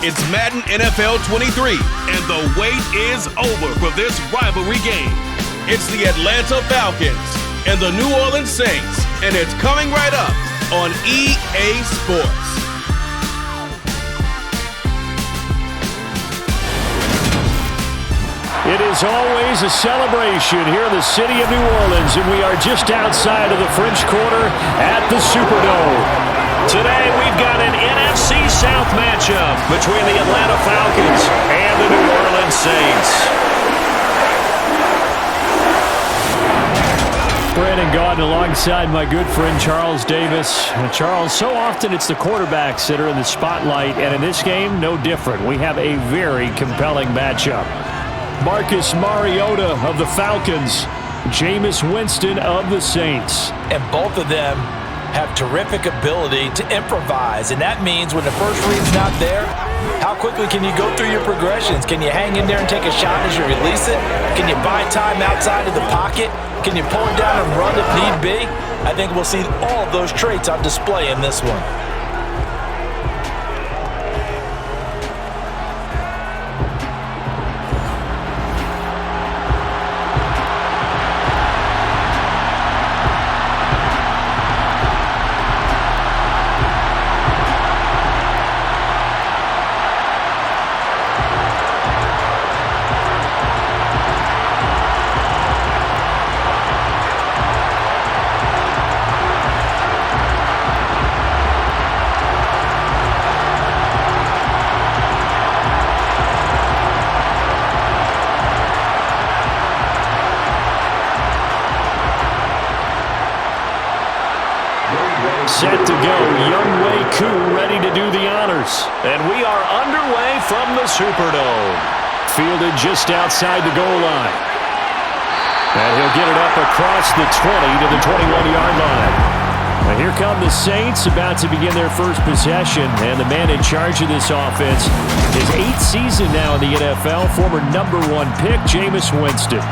It's Madden NFL 23, and the wait is over for this rivalry game. It's the Atlanta Falcons and the New Orleans Saints, and it's coming right up on EA Sports. It is always a celebration here in the city of New Orleans, and we are just outside of the French Quarter at the Superdome. Today, we've got an NFC South matchup between the Atlanta Falcons and the New Orleans Saints. Brandon Gaudin alongside my good friend Charles Davis. Charles, so often it's the quarterbacks that are in the spotlight, and in this game, no different. We have a very compelling matchup. Marcus Mariota of the Falcons, Jameis Winston of the Saints. And both of them have terrific ability to improvise, and that means when the first read's not there, how quickly can you go through your progressions? Can you hang in there and take a shot as you release it? Can you buy time outside of the pocket? Can you pull it down and run if need be? I think we'll see all of those traits on display in this one. Set to go, Younghoe Koo ready to do the honors. And we are underway from the Superdome. Fielded just outside the goal line. And he'll get it up across the 20 to the 21-yard line. And here come the Saints about to begin their first possession. And the man in charge of this offense, his 8th season now in the NFL, former #1 pick, Jameis Winston.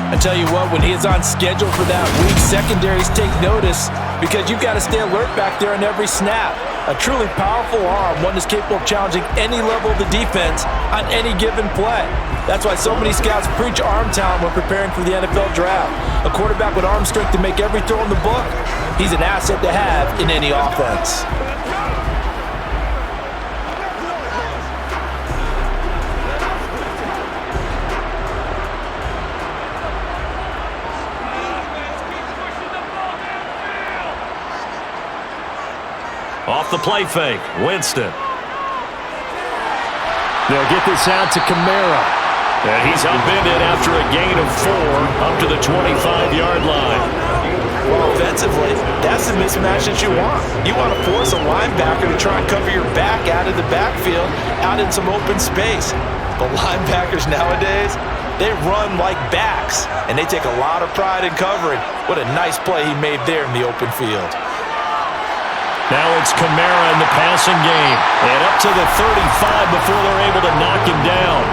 I tell you what, when he is on schedule for that week, secondaries take notice because you've got to stay alert back there on every snap. A truly powerful arm, one that's capable of challenging any level of the defense on any given play. That's why so many scouts preach arm talent when preparing for the NFL draft. A quarterback with arm strength to make every throw in the book, he's an asset to have in any offense. Off the play fake, Winston. They'll get this out to Kamara. And he's upended after a gain of 4 up to the 25-yard line. Well, offensively, that's the mismatch that you want. You want to force a linebacker to try and cover your back out of the backfield, out in some open space. But linebackers nowadays, they run like backs, and they take a lot of pride in covering. What a nice play he made there in the open field. Now it's Kamara in the passing game. And up to the 35 before they're able to knock him down.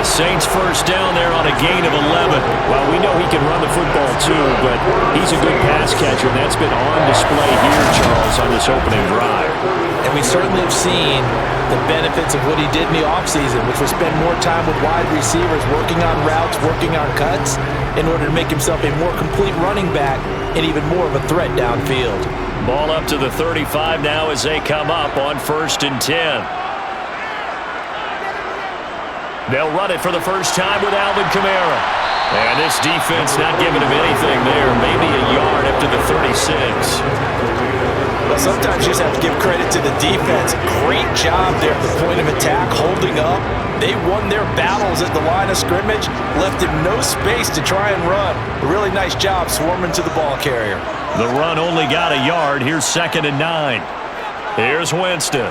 The Saints first down there on a gain of 11. Well, we know he can run the football too, but he's a good pass catcher, and that's been on display here, Charles, on this opening drive. And we certainly have seen the benefits of what he did in the offseason, which was spend more time with wide receivers, working on routes, working on cuts, in order to make himself a more complete running back and even more of a threat downfield. Ball up to the 35 now as they come up on 1st and 10. They'll run it for the first time with Alvin Kamara. And this defense not giving him anything there. Maybe a yard up to the 36. Well, sometimes you just have to give credit to the defense. Great job there at the point of attack, holding up. They won their battles at the line of scrimmage, left him no space to try and run. A really nice job swarming to the ball carrier. The run only got a yard. Here's 2nd and 9. Here's Winston.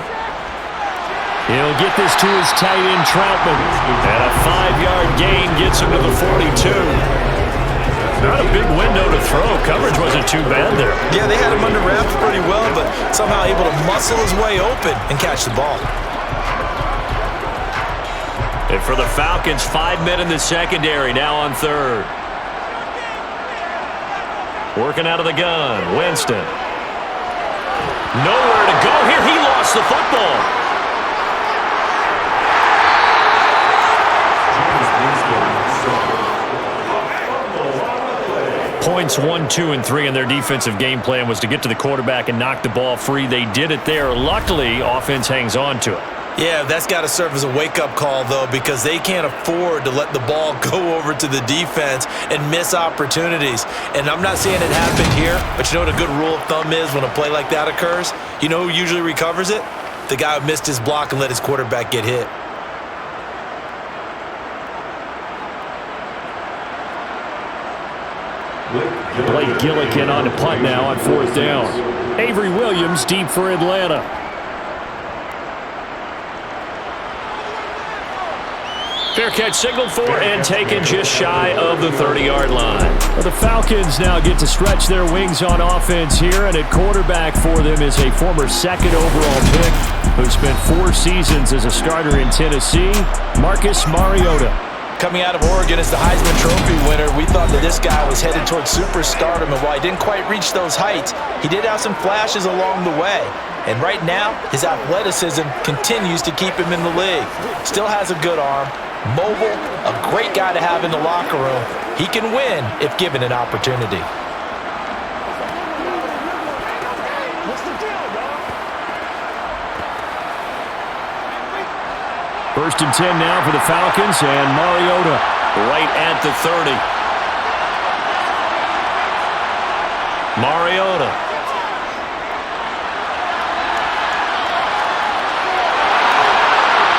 He'll get this to his tight end, Troutman. And a 5-yard gain gets him to the 42. Not a big window to throw. Coverage wasn't too bad there. Yeah, they had him under wraps pretty well, but somehow able to muscle his way open and catch the ball. And for the Falcons, 5 men in the secondary, now on 3rd. Working out of the gun, Winston. Nowhere to go here. He lost the football. Points 1, 2, and 3 in their defensive game plan was to get to the quarterback and knock the ball free. They did it there. Luckily, offense hangs on to it. Yeah, that's got to serve as a wake-up call, though, because they can't afford to let the ball go over to the defense and miss opportunities. And I'm not saying it happened here, but you know what a good rule of thumb is when a play like that occurs? You know who usually recovers it? The guy who missed his block and let his quarterback get hit. Blake Gillikin on the punt now on 4th down. Avery Williams deep for Atlanta. Fair catch signaled for and taken just shy of the 30-yard line. Well, the Falcons now get to stretch their wings on offense here, and at quarterback for them is a former 2nd overall pick who spent 4 seasons as a starter in Tennessee, Marcus Mariota. Coming out of Oregon as the Heisman Trophy winner, we thought that this guy was headed towards superstardom, and while he didn't quite reach those heights, he did have some flashes along the way. And right now, his athleticism continues to keep him in the league. Still has a good arm, mobile, a great guy to have in the locker room. He can win if given an opportunity. First and 10 now for the Falcons, and Mariota right at the 30. Mariota.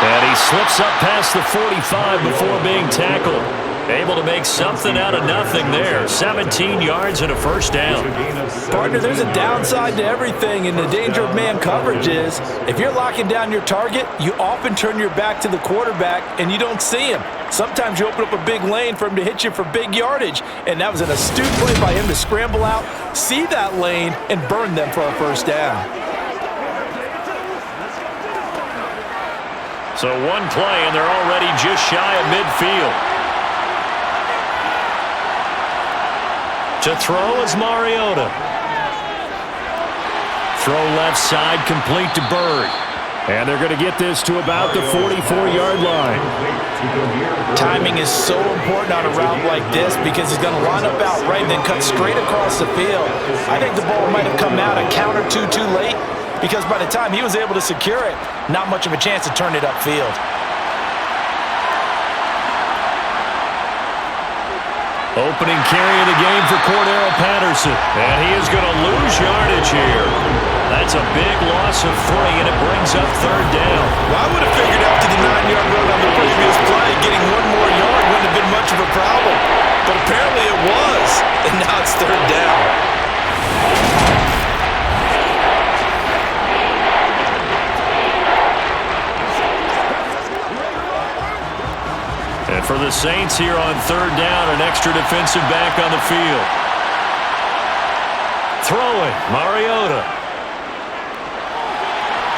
And he slips up past the 45 before being tackled. Able to make something out of nothing there. 17 yards and a first down. Partner, there's a downside to everything, and the danger of man coverage is if you're locking down your target, you often turn your back to the quarterback and you don't see him. Sometimes you open up a big lane for him to hit you for big yardage, and that was an astute play by him to scramble out, see that lane, and burn them for a first down. So one play, and they're already just shy of midfield. To throw is Mariota. Throw left side, complete to Bird. And they're going to get this to about the 44-yard line. Timing is so important on a route like this because he's going to line up out right and then cut straight across the field. I think the ball might have come out a count or two too late because by the time he was able to secure it, not much of a chance to turn it upfield. Opening carry of the game for Cordero Patterson. And he is going to lose yardage here. That's a big loss of 3, and it brings up 3rd down. Well, I would have figured after the 9-yard run on the previous play, getting one more yard wouldn't have been much of a problem. But apparently it was, and now it's 3rd down. And for the Saints here on 3rd down, an extra defensive back on the field. Throwing, Mariota.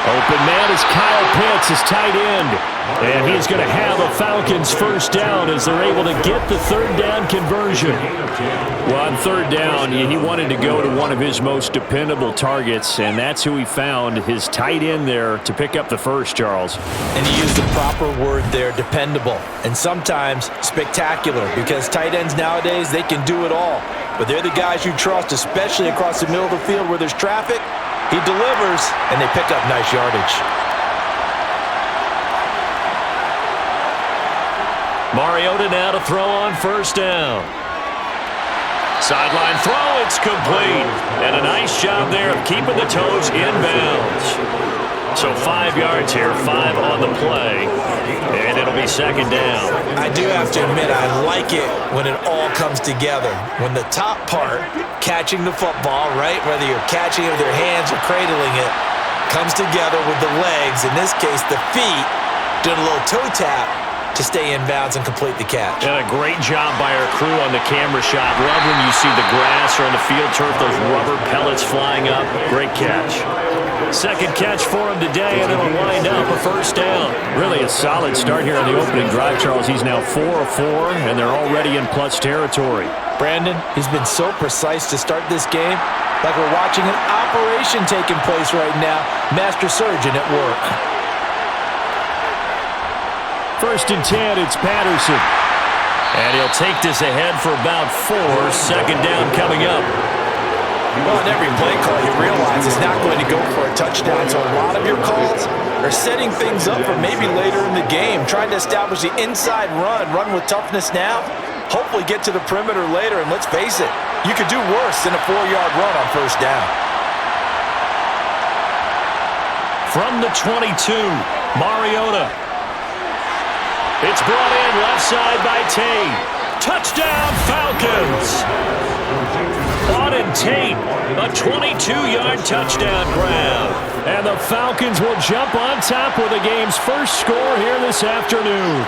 Open man is Kyle Pitts, his tight end. And he's going to have a Falcons first down as they're able to get the 3rd down conversion. Well, on 3rd down, he wanted to go to one of his most dependable targets, and that's who he found, his tight end there, to pick up the first, Charles. And he used the proper word there, dependable, and sometimes spectacular, because tight ends nowadays, they can do it all. But they're the guys you trust, especially across the middle of the field where there's traffic. He delivers, and they pick up nice yardage. Mariota now to throw on 1st down. Sideline throw, it's complete. And a nice job there of keeping the toes inbounds. So 5 yards here, 5 on the play, and it'll be 2nd down. I do have to admit, I like it when it all comes together. When the top part, catching the football, right, whether you're catching it with your hands or cradling it, comes together with the legs, in this case the feet, doing a little toe tap to stay in bounds and complete the catch. And a great job by our crew on the camera shot. Love when you see the grass or on the field turf, those rubber pellets flying up. Great catch. 2nd catch for him today, and it'll wind up a 1st down. Really a solid start here on the opening drive, Charles. He's now 4 of 4, and they're already in plus territory. Brandon, he's been so precise to start this game, like we're watching an operation taking place right now. Master surgeon at work. 1st and 10, it's Patterson. And he'll take this ahead for about 4. Second down coming up. Well, in every play call, you realize it's not going to go for a touchdown. So a lot of your calls are setting things up for maybe later in the game, trying to establish the inside run with toughness now, hopefully get to the perimeter later. And let's face it, you could do worse than a 4-yard run on first down. From the 22, Mariota. It's brought in left side by Tate. Touchdown, Falcons! Auden Tate, a 22-yard touchdown grab. And the Falcons will jump on top with the game's first score here this afternoon.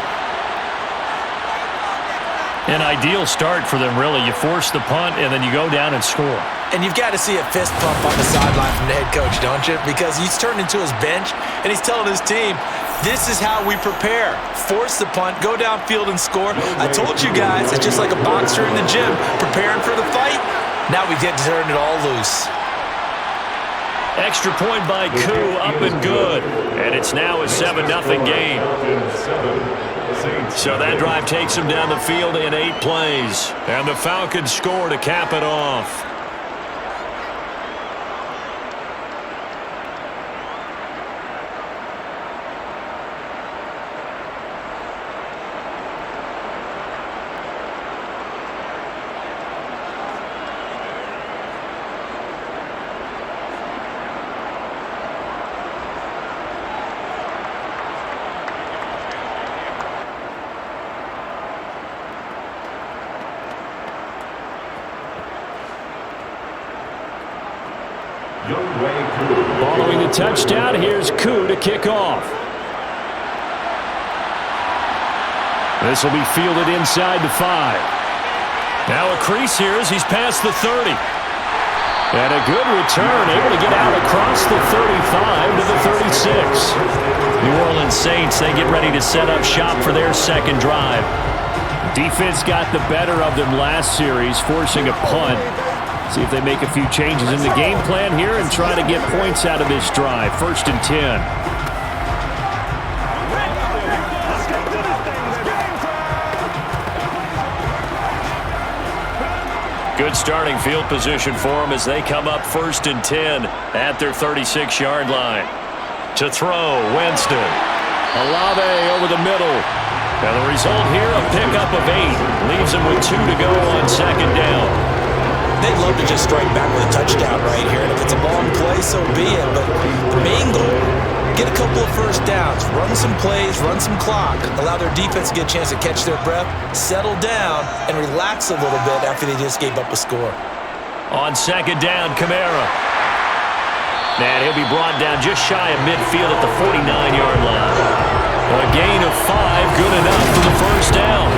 An ideal start for them, really. You force the punt, and then you go down and score. And you've got to see a fist pump on the sideline from the head coach, don't you? Because he's turned into his bench, and he's telling his team, this is how we prepare. Force the punt, go downfield and score. I told you guys, it's just like a boxer in the gym preparing for the fight. Now we get to turn it all loose. Extra point by Koo, up and good. And it's now a 7-0 game. So that drive takes them down the field in 8 plays. And the Falcons score to cap it off. Following the touchdown, here's Koo to kick off. This will be fielded inside the 5. Now a crease here as he's past the 30. And a good return, able to get out across the 35 to the 36. New Orleans Saints, they get ready to set up shop for their second drive. Defense got the better of them last series, forcing a punt. See if they make a few changes in the game plan here and try to get points out of this drive. 1st and 10. Good starting field position for them as they come up 1st and 10 at their 36-yard line. To throw, Winston. Olave over the middle. And the result here, a pickup of 8. Leaves them with 2 to go on second down. They'd love to just strike back with a touchdown right here. And if it's a long play, so be it. But the main goal, get a couple of first downs, run some plays, run some clock, allow their defense to get a chance to catch their breath, settle down, and relax a little bit after they just gave up a score. On second down, Kamara. And he'll be brought down just shy of midfield at the 49-yard line. A gain of 5, good enough for the first down.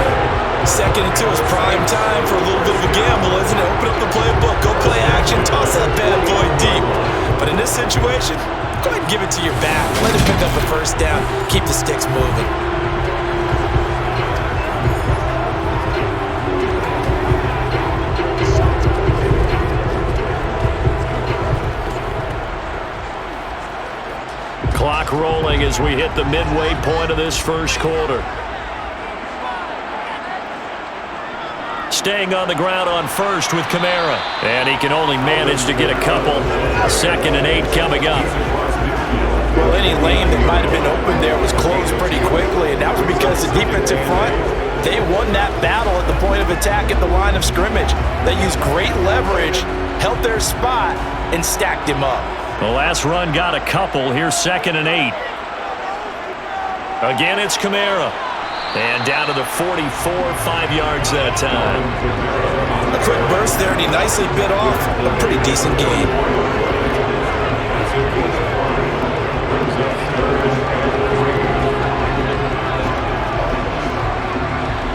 2nd and 2 is prime time for a little bit of a gamble, isn't it? Open up the playbook, go play action, toss that bad boy deep. But in this situation, go ahead and give it to your back. Let him pick up the first down. Keep the sticks moving. Clock rolling as we hit the midway point of this first quarter. Staying on the ground on first with Kamara. And he can only manage to get a couple. 2nd and 8 coming up. Well, any lane that might have been open there was closed pretty quickly, and that was because the defensive front, they won that battle at the point of attack at the line of scrimmage. They used great leverage, held their spot, and stacked him up. The last run got a couple. Here's 2nd and 8. Again, it's Kamara. And down to the 44, 5 yards that time. A quick burst there, and he nicely bit off a pretty decent gain.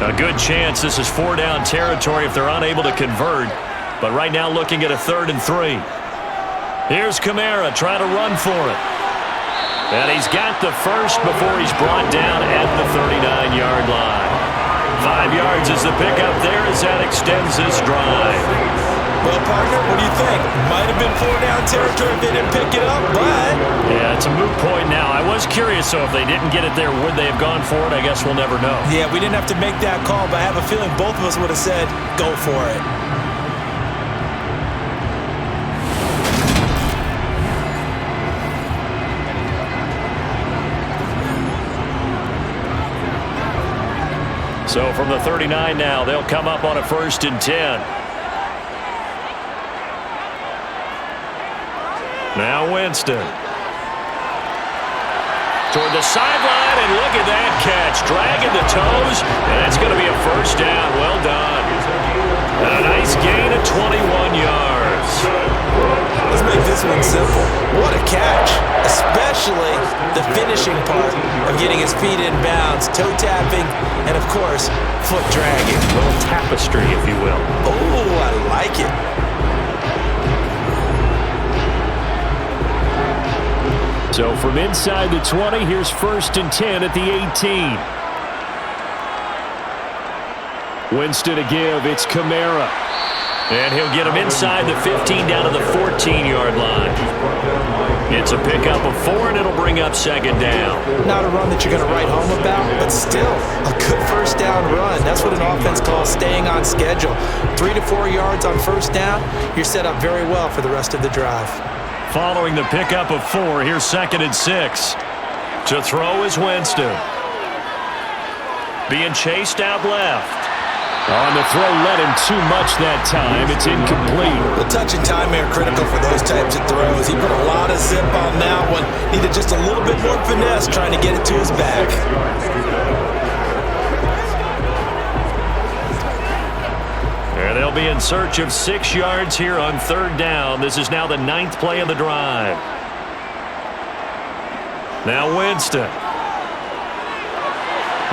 A good chance this is 4-down territory if they're unable to convert. But right now looking at a 3rd and 3. Here's Kamara trying to run for it. And he's got the first before he's brought down at the 39-yard line. 5 yards is the pickup there as that extends this drive. Well, Well, partner, what do you think? Might have been 4-down territory if they didn't pick it up, but... Yeah, it's a moot point now. I was curious, so if they didn't get it there, would they have gone for it? I guess we'll never know. Yeah, we didn't have to make that call, but I have a feeling both of us would have said, go for it. So from the 39 now, they'll come up on a 1st and 10. Now Winston. Toward the sideline, and look at that catch. Dragging the toes, and that's going to be a 1st down. Well done. And a nice gain of 21 yards. Let's make this one simple. What a catch, especially the finishing part of getting his feet in bounds, toe tapping, and of course, foot dragging. A little tapestry, if you will. Oh, I like it. So from inside the 20, here's 1st and 10 at the 18. Winston to give, it's Kamara. And he'll get him inside the 15 down to the 14-yard line. It's a pickup of 4, and it'll bring up 2nd down. Not a run that you're going to write home about, but still a good 1st down run. That's what an offense calls staying on schedule. 3 to 4 yards on 1st down, you're set up very well for the rest of the drive. Following the pickup of 4, here's 2nd and 6. To throw is Winston. Being chased out left. On the throw, let him too much that time. It's incomplete. The touch and time are critical for those types of throws. He put a lot of zip on that one. Needed just a little bit more finesse trying to get it to his back. And they'll be in search of 6 yards here on 3rd down. This is now the 9th play of the drive. Now Winston.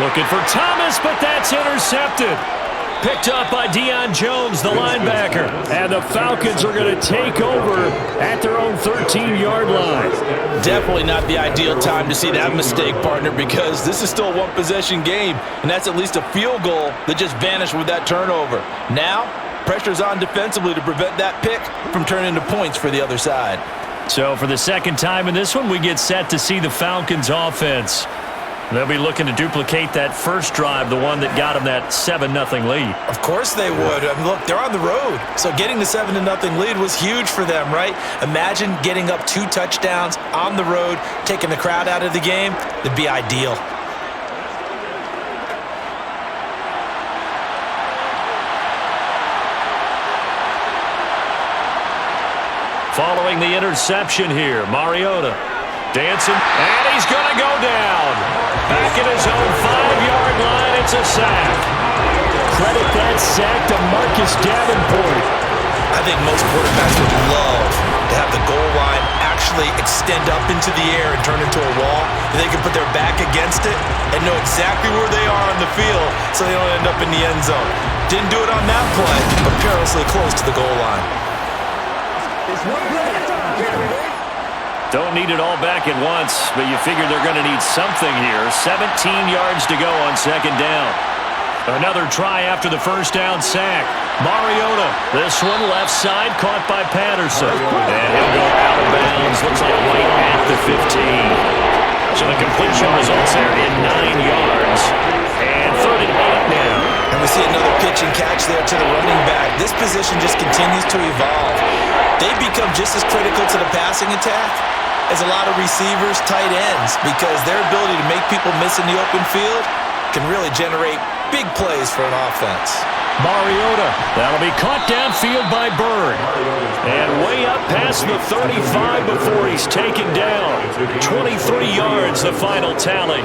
Looking for Thomas, but that's intercepted. Picked up by Deion Jones, the linebacker. And the Falcons are going to take over at their own 13-yard line. Definitely not the ideal time to see that mistake, partner, because this is still a one-possession game, and that's at least a field goal that just vanished with that turnover. Now, pressure's on defensively to prevent that pick from turning into points for the other side. So for the 2nd time in this one, we get set to see the Falcons offense. They'll be looking to duplicate that first drive, the one that got them that 7-0 lead. Of course they would. I mean, look, they're on the road. So getting the 7-0 lead was huge for them, right? Imagine getting up 2 touchdowns on the road, taking the crowd out of the game. That'd be ideal. Following the interception here, Mariota dancing, and he's going to go down. Back at his own 5-yard line, it's a sack. Credit that sack to Marcus Davenport. I think most quarterbacks would love to have the goal line actually extend up into the air and turn into a wall. They can put their back against it and know exactly where they are on the field so they don't end up in the end zone. Didn't do it on that play, but perilously close to the goal line. Don't need it all back at once, but you figure they're going to need something here. 17 yards to go on 2nd down. Another try after the 1st down sack. Mariota, this one left side, caught by Patterson. And he'll go out of bounds. Looks like right at the 15. So the completion results there in 9 yards. And 3rd and 8 now. And we see another pitch and catch there to the running back. This position just continues to evolve. They become just as critical to the passing attack as a lot of receivers, tight ends, because their ability to make people miss in the open field can really generate big plays for an offense. Mariota, that'll be caught downfield by Bird. And way up past the 35 before he's taken down. 23 yards, the final tally.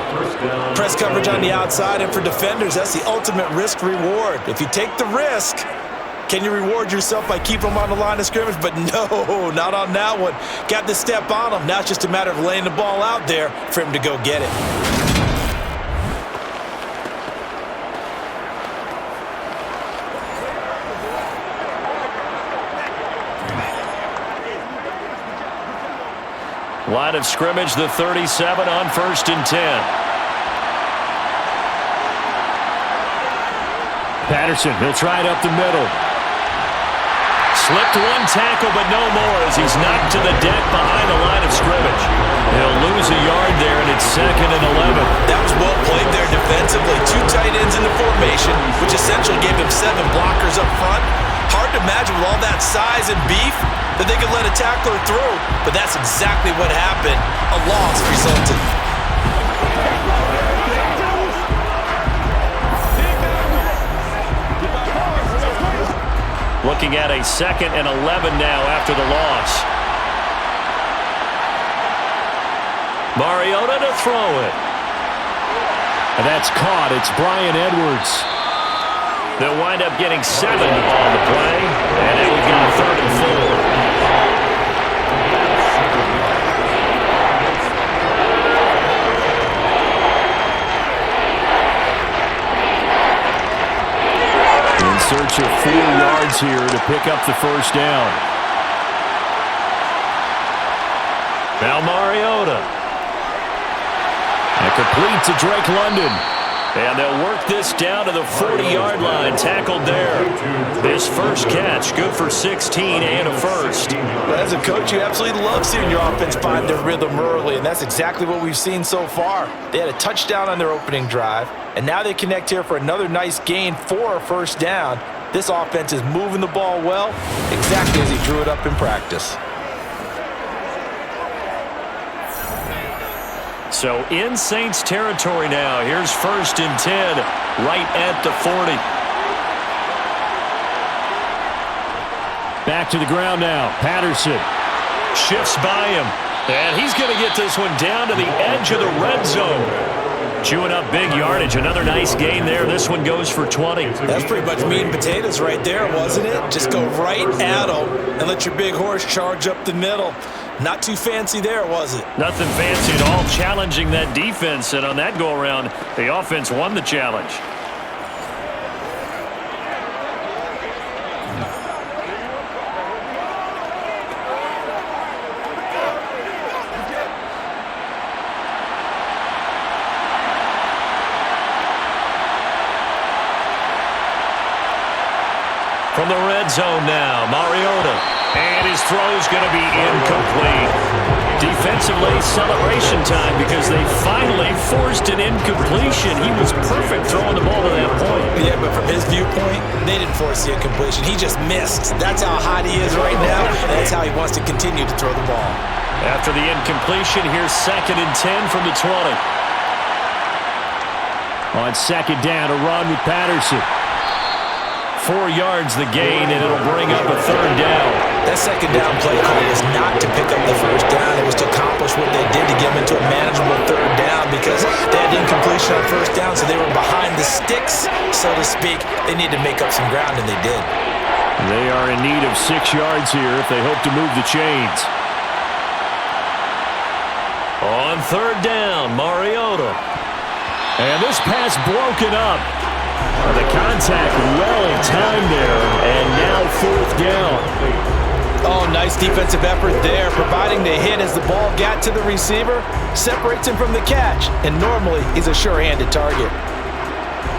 Press coverage on the outside, and for defenders, that's the ultimate risk-reward. If you take the risk, can you reward yourself by keeping them on the line of scrimmage? But no, not on that one. Got the step on him. Now it's just a matter of laying the ball out there for him to go get it. Line of scrimmage, the 37 on 1st and 10. Patterson, he'll try it up the middle. Slipped one tackle, but no more as he's knocked to the deck behind the line of scrimmage. He'll lose a yard there, and it's 2nd and 11. That was well played there defensively. 2 tight ends in the formation, which essentially gave him 7 blockers up front. Hard to imagine with all that size and beef that they could let a tackler through, but that's exactly what happened. A loss resulted. Looking at a 2nd and 11 now after the loss. Mariota to throw it. And that's caught. It's Bryan Edwards. They'll wind up getting 7 on the play. And then we've got 3rd and 4. In search of 4 yards here to pick up the first down. Now Mariota. And complete to Drake London. And they'll work this down to the 40-yard line. Tackled there. This first catch, good for 16 and a first. But as a coach, you absolutely love seeing your offense find their rhythm early, and that's exactly what we've seen so far. They had a touchdown on their opening drive, and now they connect here for another nice gain for a first down. This offense is moving the ball well, exactly as he drew it up in practice. So in Saints territory now. Here's 1st and 10, right at the 40. Back to the ground now. Patterson shifts by him. And he's going to get this one down to the edge of the red zone. Chewing up big yardage. Another nice gain there. This one goes for 20. That's pretty much meat and potatoes right there, wasn't it? Just go right at him and let your big horse charge up the middle. Not too fancy there, was it? Nothing fancy at all, challenging that defense. And on that go-around, the offense won the challenge. From the red zone now, Mariota. And his throw's going to be incomplete. Defensively, celebration time because they finally forced an incompletion. He was perfect throwing the ball to that point. Yeah, but from his viewpoint, they didn't force the incompletion. He just missed. That's how hot he is right now, and that's how he wants to continue to throw the ball. After the incompletion, here's 2nd and 10 from the 20. On 2nd down, a run with Patterson. 4 yards the gain, and it'll bring up a 3rd down. That 2nd down play call was not to pick up the first down. It was to accomplish what they did to get them into a manageable 3rd down because they had incompletion on first down, so they were behind the sticks, so to speak. They needed to make up some ground, and they did. They are in need of 6 yards here if they hope to move the chains. On 3rd down, Mariota. And this pass broken up. The contact well timed there, and now 4th down. Oh, nice defensive effort there, providing the hit as the ball got to the receiver, separates him from the catch, and normally he's a sure-handed target.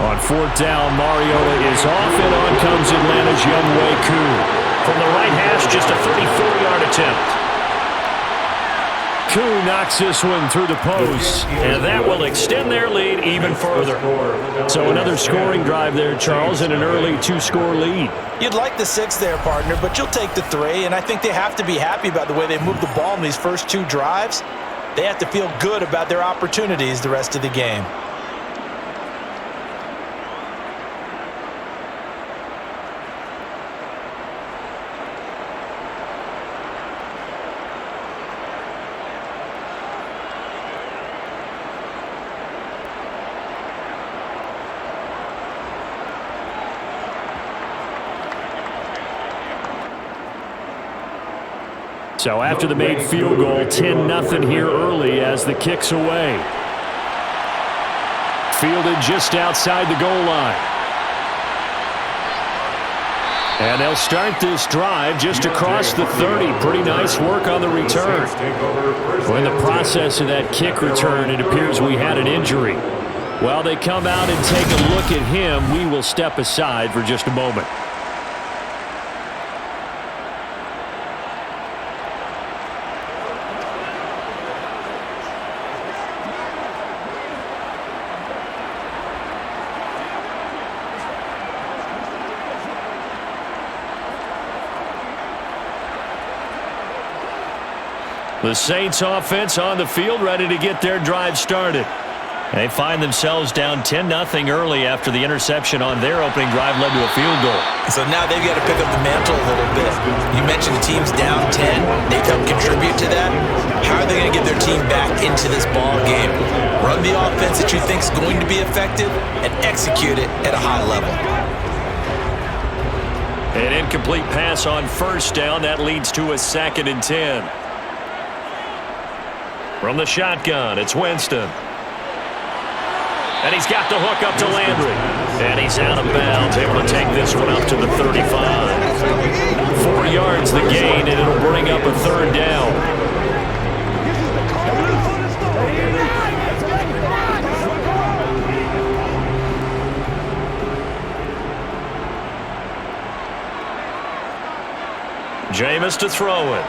On 4th down, Mariota is off, and on comes Atlanta's Younghoe Koo. From the right hash, just a 34-yard attempt. Koo knocks this one through the post, and that will extend their lead even further. So another scoring drive there, Charles, and an early 2-score lead. You'd like the 6 there, partner, but you'll take the 3, and I think they have to be happy about the way they moved the ball in these first 2 drives. They have to feel good about their opportunities the rest of the game. So after the made field goal, 10-0 here early as the kick's away. Fielded just outside the goal line. And they'll start this drive just across the 30. Pretty nice work on the return. Well, in the process of that kick return, it appears we had an injury. While they come out and take a look at him, we will step aside for just a moment. The Saints offense on the field, ready to get their drive started. They find themselves down 10-0 early after the interception on their opening drive led to a field goal. So now they've got to pick up the mantle a little bit. You mentioned the team's down 10. They've helped contribute to that. How are they going to get their team back into this ball game? Run the offense that you think is going to be effective and execute it at a high level. An incomplete pass on first down. That leads to a 2nd and 10. From the shotgun, it's Winston. And he's got the hook up to Landry. And he's out of bounds, able to take this one up to the 35. 4 yards the gain, and it'll bring up a 3rd down. Jameis to throw it.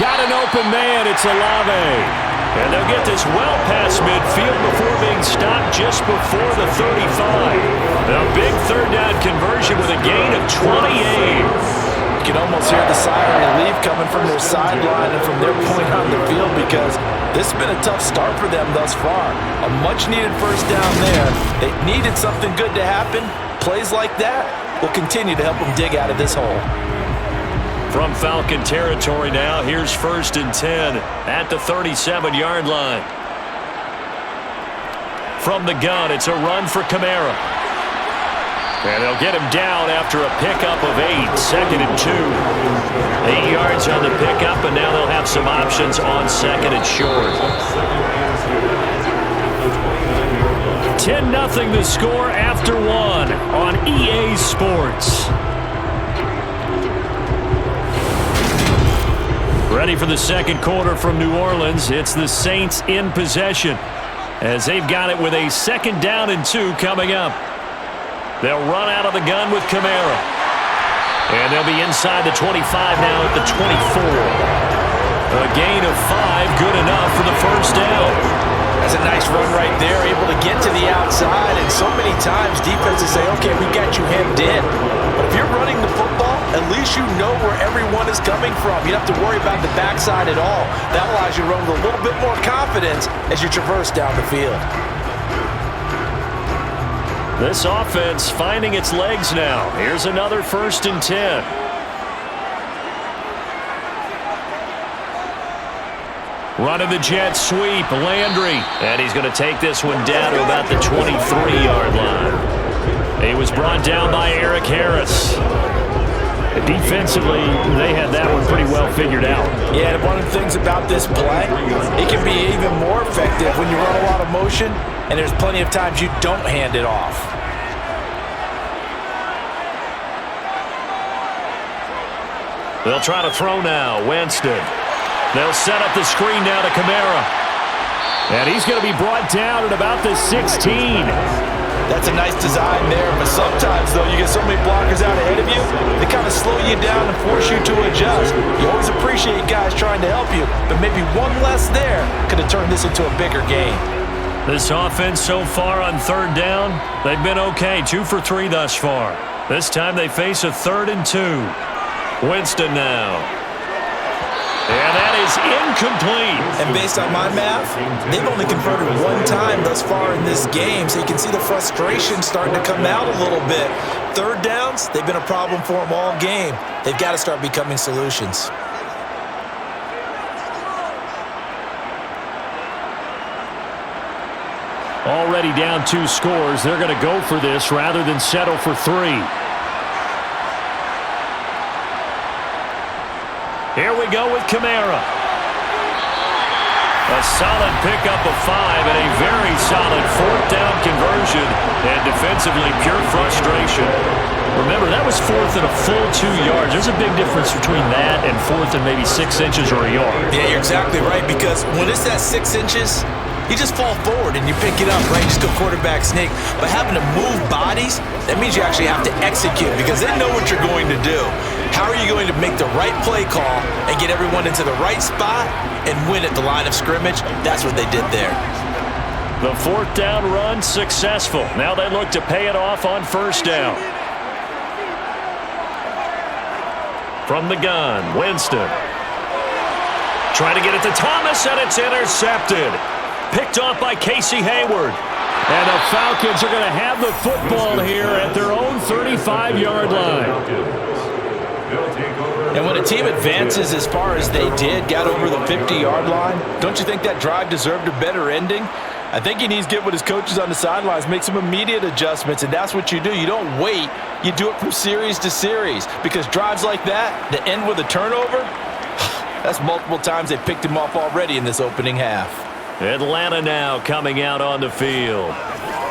Got an open man. It's Olave. And they'll get this well past midfield before being stopped just before the 35. A big 3rd down conversion with a gain of 28. You can almost hear the sigh of relief coming from their sideline and from their point on the field because this has been a tough start for them thus far. A much-needed 1st down there. They needed something good to happen. Plays like that will continue to help them dig out of this hole. From Falcon territory now, here's 1st and 10 at the 37-yard line. From the gun, it's a run for Kamara. And they'll get him down after a pickup of 8, 2nd and 2. 8 yards on the pickup, and now they'll have some options on 2nd and short. 10-0 the score after 1 on EA Sports. Ready for the 2nd quarter from New Orleans. It's the Saints in possession as they've got it with a 2nd down and 2 coming up. They'll run out of the gun with Kamara. And they'll be inside the 25 now at the 24. A gain of 5, good enough for the 1st down. That's a nice run right there, able to get to the outside. And so many times defenses say, okay, we got you hemmed in. But if you're running the football, at least you know where everyone is coming from. You don't have to worry about the backside at all. That allows you to run with a little bit more confidence as you traverse down the field. This offense finding its legs now. Here's another 1st and 10. Running the jet sweep, Landry. And he's going to take this one down to about the 23-yard line. He was brought down by Eric Harris. Defensively, they had that one pretty well figured out. Yeah, and one of the things about this play, it can be even more effective when you run a lot of motion, and there's plenty of times you don't hand it off. They'll try to throw now. Winston. They'll set up the screen now to Kamara. And he's going to be brought down at about the 16. That's a nice design there, but sometimes, though, you get so many blockers out ahead of you, they kind of slow you down and force you to adjust. You always appreciate guys trying to help you, but maybe one less there could have turned this into a bigger game. This offense so far on 3rd down, they've been okay, 2 for 3 thus far. This time they face a 3rd and 2. Winston now. And that is incomplete. And based on my math, they've only converted 1 time thus far in this game, so you can see the frustration starting to come out a little bit. 3rd downs, they've been a problem for them all game. They've got to start becoming solutions. Already down 2 scores. They're going to go for this rather than settle for 3. Here we go with Kamara. A solid pickup of 5 and a very solid 4th down conversion. And defensively, pure frustration. Remember, that was 4th and a full 2 yards. There's a big difference between that and 4th and maybe 6 inches or a yard. Yeah, you're exactly right, because when it's that 6 inches, you just fall forward and you pick it up, right? You just go quarterback sneak. But having to move bodies, that means you actually have to execute because they know what you're going to do. How are you going to make the right play call and get everyone into the right spot and win at the line of scrimmage? That's what they did there. The 4th down run successful. Now they look to pay it off on 1st down. From the gun, Winston. Trying to get it to Thomas, and it's intercepted. Picked off by Casey Hayward. And the Falcons are going to have the football here at their own 35-yard line. And when a team advances as far as they did, got over the 50-yard line, don't you think that drive deserved a better ending? I think he needs to get with his coaches on the sidelines, make some immediate adjustments, and that's what you do. You don't wait. You do it from series to series, because drives like that end with a turnover, that's multiple times they picked him off already in this opening half. Atlanta now coming out on the field.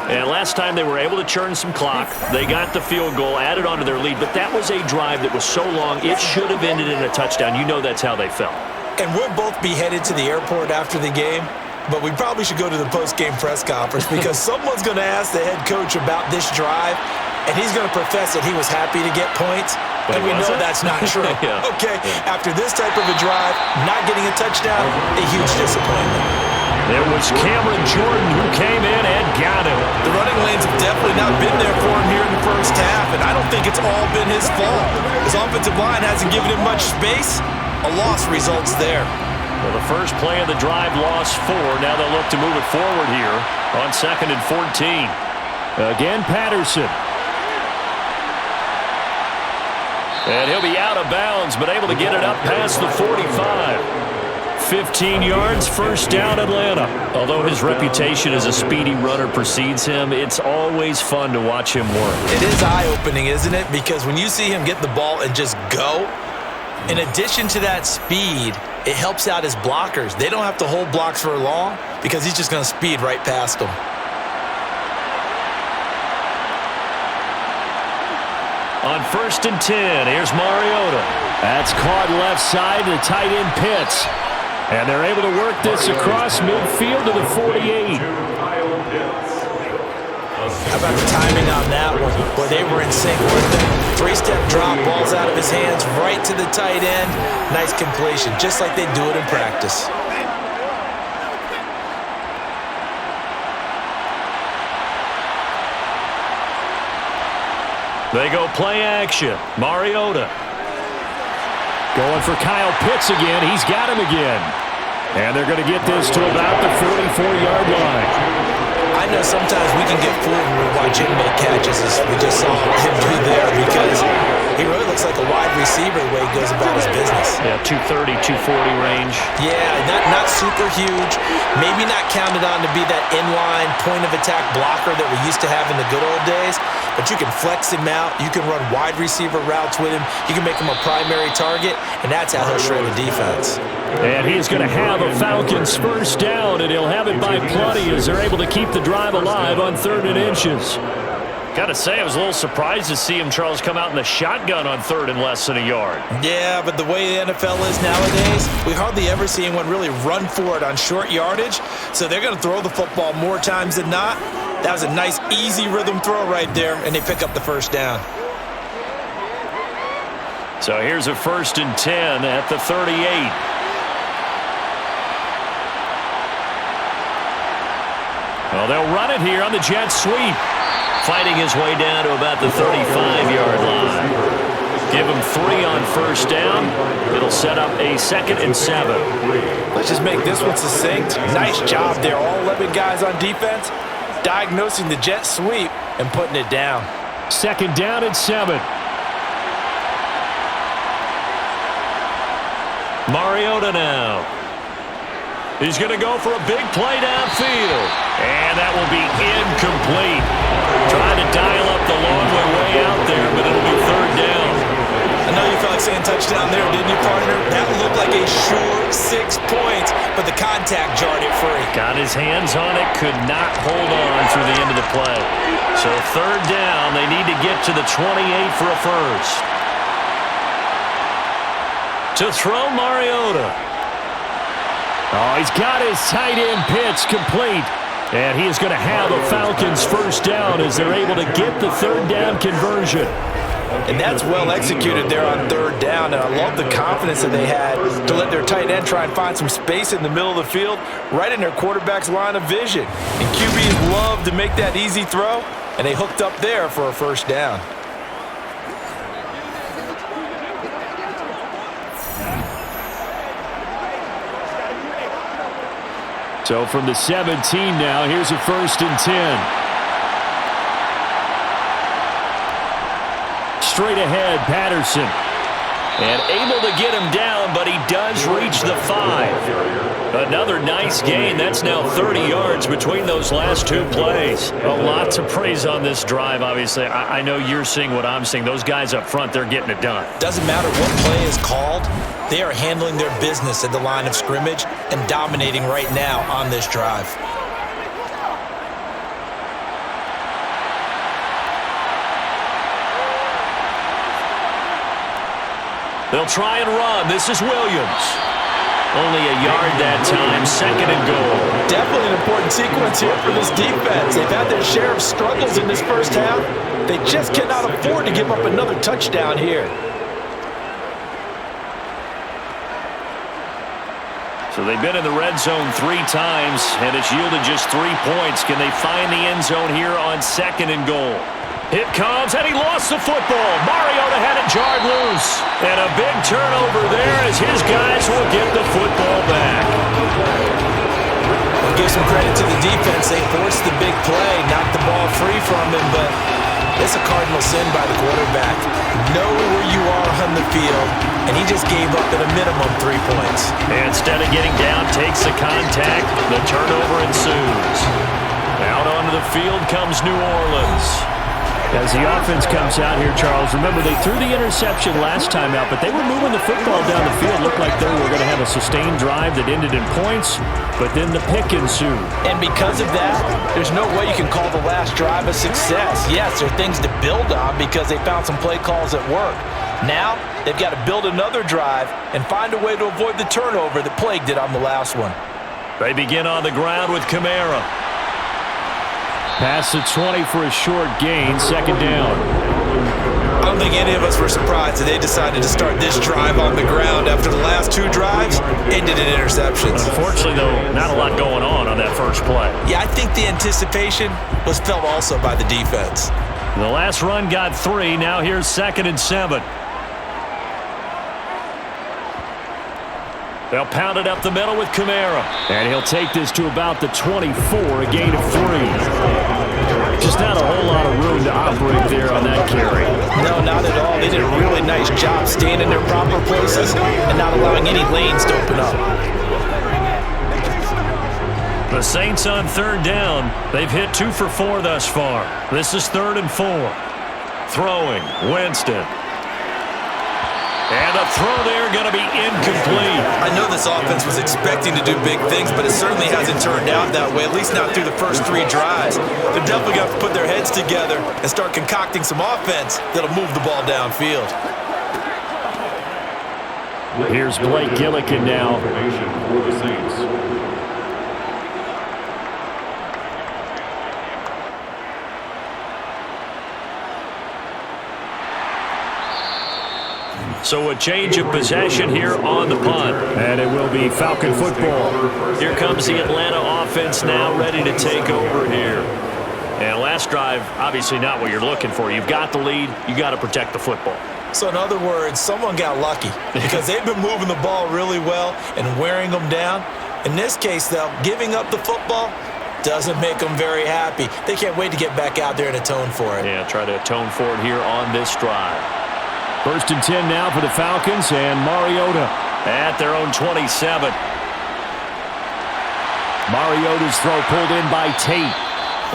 And last time they were able to churn some clock. They got the field goal, added on to their lead, but that was a drive that was so long, it should have ended in a touchdown. You know that's how they felt. And we'll both be headed to the airport after the game, but we probably should go to the post-game press conference because someone's going to ask the head coach about this drive, and he's going to profess that he was happy to get points. And we know that's not true. Yeah. Okay, after this type of a drive, not getting a touchdown, a huge disappointment. It was Cameron Jordan who came in and got him. The running lanes have definitely not been there for him here in the first half, and I don't think it's all been his fault. His offensive line hasn't given him much space. A loss results there. Well, the first play of the drive lost 4. Now they'll look to move it forward here on 2nd and 14. Again, Patterson. And he'll be out of bounds, but able to get it up past the 45. 15 yards, first down Atlanta. Although his reputation as a speedy runner precedes him, it's always fun to watch him work. It is eye-opening, isn't it? Because when you see him get the ball and just go, in addition to that speed, it helps out his blockers. They don't have to hold blocks for long because he's just going to speed right past them. On 1st and 10, here's Mariota. That's caught left side to the tight end Pitts. And they're able to work this across midfield to the 48. How about the timing on that one, where they were in sync with him? 3-step drop, balls out of his hands, right to the tight end. Nice completion, just like they do it in practice. They go play action. Mariota. Going for Kyle Pitts again. He's got him again. And they're going to get this to about the 44-yard line. I know sometimes we can get fooled when we watch him make catches, as we just saw him do there, because he really looks like a wide receiver the way he goes about his business. Yeah, 230, 240 range. Yeah, not super huge. Maybe not counted on to be that inline point-of-attack blocker that we used to have in the good old days, but you can flex him out. You can run wide receiver routes with him. You can make him a primary target, and that's how he'll shred the defense. And he's going to have a Falcons first down, and he'll have it by plenty as they're able to keep the drive alive on 3rd and inches. Got to say, I was a little surprised to see him, Charles, come out in the shotgun on 3rd and less than a yard. Yeah, but the way the NFL is nowadays, we hardly ever see anyone really run for it on short yardage, so they're going to throw the football more times than not. That was a nice, easy rhythm throw right there, and they pick up the first down. So here's a 1st and 10 at the 38. Well, they'll run it here on the jet sweep. Fighting his way down to about the 35-yard line. Give him 3 on first down. It'll set up a 2nd and 7. Let's just make this one succinct. Nice job there. All 11 guys on defense diagnosing the jet sweep and putting it down. 2nd down and 7. Mariota now. He's going to go for a big play downfield. And that will be incomplete. Trying to dial up the long way out there, but it'll be 3rd down. I know you felt like saying touchdown there, didn't you, partner? That looked like a sure 6 points, but the contact jarred it free. Got his hands on it, could not hold on through the end of the play. So 3rd down, they need to get to the 28 for a first. To throw Mariota. Oh, he's got his tight end Pitts complete. And he is going to have a Falcons first down as they're able to get the 3rd down conversion. And that's well executed there on 3rd down. And I love the confidence that they had to let their tight end try and find some space in the middle of the field, right in their quarterback's line of vision. And QBs love to make that easy throw, and they hooked up there for a first down. So from the 17 now, here's a 1st and 10. Straight ahead, Patterson. And able to get him down, but he does reach the 5. Another nice gain. That's now 30 yards between those last 2 plays. A lot to praise on this drive, obviously. I know you're seeing what I'm seeing. Those guys up front, they're getting it done. Doesn't matter what play is called. They are handling their business at the line of scrimmage and dominating right now on this drive. They'll try and run. This is Williams. Only a yard that time, 2nd and goal. Definitely an important sequence here for this defense. They've had their share of struggles in this first half. They just cannot afford to give up another touchdown here. So they've been in the red zone 3 times, and it's yielded just 3 points. Can they find the end zone here on 2nd and goal? It comes, and he lost the football. Mariota had it jarred loose. And a big turnover there as his guys will get the football back. We'll give some credit to the defense. They forced the big play, knocked the ball free from him, but it's a cardinal sin by the quarterback. Know where you are on the field, and he just gave up at a minimum 3 points. And instead of getting down, takes the contact. The turnover ensues. Out onto the field comes New Orleans. As the offense comes out here, Charles, remember they threw the interception last time out, but they were moving the football down the field. Looked like they were going to have a sustained drive that ended in points, but then the pick ensued. And because of that, there's no way you can call the last drive a success. Yes, there are things to build on because they found some play calls that work. Now, they've got to build another drive and find a way to avoid the turnover that plagued it on the last one. They begin on the ground with Kamara. Pass the 20 for a short gain, 2nd down. I don't think any of us were surprised that they decided to start this drive on the ground after the last 2 drives ended in interceptions. Unfortunately, though, not a lot going on that first play. Yeah, I think the anticipation was felt also by the defense. The last run got 3. Now here's 2nd and 7. They'll pound it up the middle with Kamara. And he'll take this to about the 24, a gain of 3. Just not a whole lot of room to operate there on that carry. No, not at all. They did a really nice job staying in their proper places and not allowing any lanes to open up. The Saints on 3rd down. They've hit 2 for 4 thus far. This is 3rd and 4. Throwing, Winston. And the throw there going to be incomplete. I know this offense was expecting to do big things, but it certainly hasn't turned out that way, at least not through the first 3 drives. They're definitely going to have to put their heads together and start concocting some offense that'll move the ball downfield. Here's Blake Gillikin now. For the Saints. So a change of possession here on the punt. And it will be Falcon football. Here comes the Atlanta offense now ready to take over here. And last drive, obviously not what you're looking for. You've got the lead. You got to protect the football. So in other words, someone got lucky because they've been moving the ball really well and wearing them down. In this case, though, giving up the football doesn't make them very happy. They can't wait to get back out there and atone for it. Yeah, try to atone for it here on this drive. 1st and 10 now for the Falcons, and Mariota at their own 27. Mariota's throw pulled in by Tate.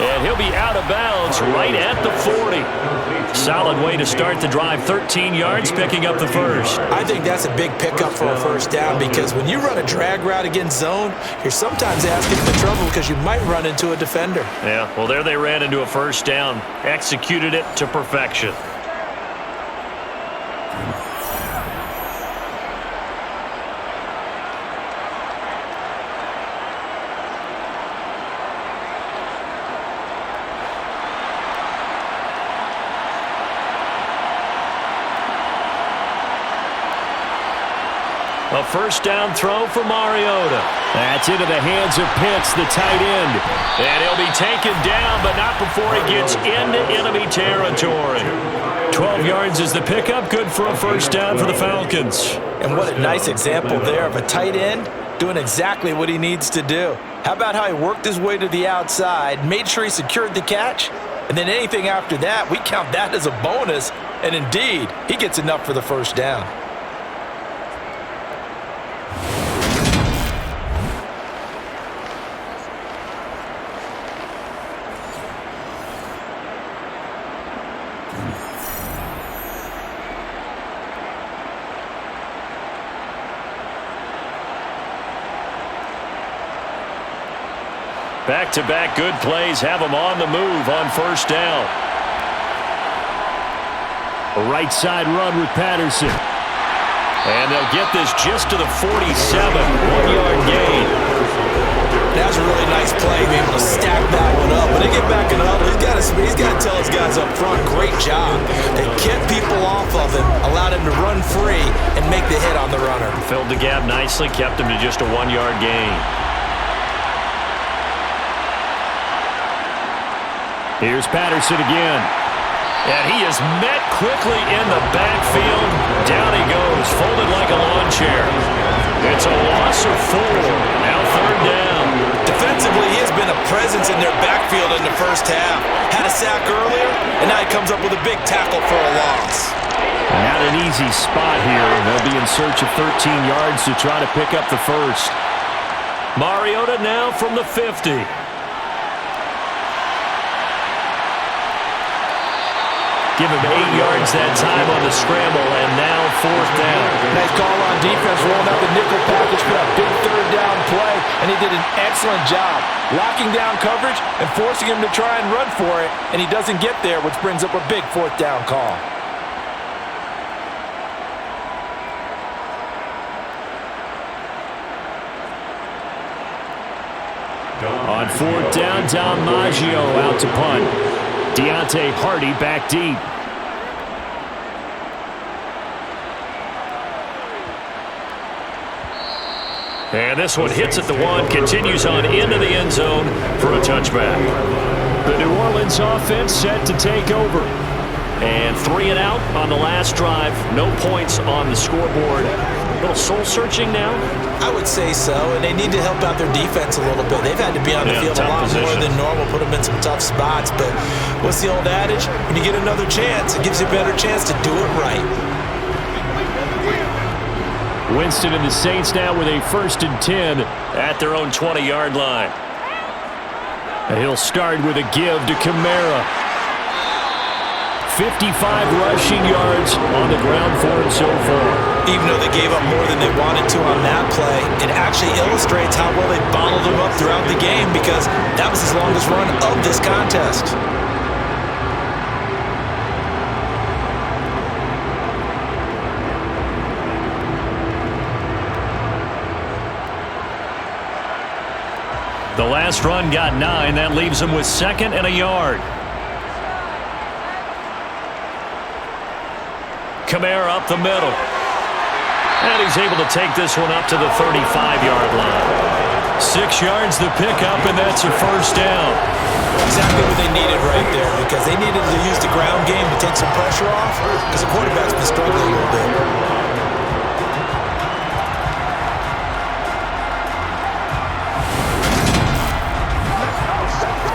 And he'll be out of bounds right at the 40. Solid way to start the drive. 13 yards, picking up the first. I think that's a big pickup for a first down because when you run a drag route against zone, you're sometimes asking for trouble because you might run into a defender. Yeah, well, there they ran into a first down. Executed it to perfection. A first down throw for Mariota. That's into the hands of Pitts, the tight end. And he'll be taken down, but not before he gets into enemy territory. 12 yards is the pickup. Good for a first down for the Falcons. And what a nice example there of a tight end doing exactly what he needs to do. How about how he worked his way to the outside, made sure he secured the catch, and then anything after that, we count that as a bonus, and indeed, he gets enough for the first down. Back-to-back good plays have him on the move on first down. A right side run with Patterson. And they'll get this just to the 47. 1-yard gain. That was a really nice play, being able to stack that one up. When they get back in the huddle, he's got to tell his guys up front, great job. They kept people off of him, allowed him to run free, and make the hit on the runner. Filled the gap nicely, kept him to just a 1-yard gain. Here's Patterson again. And he is met quickly in the backfield. Down he goes, folded like a lawn chair. It's a loss of 4. Now third down. Defensively, he has been a presence in their backfield in the first half. Had a sack earlier, and now he comes up with a big tackle for a loss. Not an easy spot here. They'll be in search of 13 yards to try to pick up the first. Mariota now from the 50. Give him 8 yards that time on the scramble, and now fourth down. Nice call on defense, rolling out the nickel package for that big third down play, and he did an excellent job locking down coverage and forcing him to try and run for it, and he doesn't get there, which brings up a big fourth down call. On fourth down, Dom Maggio out to punt. Deontay Hardy back deep. And this one hits at the 1, continues on into the end zone for a touchback. The New Orleans offense set to take over. And 3 and out on the last drive. No points on the scoreboard. A little soul-searching now? I would say so, and they need to help out their defense a little bit. They've had to be on the field a lot more than normal, put them in some tough spots. But what's the old adage? When you get another chance, it gives you a better chance to do it right. Winston and the Saints now with a 1st and 10 at their own 20-yard line. He'll start with a give to Kamara. 55 rushing yards on the ground for him so far. Even though they gave up more than they wanted to on that play, it actually illustrates how well they bottled him up throughout the game, because that was his longest run of this contest. The last run got 9. That leaves him with 2nd and a yard. Kamara up the middle. And he's able to take this one up to the 35-yard line. 6 yards the pickup, and that's a first down. Exactly what they needed right there, because they needed to use the ground game to take some pressure off, because the quarterback's been struggling a little bit.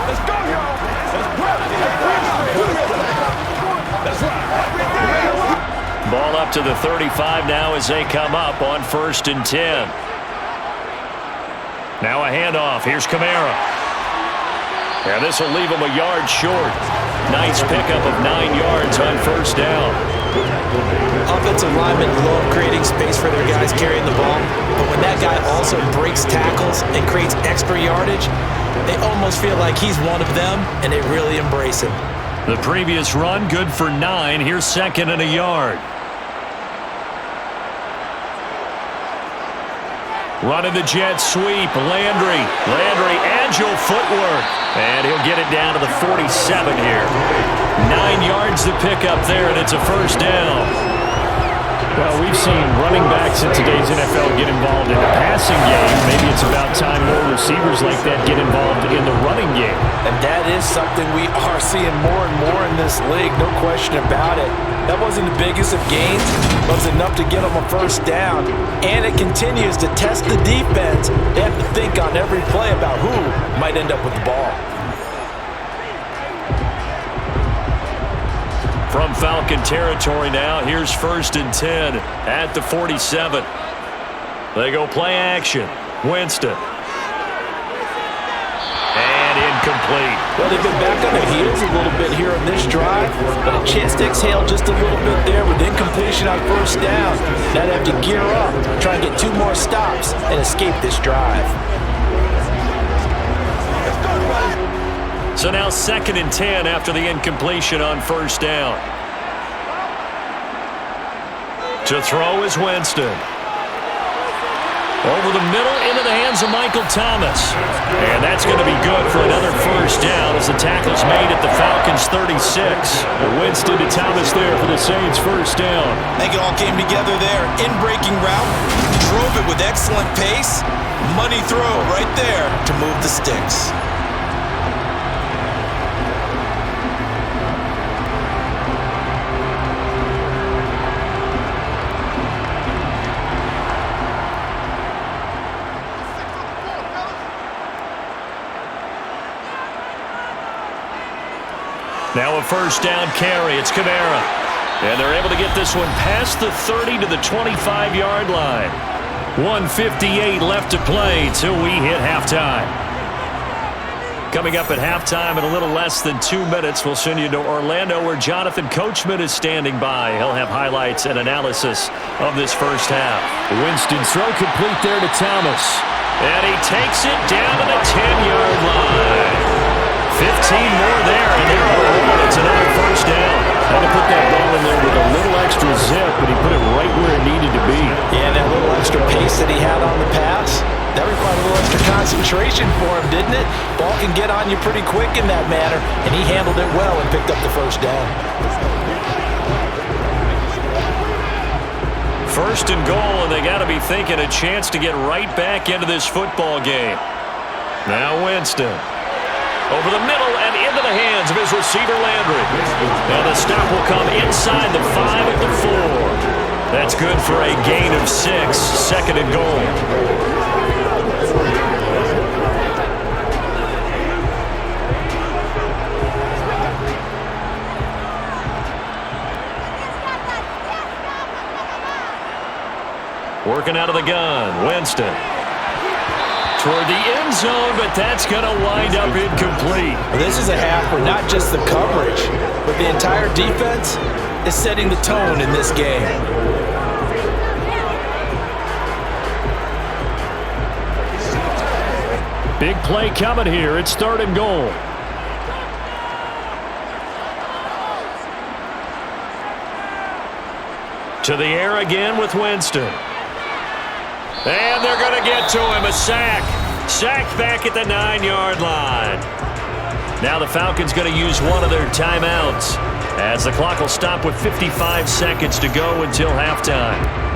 Let's go, y'all! That's right! Ball up to the 35 now as they come up on 1st and 10. Now a handoff. Here's Kamara. And this will leave him a yard short. Nice pickup of 9 yards on first down. Offensive linemen love creating space for their guys carrying the ball, but when that guy also breaks tackles and creates extra yardage, they almost feel like he's one of them, and they really embrace him. The previous run, good for 9. Here's 2nd and a yard. Running the jet sweep, Landry, agile footwork, and he'll get it down to the 47 here. 9 yards to pick up there, and it's a first down. Well, we've seen running backs in today's NFL get involved in the passing game. Maybe it's about time more receivers like that get involved in the running game. And that is something we are seeing more and more in this league, no question about it. That wasn't the biggest of gains, but it was enough to get them a first down. And it continues to test the defense. They have to think on every play about who might end up with the ball. From Falcon territory now, here's 1st and 10 at the 47. They go play action. Winston. And incomplete. Well, they've been back on their heels a little bit here on this drive, but a chance to exhale just a little bit there with incompletion on first down. Now they have to gear up, try and get 2 more stops, and escape this drive. So now 2nd and 10 after the incompletion on first down. To throw is Winston. Over the middle into the hands of Michael Thomas. And that's going to be good for another first down as the tackle's made at the Falcons 36. Winston to Thomas there for the Saints first down. I think it all came together there. In-breaking route, drove it with excellent pace. Money throw right there to move the sticks. Now a first down carry. It's Kamara. And they're able to get this one past the 30 to the 25-yard line. 1:58 left to play till we hit halftime. Coming up at halftime in a little less than 2 minutes, we'll send you to Orlando where Jonathan Coachman is standing by. He'll have highlights and analysis of this first half. Winston throw complete there to Thomas. And he takes it down to the 10-yard line. 15 more there, and they're on the roll. It's another first down. Had to put that ball in there with a little extra zip, but he put it right where it needed to be. Yeah, and that little extra pace that he had on the pass, that required a little extra concentration for him, didn't it? Ball can get on you pretty quick in that manner, and he handled it well and picked up the first down. 1st and goal, and they got to be thinking a chance to get right back into this football game. Now Winston. Over the middle and into the hands of his receiver, Landry. And the stop will come inside the 5 at the 4. That's good for a gain of 6. 2nd and goal. Working out of the gun, Winston. Toward the end zone, but that's going to wind up incomplete. This is a half where not just the coverage, but the entire defense is setting the tone in this game. Big play coming here. It's 3rd and goal. To the air again with Winston. And they're going to get to him. A sack. Sacked back at the 9-yard line. Now the Falcons going to use one of their timeouts as the clock will stop with 55 seconds to go until halftime.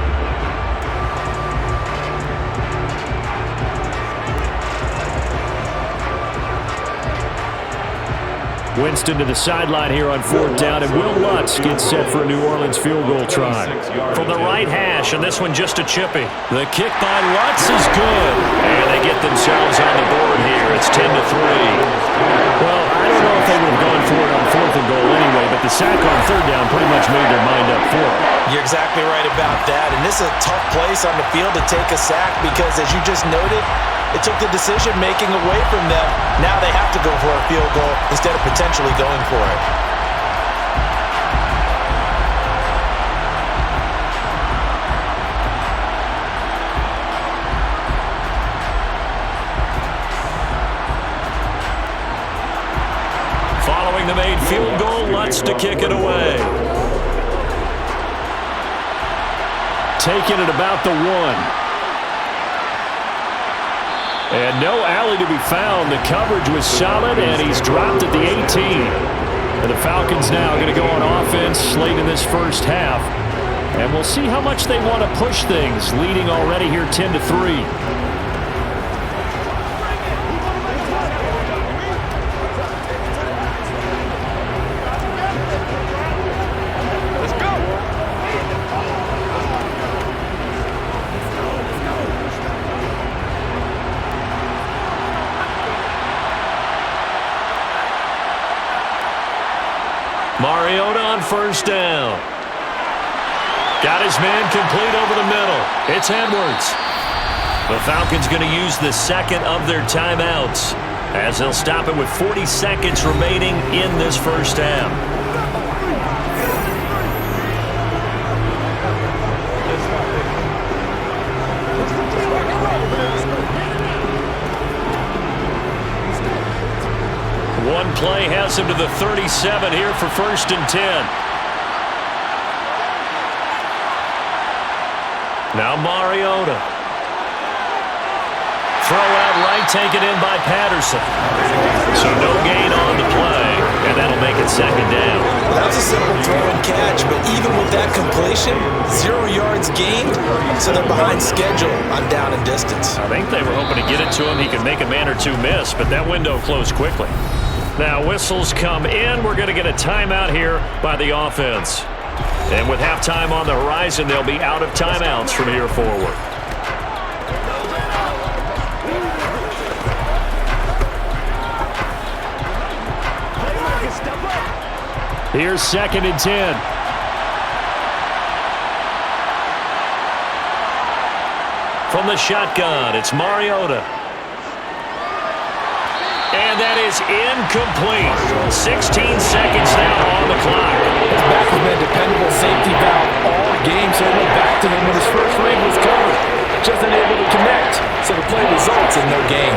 Winston to the sideline here on 4th down, and Will Lutz gets set for a New Orleans field goal try. From the right hash, and this one just a chippy. The kick by Lutz is good. And they get themselves on the board here. It's 10-3. Well, I don't know if they would have gone for it on 4th and goal anyway, but the sack on 3rd down pretty much made their mind up for it. You're exactly right about that, and this is a tough place on the field to take a sack because, as you just noted, it took the decision-making away from them. Now they have to go for a field goal instead of potentially going for it. Following the made field goal, Lutz to kick it away. Taking it about the 1. And no alley to be found. The coverage was solid, and he's dropped at the 18. And the Falcons now going to go on offense late in this first half. And we'll see how much they want to push things, leading already here 10-3. Mariota on first down. Got his man complete over the middle. It's Edwards. The Falcons going to use the second of their timeouts as they'll stop it with 40 seconds remaining in this first half. One play has him to the 37 here for 1st and 10. Now Mariota. Throw out right, taken in by Patterson. So no gain on the play, and that'll make it 2nd down. That was a simple throw and catch, but even with that completion, 0 yards gained, so they're behind schedule on down and distance. I think they were hoping to get it to him. He could make a man or two miss, but that window closed quickly. Now whistles come in. We're going to get a timeout here by the offense. And with halftime on the horizon, they'll be out of timeouts from here forward. Here's 2nd and 10. From the shotgun, it's Mariota. And that is incomplete. 16 seconds now on the clock. His back has been a dependable safety valve all game, so it went back to him when his first read was covered. Just unable to connect, so the play results in no gain.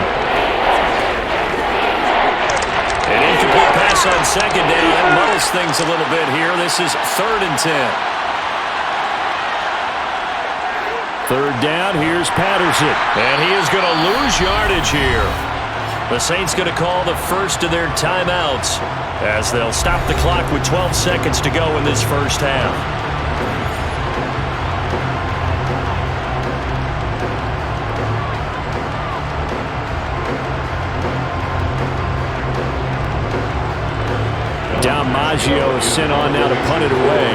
An incomplete pass on 2nd down muddles things a little bit here. This is 3rd and 10. 3rd down, here's Patterson. And he is going to lose yardage here. The Saints going to call the first of their timeouts as they'll stop the clock with 12 seconds to go in this first half. Maggio is sent on now to punt it away.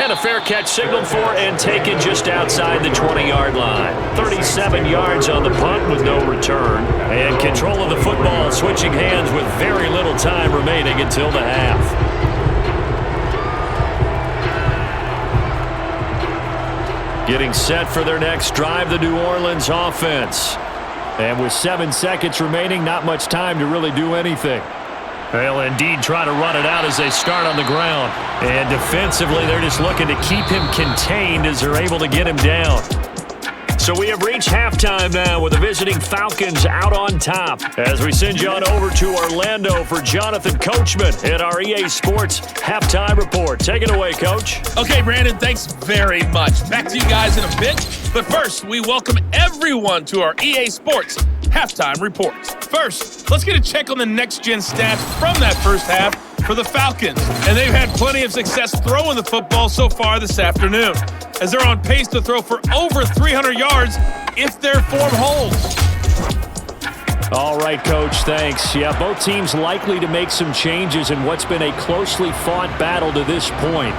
And a fair catch signaled for and taken just outside the 20-yard line. 37 yards on the punt with no return. And control of the football switching hands with very little time remaining until the half. Getting set for their next drive, the New Orleans offense. And with 7 seconds remaining, not much time to really do anything. They'll indeed try to run it out as they start on the ground. And defensively, they're just looking to keep him contained as they're able to get him down. So we have reached halftime now with the visiting Falcons out on top as we send you on over to Orlando for Jonathan Coachman at our EA Sports Halftime Report. Take it away, Coach. Okay, Brandon, thanks very much. Back to you guys in a bit. But first, we welcome everyone to our EA Sports Halftime Report. First, let's get a check on the next-gen stats from that first half for the Falcons. And they've had plenty of success throwing the football so far this afternoon, as they're on pace to throw for over 300 yards if their form holds. All right, Coach, thanks. Yeah, both teams likely to make some changes in what's been a closely fought battle to this point.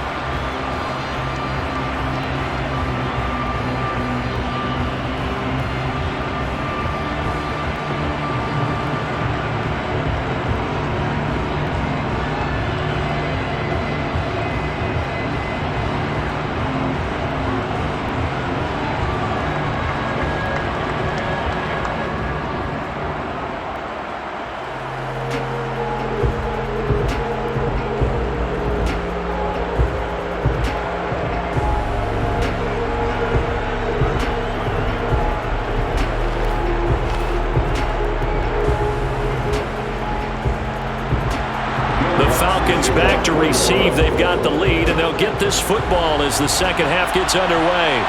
Back to receive. They've got the lead, and they'll get this football as the second half gets underway.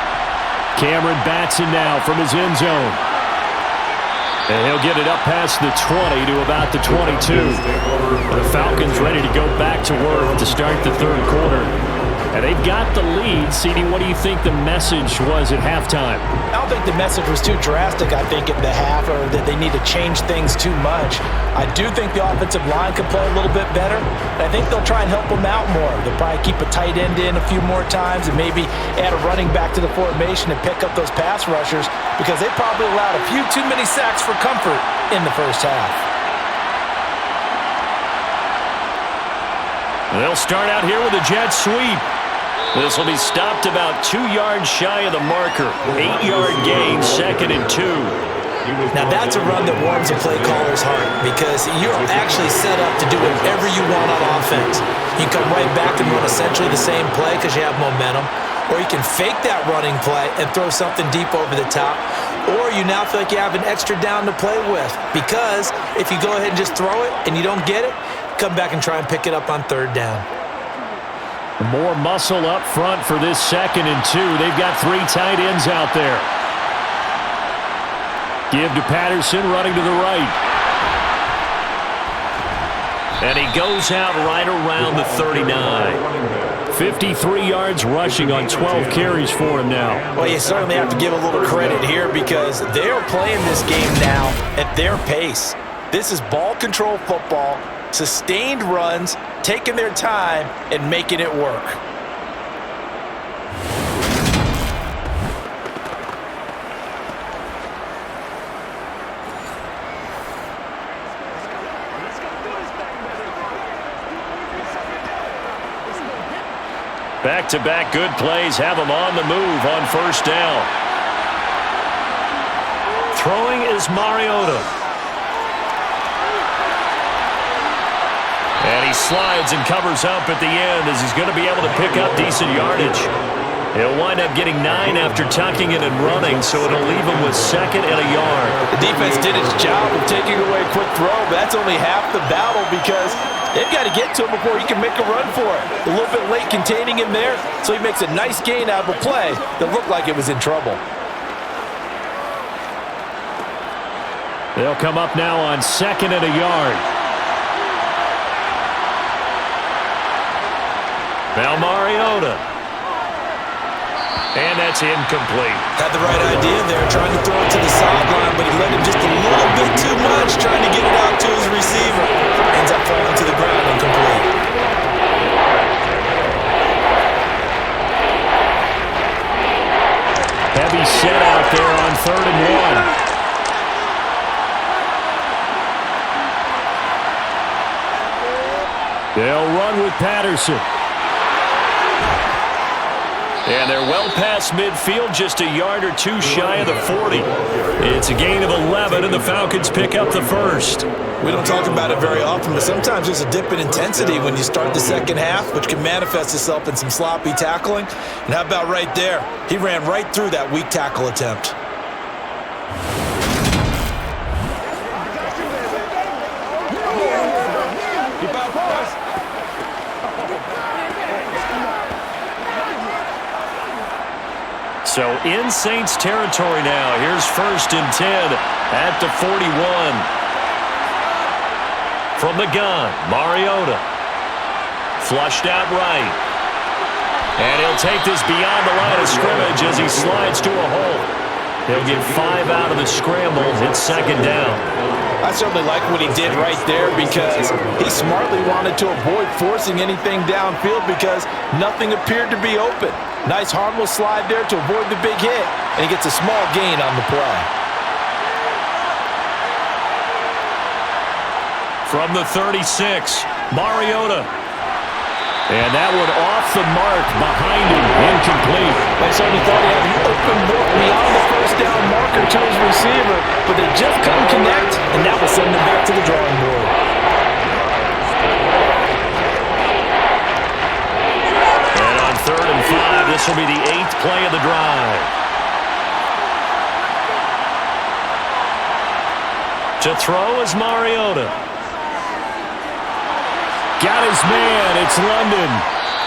Cameron Batson now from his end zone. And he'll get it up past the 20 to about the 22. The Falcons ready to go back to work to start the third quarter. And they've got the lead. CD, what do you think the message was at halftime? I don't think the message was too drastic, I think, at the half, or that they need to change things too much. I do think the offensive line could play a little bit better. And I think they'll try and help them out more. They'll probably keep a tight end in a few more times and maybe add a running back to the formation and pick up those pass rushers, because they probably allowed a few too many sacks for comfort in the first half. They'll start out here with a jet sweep. This will be stopped about 2 yards shy of the marker. 8-yard gain, 2nd and 2. Now that's a run that warms a play caller's heart, because you're actually set up to do whatever you want on offense. You can come right back and run essentially the same play because you have momentum, or you can fake that running play and throw something deep over the top, or you now feel like you have an extra down to play with, because if you go ahead and just throw it and you don't get it, come back and try and pick it up on third down. More muscle up front for this 2nd and 2. They've got 3 tight ends out there. Give to Patterson, running to the right. And he goes out right around the 39. 53 yards rushing on 12 carries for him now. Well, you certainly have to give a little credit here, because they're playing this game now at their pace. This is ball control football, sustained runs, taking their time and making it work. Back-to-back good plays have them on the move on first down. Throwing is Mariota. And he slides and covers up at the end, as he's going to be able to pick up decent yardage. He'll wind up getting 9 after tucking it and running, so it'll leave him with 2nd and a yard. The defense did its job of taking away a quick throw, but that's only half the battle, because they've got to get to him before he can make a run for it. A little bit late containing him there, so he makes a nice gain out of a play that looked like it was in trouble. They'll come up now on 2nd and a yard. Now Mariota. And that's incomplete. Had the right idea there, trying to throw it to the sideline, but he let him just a little bit too much, trying to get it out to his receiver. Ends up falling to the ground incomplete. Heavy set out there on 3rd and 1. They'll run with Patterson. And they're well past midfield, just a yard or 2 shy of the 40. It's a gain of 11, and the Falcons pick up the first. We don't talk about it very often, but sometimes there's a dip in intensity when you start the second half, which can manifest itself in some sloppy tackling. And how about right there? He ran right through that weak tackle attempt. So in Saints territory now. Here's 1st and 10 at the 41. From the gun, Mariota. Flushed out right. And he'll take this beyond the line of scrimmage as he slides to a hole. He'll get 5 out of the scramble. It's 2nd down. I certainly like what he did right there, because he smartly wanted to avoid forcing anything downfield because nothing appeared to be open. Nice harmless slide there to avoid the big hit, and he gets a small gain on the play. From the 36, Mariota. And that one off the mark behind him, incomplete. They certainly thought he had an open look beyond the first down marker to his receiver, but they just couldn't connect, and that will send them back to the drawing board. And on 3rd and 5, this will be the 8th play of the drive. To throw is Mariota. Got his man. It's London.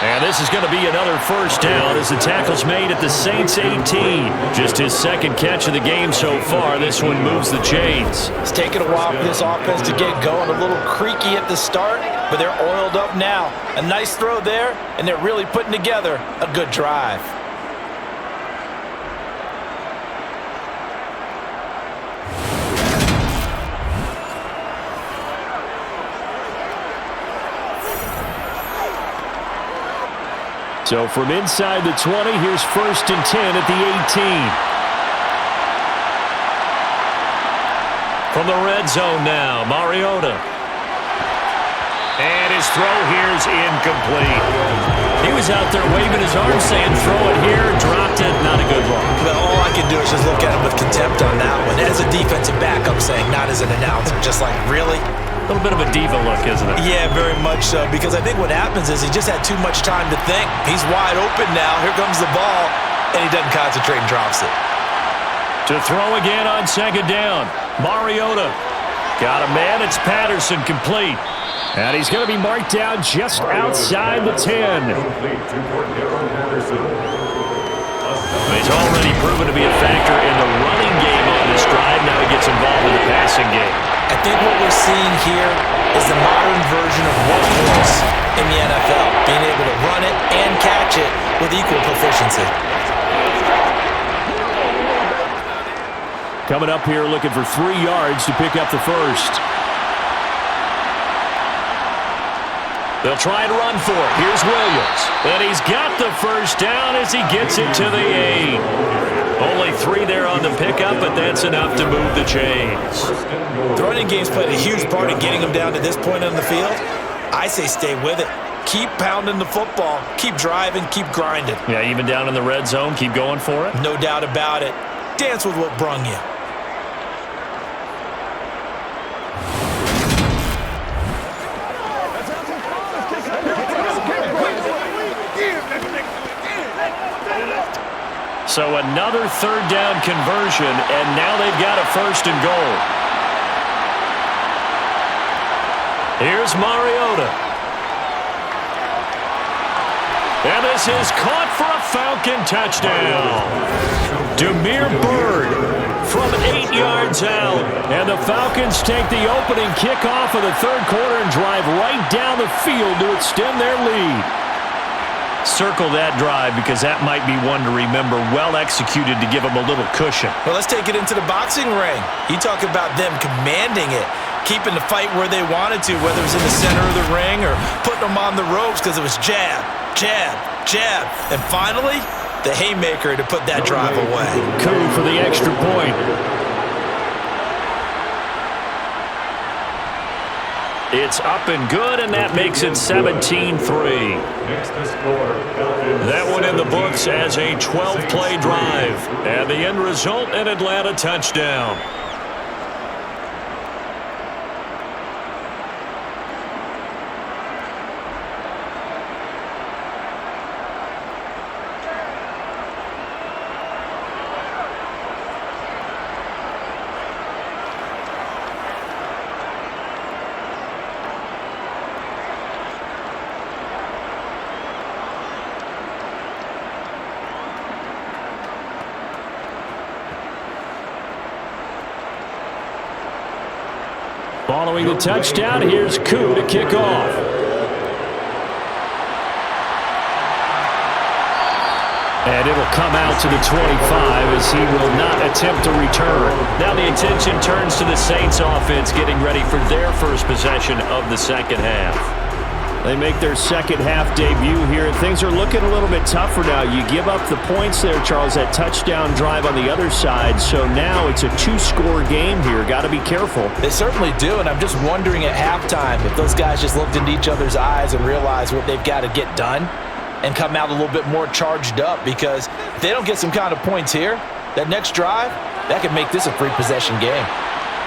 And this is going to be another first down as the tackle's made at the Saints 18. Just his second catch of the game so far. This one moves the chains. It's taken a while for this offense to get going. A little creaky at the start, but they're oiled up now. A nice throw there, and they're really putting together a good drive. So from inside the 20, here's 1st and 10 at the 18. From the red zone now, Mariota. And his throw here is incomplete. He was out there waving his arm saying throw it here, dropped it, not a good one. But all I can do is just look at him with contempt on that one. As a defensive back, I'm saying, not as an announcer. Just like, really? A little bit of a diva look, isn't it? Yeah, very much so, because I think what happens is he just had too much time to think. He's wide open now. Here comes the ball, and he doesn't concentrate and drops it. To throw again on 2nd down. Mariota. Got a man. It's Patterson, complete. And he's going to be marked down just outside the 10. He's already proven to be a factor in the running game on this drive. Now he gets involved in the passing game. I think what we're seeing here is the modern version of workhorse in the NFL, being able to run it and catch it with equal proficiency. Coming up here looking for 3 yards to pick up the first. They'll try and run for it. Here's Williams. And he's got the first down as he gets it to the 8. Only 3 there on the pickup, but that's enough to move the chains. The running game's played a huge part in getting them down to this point on the field. I say stay with it. Keep pounding the football. Keep driving. Keep grinding. Yeah, even down in the red zone, keep going for it. No doubt about it. Dance with what brung you. So another 3rd down conversion, and now they've got a 1st and goal. Here's Mariota. And this is caught for a Falcon touchdown. Demir Bird from 8 yards out. And the Falcons take the opening kickoff of the 3rd quarter and drive right down the field to extend their lead. Circle that drive because that might be one to remember. Well executed to give them a little cushion. Well, let's take it into the boxing ring. You talk about them commanding it, keeping the fight where they wanted to, whether it was in the center of the ring or putting them on the ropes because it was jab, jab, jab. And finally, the haymaker to put that drive away. Coup for the extra point. It's up and good, and that makes it 17-3. That one in the books as a 12-play drive. And the end result, an Atlanta touchdown. Following the touchdown, here's Koo to kick off. And it'll come out to the 25 as he will not attempt a return. Now the attention turns to the Saints offense getting ready for their first possession of the second half. They make their second half debut here, and things are looking a little bit tougher now. You give up the points there, Charles, that touchdown drive on the other side. So now it's a 2-score game here. Got to be careful. They certainly do, and I'm just wondering at halftime if those guys just looked into each other's eyes and realized what they've got to get done and come out a little bit more charged up, because if they don't get some kind of points here, that next drive, that could make this a free possession game.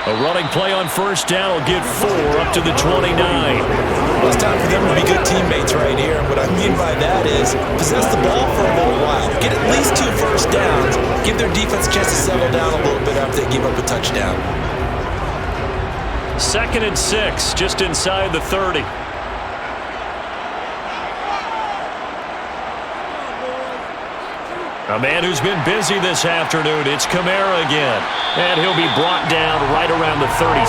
A running play on first down will get 4 up to the 29. Well, it's time for them to be good teammates right here. And what I mean by that is possess the ball for a little while. Get at least 2 first downs. Give their defense a chance to settle down a little bit after they give up a touchdown. 2nd and 6, just inside the 30. A man who's been busy this afternoon, it's Kamara again. And he'll be brought down right around the 37.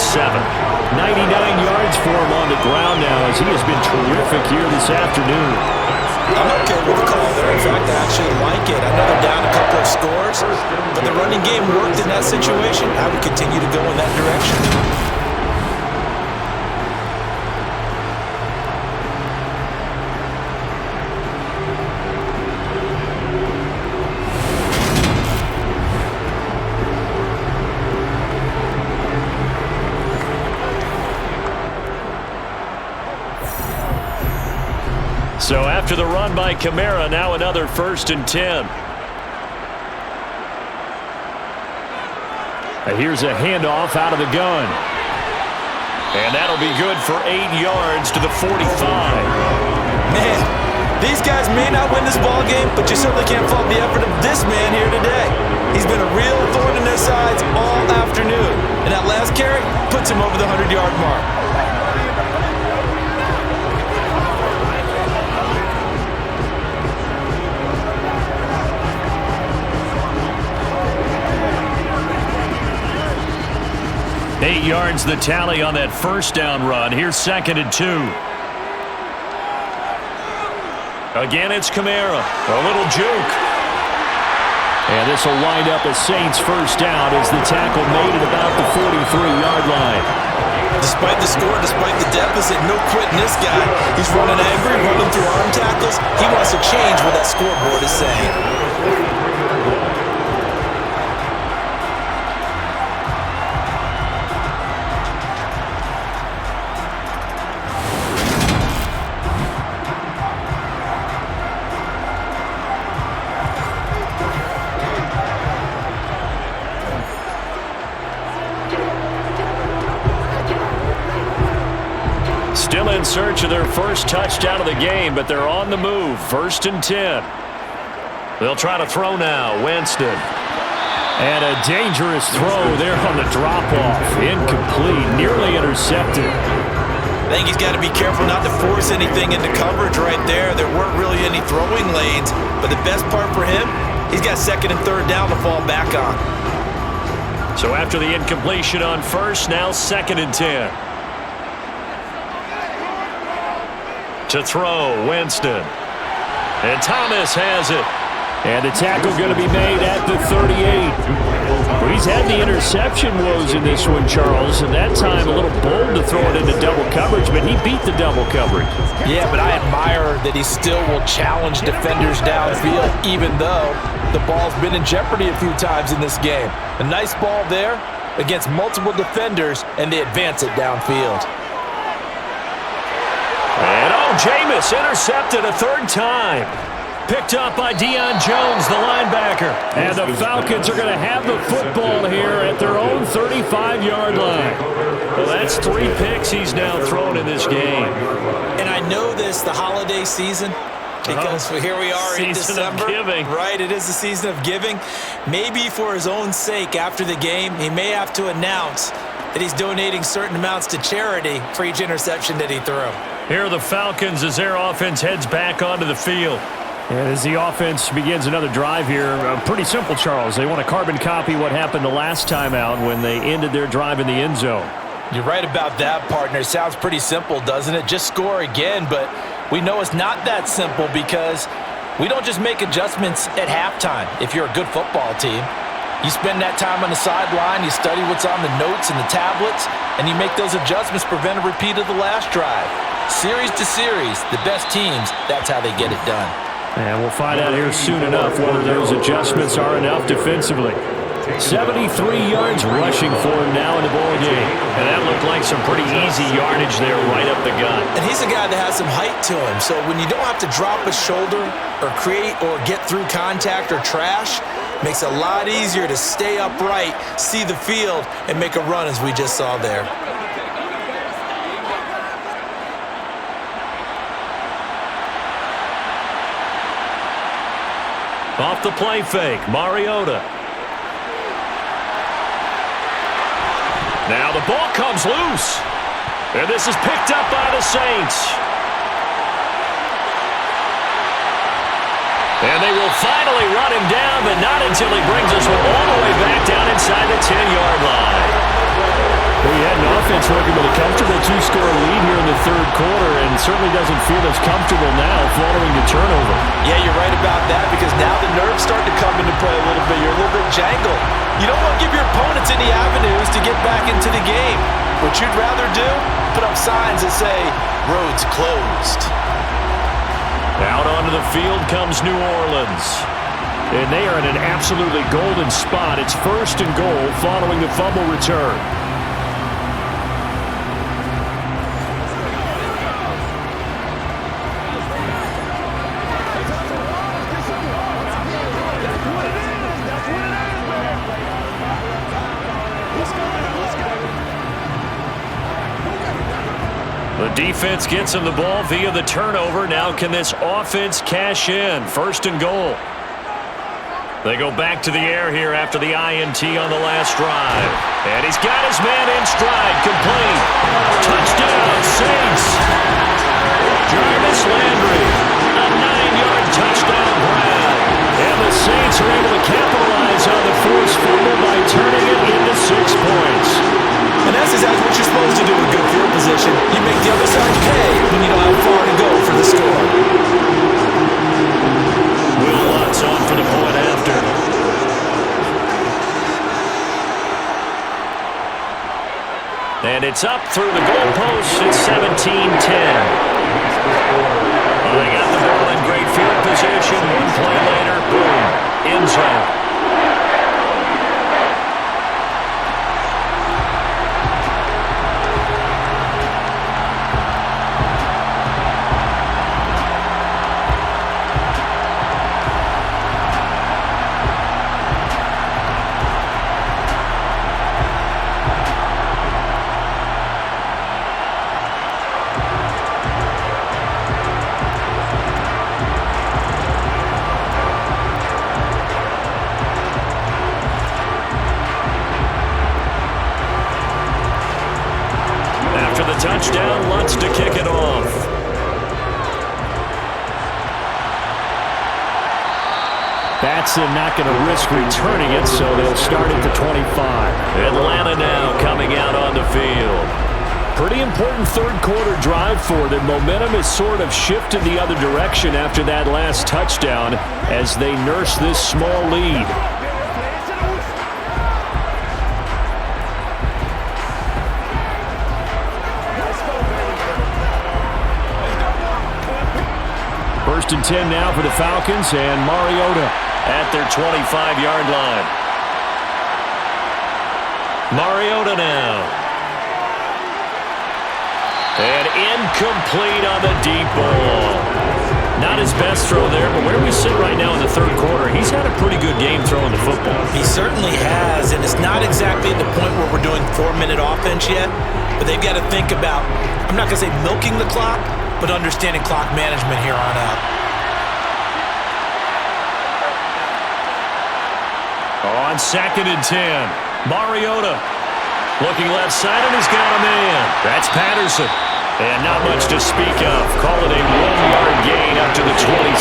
99 yards for him on the ground now as he has been terrific here this afternoon. I'm okay with the call there. In fact, I actually like it. I know they're down a couple of scores, but the running game worked in that situation. I would continue to go in that direction. So after the run by Kamara, now another 1st and 10. And here's a handoff out of the gun. And that'll be good for 8 yards to the 45. Man, these guys may not win this ball game, but you certainly can't fault the effort of this man here today. He's been a real thorn in their sides all afternoon. And that last carry puts him over the 100-yard mark. Eight yards the tally on that first down run. Here's 2nd and 2. Again, it's Kamara. A little juke. And this will wind up a Saints first down as the tackle made at about the 43-yard line. Despite the score, despite the deficit, no quitting this guy. He's running angry, running through arm tackles. He wants to change what that scoreboard is saying. Still in search of their first touchdown of the game, but they're on the move. 1st and 10. They'll try to throw now. Winston. And a dangerous throw there on the drop-off. Incomplete. Nearly intercepted. I think he's got to be careful not to force anything into coverage right there. There weren't really any throwing lanes, but the best part for him, he's got 2nd and 3rd down to fall back on. So after the incompletion on first, now 2nd and 10. To throw, Winston. And Thomas has it. And the tackle going to be made at the 38. Well, he's had the interception woes in this one, Charles, and that time a little bold to throw it into double coverage, but he beat the double coverage. Yeah, but I admire that he still will challenge defenders downfield, even though the ball's been in jeopardy a few times in this game. A nice ball there against multiple defenders, and they advance it downfield. And Jameis intercepted a 3rd time. Picked up by Deion Jones, the linebacker. And the Falcons are going to have the football here at their own 35-yard line. Well, that's 3 picks he's now thrown in this game. And I know this, the holiday season, because here we are in December. Season of giving. Right, it is the season of giving. Maybe for his own sake after the game, he may have to announce that he's donating certain amounts to charity for each interception that he threw. Here are the Falcons as their offense heads back onto the field. And as the offense begins another drive here, pretty simple, Charles. They want to carbon copy what happened the last time out when they ended their drive in the end zone. You're right about that, partner. Sounds pretty simple, doesn't it? Just score again, but we know it's not that simple because we don't just make adjustments at halftime if you're a good football team. You spend that time on the sideline, you study what's on the notes and the tablets, and you make those adjustments, prevent a repeat of the last drive. Series to series, the best teams, that's how they get it done. And we'll find out here soon enough whether those adjustments are enough defensively. 73 yards rushing for him now in the ball game. And that looked like some pretty easy yardage there right up the gut. And he's a guy that has some height to him, so when you don't have to drop a shoulder or create or get through contact or trash, makes it a lot easier to stay upright, see the field, and make a run as we just saw there. Off the play fake, Mariota. Now the ball comes loose. And this is picked up by the Saints. And And they will finally run him down, but not until he brings us all the way back down inside the 10-yard line. Well, he had an offense working with a comfortable 2-score lead here in the third quarter and certainly doesn't feel as comfortable now following the turnover. Yeah, you're right about that because now the nerves start to come into play a little bit. You're a little bit jangled. You don't want to give your opponents any avenues to get back into the game. What you'd rather do, put up signs that say, roads closed. Out onto the field comes New Orleans. And they are in an absolutely golden spot. It's 1st and goal following the fumble return. The defense gets him the ball via the turnover. Now can this offense cash in? 1st and goal. They go back to the air here after the INT on the last drive. And he's got his man in stride. Complete. Touchdown, Saints. Jarvis Landry. A 9-yard touchdown grab. And the Saints are able to capitalize on the forced fumble by turning it into 6 points. And that's exactly what you're supposed to do with good field position. You make the other side pay when you don't have far to go for the score. Will Lutz on for the point after. And it's up through the goalposts. It's 17-10. They got the ball in great field position. One play later, boom, end zone. Touchdown, Lutz to kick it off. Batson not going to risk returning it, so they'll start at the 25. Atlanta now coming out on the field. Pretty important third quarter drive for them. Momentum has sort of shifted the other direction after that last touchdown as they nurse this small lead. First and 10 now for the Falcons, and Mariota at their 25-yard line. Mariota now. And incomplete on the deep ball. Not his best throw there, but where we sit right now in the third quarter, he's had a pretty good game throwing the football. He certainly has, and it's not exactly at the point where we're doing 4-minute offense yet, but they've got to think about, I'm not going to say milking the clock, but understanding clock management here on out. On 2nd and 10, Mariota looking left side, and he's got a man. That's Patterson. And not much to speak of. Call it a 1-yard gain up to the 26.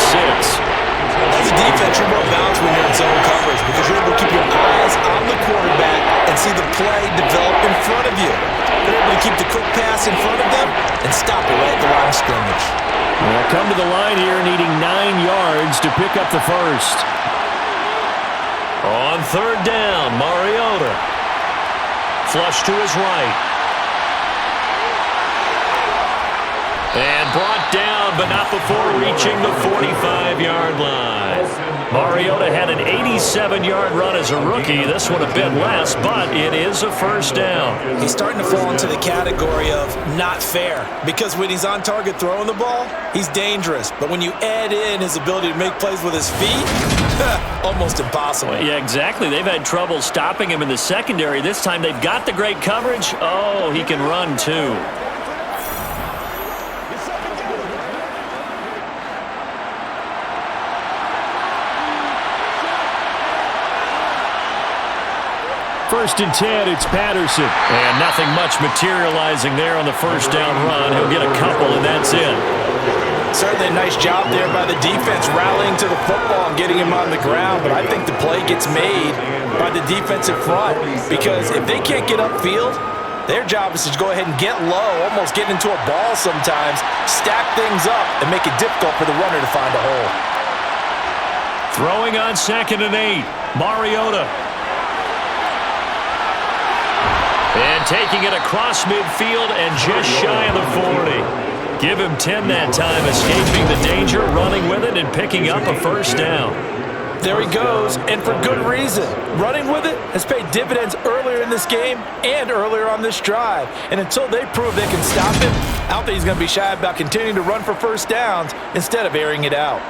As a defense, you're more balanced when you're in zone coverage because you're able to keep your eyes on the quarterback and see the play develop in front of you. They're able to keep the quick pass in front of them and stop it right at the line of scrimmage. They'll come to the line here needing 9 yards to pick up the first. On 3rd down, Mariota. Flush to his right. And brought down, but not before reaching the 45-yard line. Mariota had an 87-yard run as a rookie. This one a bit less, but it is a first down. He's starting to fall into the category of not fair because when he's on target throwing the ball, he's dangerous. But when you add in his ability to make plays with his feet, almost impossible. Well, yeah, exactly. They've had trouble stopping him in the secondary. This time they've got the great coverage. Oh, he can run too. First and 10, it's Patterson. And nothing much materializing there on the first down run. He'll get a couple, and that's it. Certainly a nice job there by the defense rallying to the football and getting him on the ground, but I think the play gets made by the defensive front because if they can't get upfield, their job is to go ahead and get low, almost get into a ball sometimes, stack things up, and make it difficult for the runner to find a hole. Throwing on 2nd and 8, Mariota. And taking it across midfield and just shy of the 40. Give him 10 that time, escaping the danger, running with it, and picking up a first down. There he goes, and for good reason. Running with it has paid dividends earlier in this game and earlier on this drive. And until they prove they can stop him, I don't think he's going to be shy about continuing to run for first downs instead of airing it out.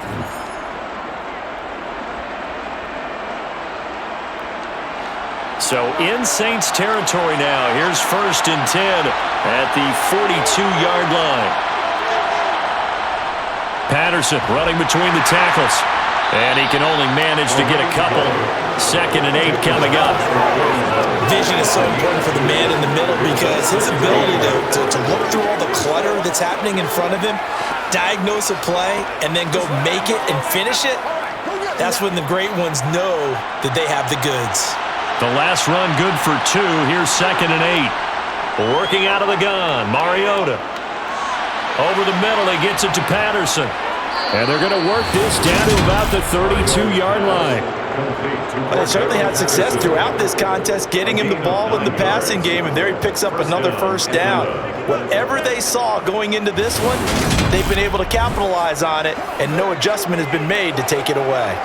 So in Saints territory now. Here's 1st and 10 at the 42-yard line. Patterson running between the tackles. And he can only manage to get a couple. 2nd and 8 coming up. Vision is so important for the man in the middle because his ability to look through all the clutter that's happening in front of him, diagnose a play, and then go make it and finish it, that's when the great ones know that they have the goods. The last run good for 2. Here's 2nd and 8. Working out of the gun, Mariota. Over the middle, he gets it to Patterson. And they're going to work this down to about the 32-yard line. Well, they certainly had success throughout this contest, getting him the ball in the passing game, and there he picks up another first down. Whatever they saw going into this one, they've been able to capitalize on it, and no adjustment has been made to take it away.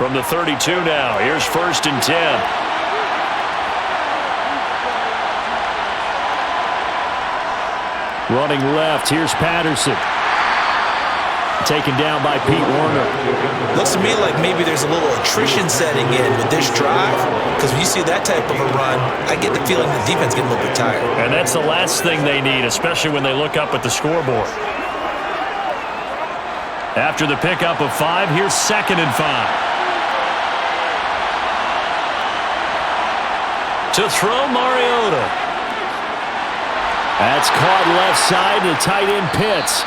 From the 32 now, here's 1st and 10. Running left, here's Patterson. Taken down by Pete Werner. Looks to me like maybe there's a little attrition setting in with this drive, because when you see that type of a run, I get the feeling the defense getting a little bit tired. And that's the last thing they need, especially when they look up at the scoreboard. After the pickup of 5, here's 2nd and 5. To throw, Mariota. That's caught left side to tight end Pitts.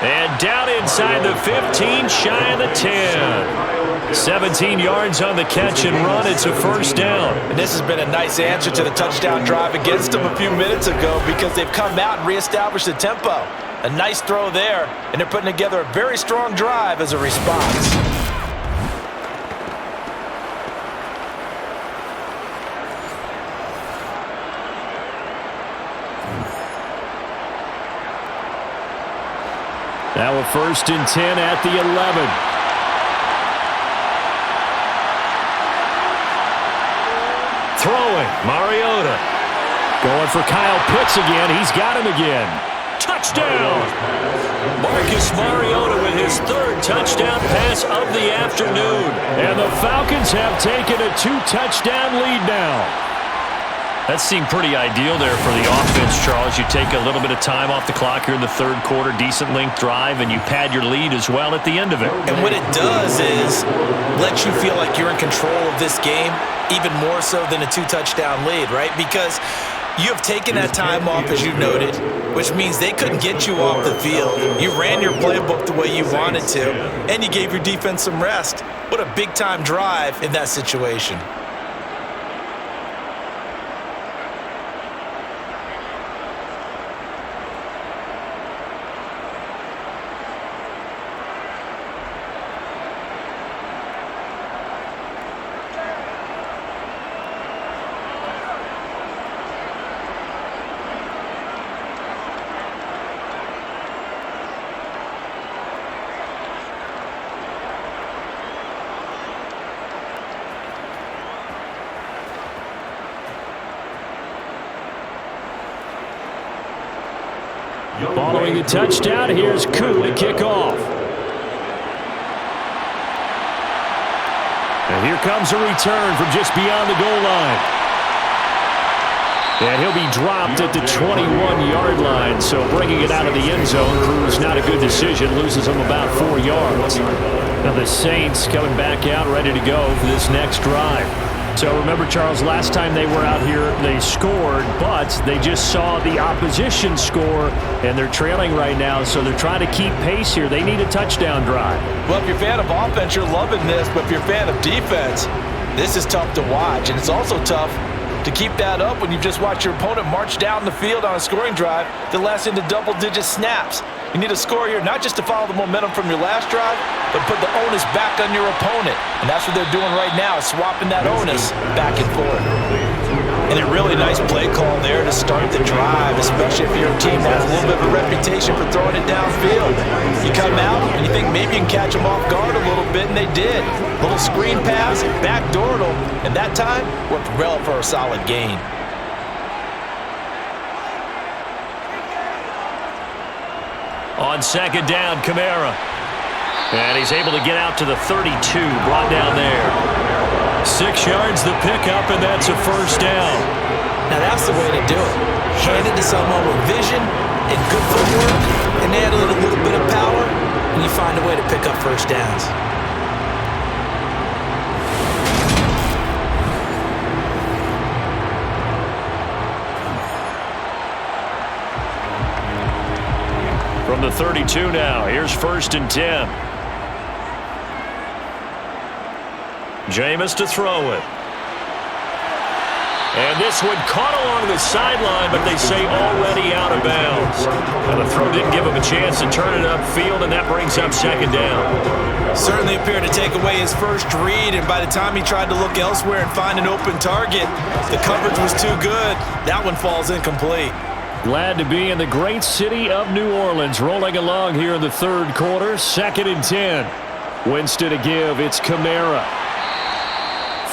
And down inside the 15, shy of the 10. 17 yards on the catch and run. It's a first down. And this has been a nice answer to the touchdown drive against them a few minutes ago because they've come out and reestablished the tempo. A nice throw there, and they're putting together a very strong drive as a response. Now a 1st and 10 at the 11. Throwing, Mariota. Going for Kyle Pitts again. He's got him again. Touchdown! Marcus Mariota with his 3rd touchdown pass of the afternoon. And the Falcons have taken a 2-touchdown lead now. That seemed pretty ideal there for the offense, Charles. You take a little bit of time off the clock here in the 3rd quarter, decent length drive, and you pad your lead as well at the end of it. And what it does is let you feel like you're in control of this game, even more so than a 2-touchdown lead, right? Because you have taken that time off, as you noted, which means they couldn't get you off the field. You ran your playbook the way you wanted to, and you gave your defense some rest. What a big-time drive in that situation. Following the touchdown, here's Koo to kick off. And here comes a return from just beyond the goal line. And he'll be dropped at the 21-yard line. So bringing it out of the end zone proves not a good decision. Loses them about 4 yards. Now the Saints coming back out ready to go for this next drive. So remember, Charles, last time they were out here, they scored, but they just saw the opposition score, and they're trailing right now, so they're trying to keep pace here. They need a touchdown drive. Well, if you're a fan of offense, you're loving this, but if you're a fan of defense, this is tough to watch, and it's also tough to keep that up when you just watch your opponent march down the field on a scoring drive that lasts into double-digit snaps. You need a score here, not just to follow the momentum from your last drive, but put the onus back on your opponent. And that's what they're doing right now, swapping that onus back and forth. And a really nice play call there to start the drive, especially if you're a team that has a little bit of a reputation for throwing it downfield. You come out and you think maybe you can catch them off guard a little bit, and they did. Little screen pass, backdoored them, and that time worked well for a solid gain. On second down, Kamara. And he's able to get out to the 32, brought down there. 6 yards the pickup, and that's a first down. Now that's the way to do it. Hand it to someone with vision and good footwork, and add a little bit of power, and you find a way to pick up first downs. From the 32 now, here's 1st and 10. Jameis to throw it. And this one caught along the sideline, but they say already out of bounds. And the throw didn't give him a chance to turn it upfield, and that brings up second down. Certainly appeared to take away his first read, and by the time he tried to look elsewhere and find an open target, the coverage was too good. That one falls incomplete. Glad to be in the great city of New Orleans, rolling along here in the third quarter. 2nd and 10. Winston to give. It's Kamara.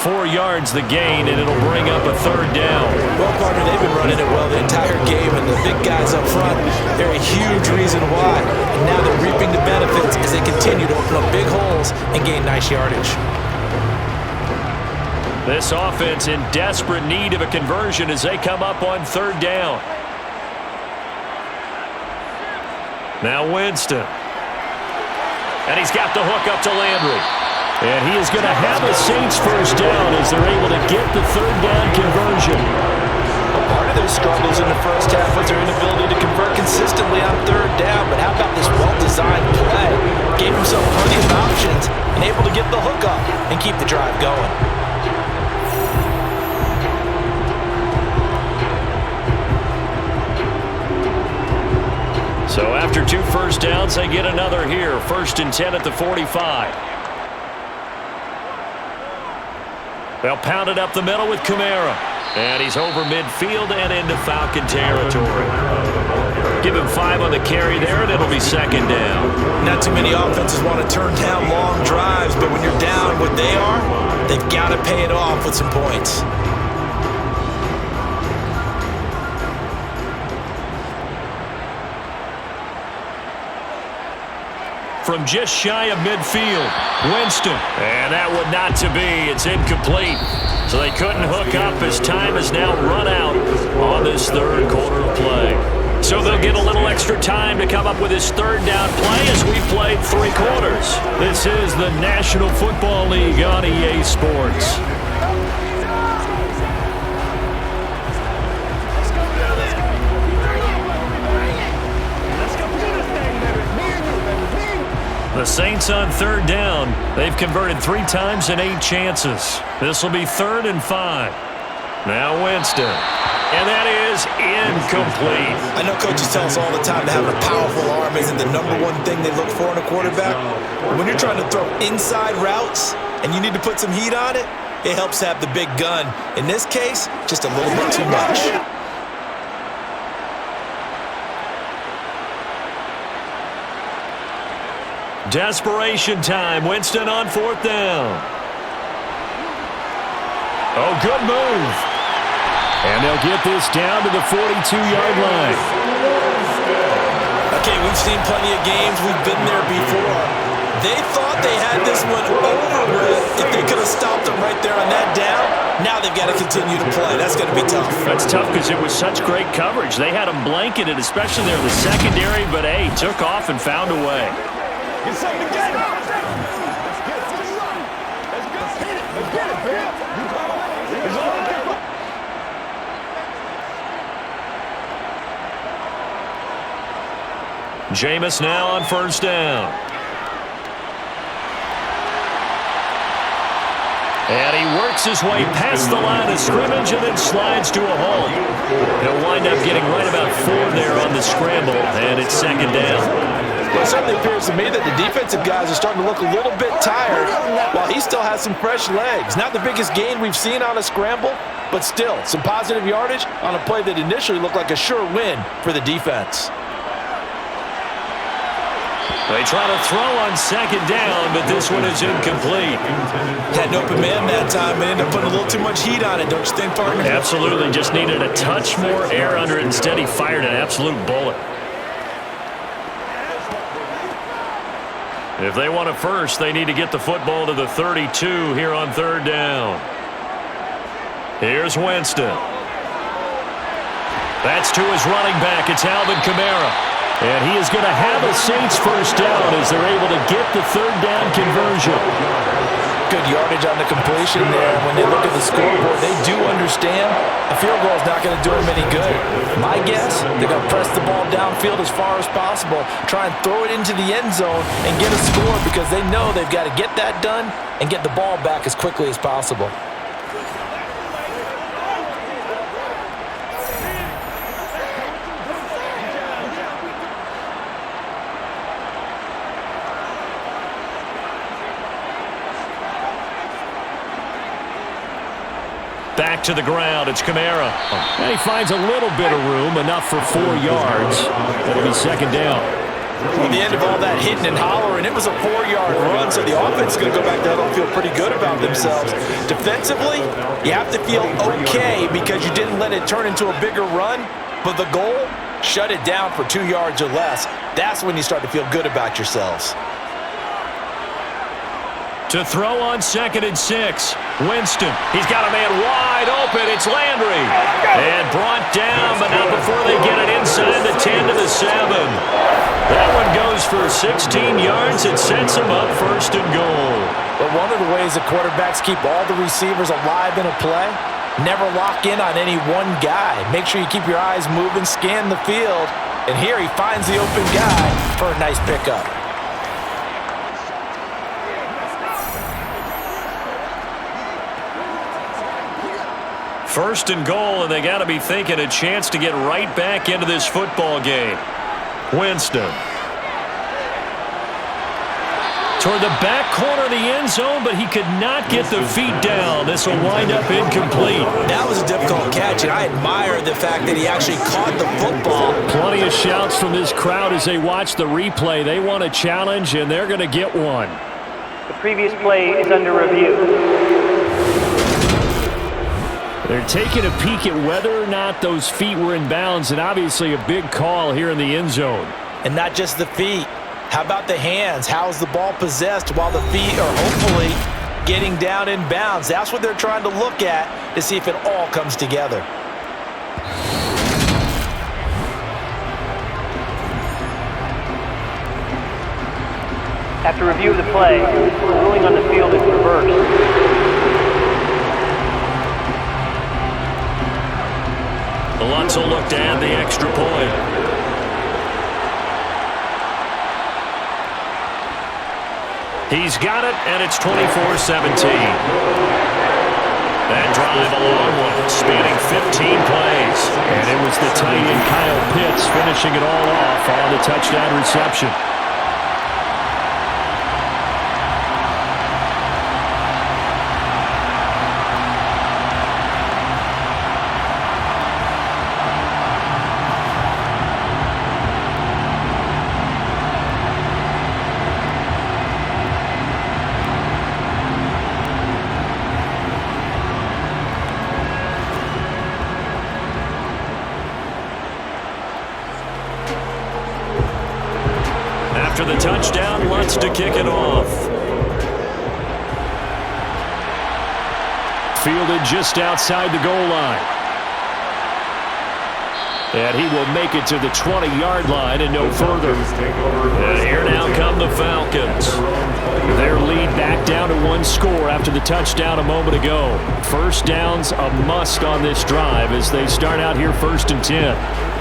4 yards the gain, and it'll bring up a third down. Well, partner, they've been running it well the entire game, and the big guys up front, they're a huge reason why. And now they're reaping the benefits as they continue to open up big holes and gain nice yardage. This offense in desperate need of a conversion as they come up on third down. Now Winston. And he's got the hook up to Landry. And he is going to have the Saints first down as they're able to get the third down conversion. A part of their struggles in the first half was their inability to convert consistently on third down. But how about this well-designed play? Gave himself plenty of options and able to get the hook up and keep the drive going. So after 2 first downs, they get another here. 1st and 10 at the 45. They'll pound it up the middle with Kamara. And he's over midfield and into Falcon territory. Give him 5 on the carry there, and it'll be second down. Not too many offenses want to turn down long drives, but when you're down what they are, they've got to pay it off with some points. From just shy of midfield, Winston. And that would not to be. It's incomplete. So they couldn't hook up as time has now run out on this third quarter of play. So they'll get a little extra time to come up with this third down play as we've played 3 quarters. This is the National Football League on EA Sports. The Saints on third down. They've converted 3 times in 8 chances. This will be 3rd and 5. Now Winston. And that is incomplete. I know coaches tell us all the time that having a powerful arm isn't the #1 thing they look for in a quarterback. When you're trying to throw inside routes and you need to put some heat on it, it helps to have the big gun. In this case, just a little bit too much. Desperation time. Winston on 4th down. Oh, good move. And they'll get this down to the 42-yard line. Okay, we've seen plenty of games. We've been there before. They thought they had this one over with if they could have stopped them right there on that down. Now Now they've got to continue to play. That's going to be tough. That's tough because it was such great coverage. They had them blanketed, especially there in the secondary, but, hey, took off and found a way. Get something to get it. Let's get it. Let's get it, man. It's all good. Jameis now on first down. And he works his way past the line of scrimmage and then slides to a hole. He'll wind up getting right about 4 there on the scramble, and it's second down. Well, it certainly appears to me that the defensive guys are starting to look a little bit tired while he still has some fresh legs. Not the biggest gain we've seen on a scramble, but still some positive yardage on a play that initially looked like a sure win for the defense. They try to throw on second down, but this one is incomplete. Had an open man that time and ended up putting a little too much heat on it, don't you think, partner? Absolutely. Just needed a touch more air under it. Instead, he fired an absolute bullet. If they want a first, they need to get the football to the 32 here on third down. Here's Winston. That's to his running back. It's Alvin Kamara. And he is going to have a Saints first down as they're able to get the third down conversion. Good yardage on the completion there. When they look at the scoreboard, they do understand a field goal is not going to do them any good. My guess, they're going to press the ball downfield as far as possible, try and throw it into the end zone and get a score because they know they've got to get that done and get the ball back as quickly as possible. Back to the ground. It's Kamara. And he finds a little bit of room, enough for 4 yards. It'll be second down. Well, the end of all that hitting and hollering, it was a 4-yard run, so the offense is going to go back there and feel pretty good about themselves. Defensively, you have to feel okay because you didn't let it turn into a bigger run, but the goal, shut it down for 2 yards or less. That's when you start to feel good about yourselves. To throw on 2nd and 6. Winston. He's got a man wide open. It's Landry. And brought down, but not before they get it inside the 10 to the 7. That one goes for 16 yards. It sets them up first and goal. But one of the ways the quarterbacks keep all the receivers alive in a play, never lock in on any one guy. Make sure you keep your eyes moving, scan the field. And here he finds the open guy for a nice pickup. First and goal, and they got to be thinking a chance to get right back into this football game. Winston. Toward the back corner of the end zone, but he could not get the feet down. This will wind up incomplete. That was a difficult catch, and I admire the fact that he actually caught the football. Plenty of shouts from this crowd as they watch the replay. They want a challenge, and they're going to get one. The previous play is under review. They're taking a peek at whether or not those feet were in bounds, and obviously a big call here in the end zone. And not just the feet. How about the hands? How is the ball possessed while the feet are hopefully getting down in bounds? That's what they're trying to look at to see if it all comes together. After review of the play, the ruling on the field is reversed. Lutz will look to add the extra point. He's got it, and it's 24-17. That drive a long one, spanning 15 plays. And it was the tight end Kyle Pitts finishing it all off on the touchdown reception. After the touchdown, Lutz to kick it off. Fielded just outside the goal line. And he will make it to the 20-yard line and no further. And here now come the Falcons. Their lead back down to one score after the touchdown a moment ago. First down's a must on this drive as they start out here 1st and 10.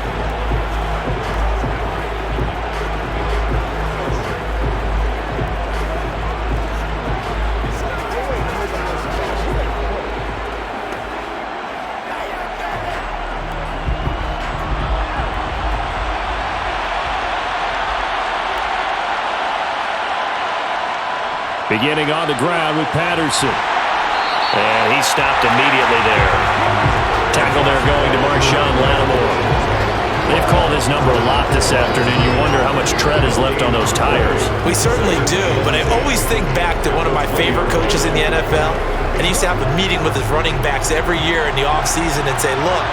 Beginning on the ground with Patterson. And he stopped immediately there. Tackle there going to Marshawn Lattimore. They've called his number a lot this afternoon. You wonder how much tread is left on those tires. We certainly do, but I always think back to one of my favorite coaches in the NFL, and he used to have a meeting with his running backs every year in the offseason and say, look,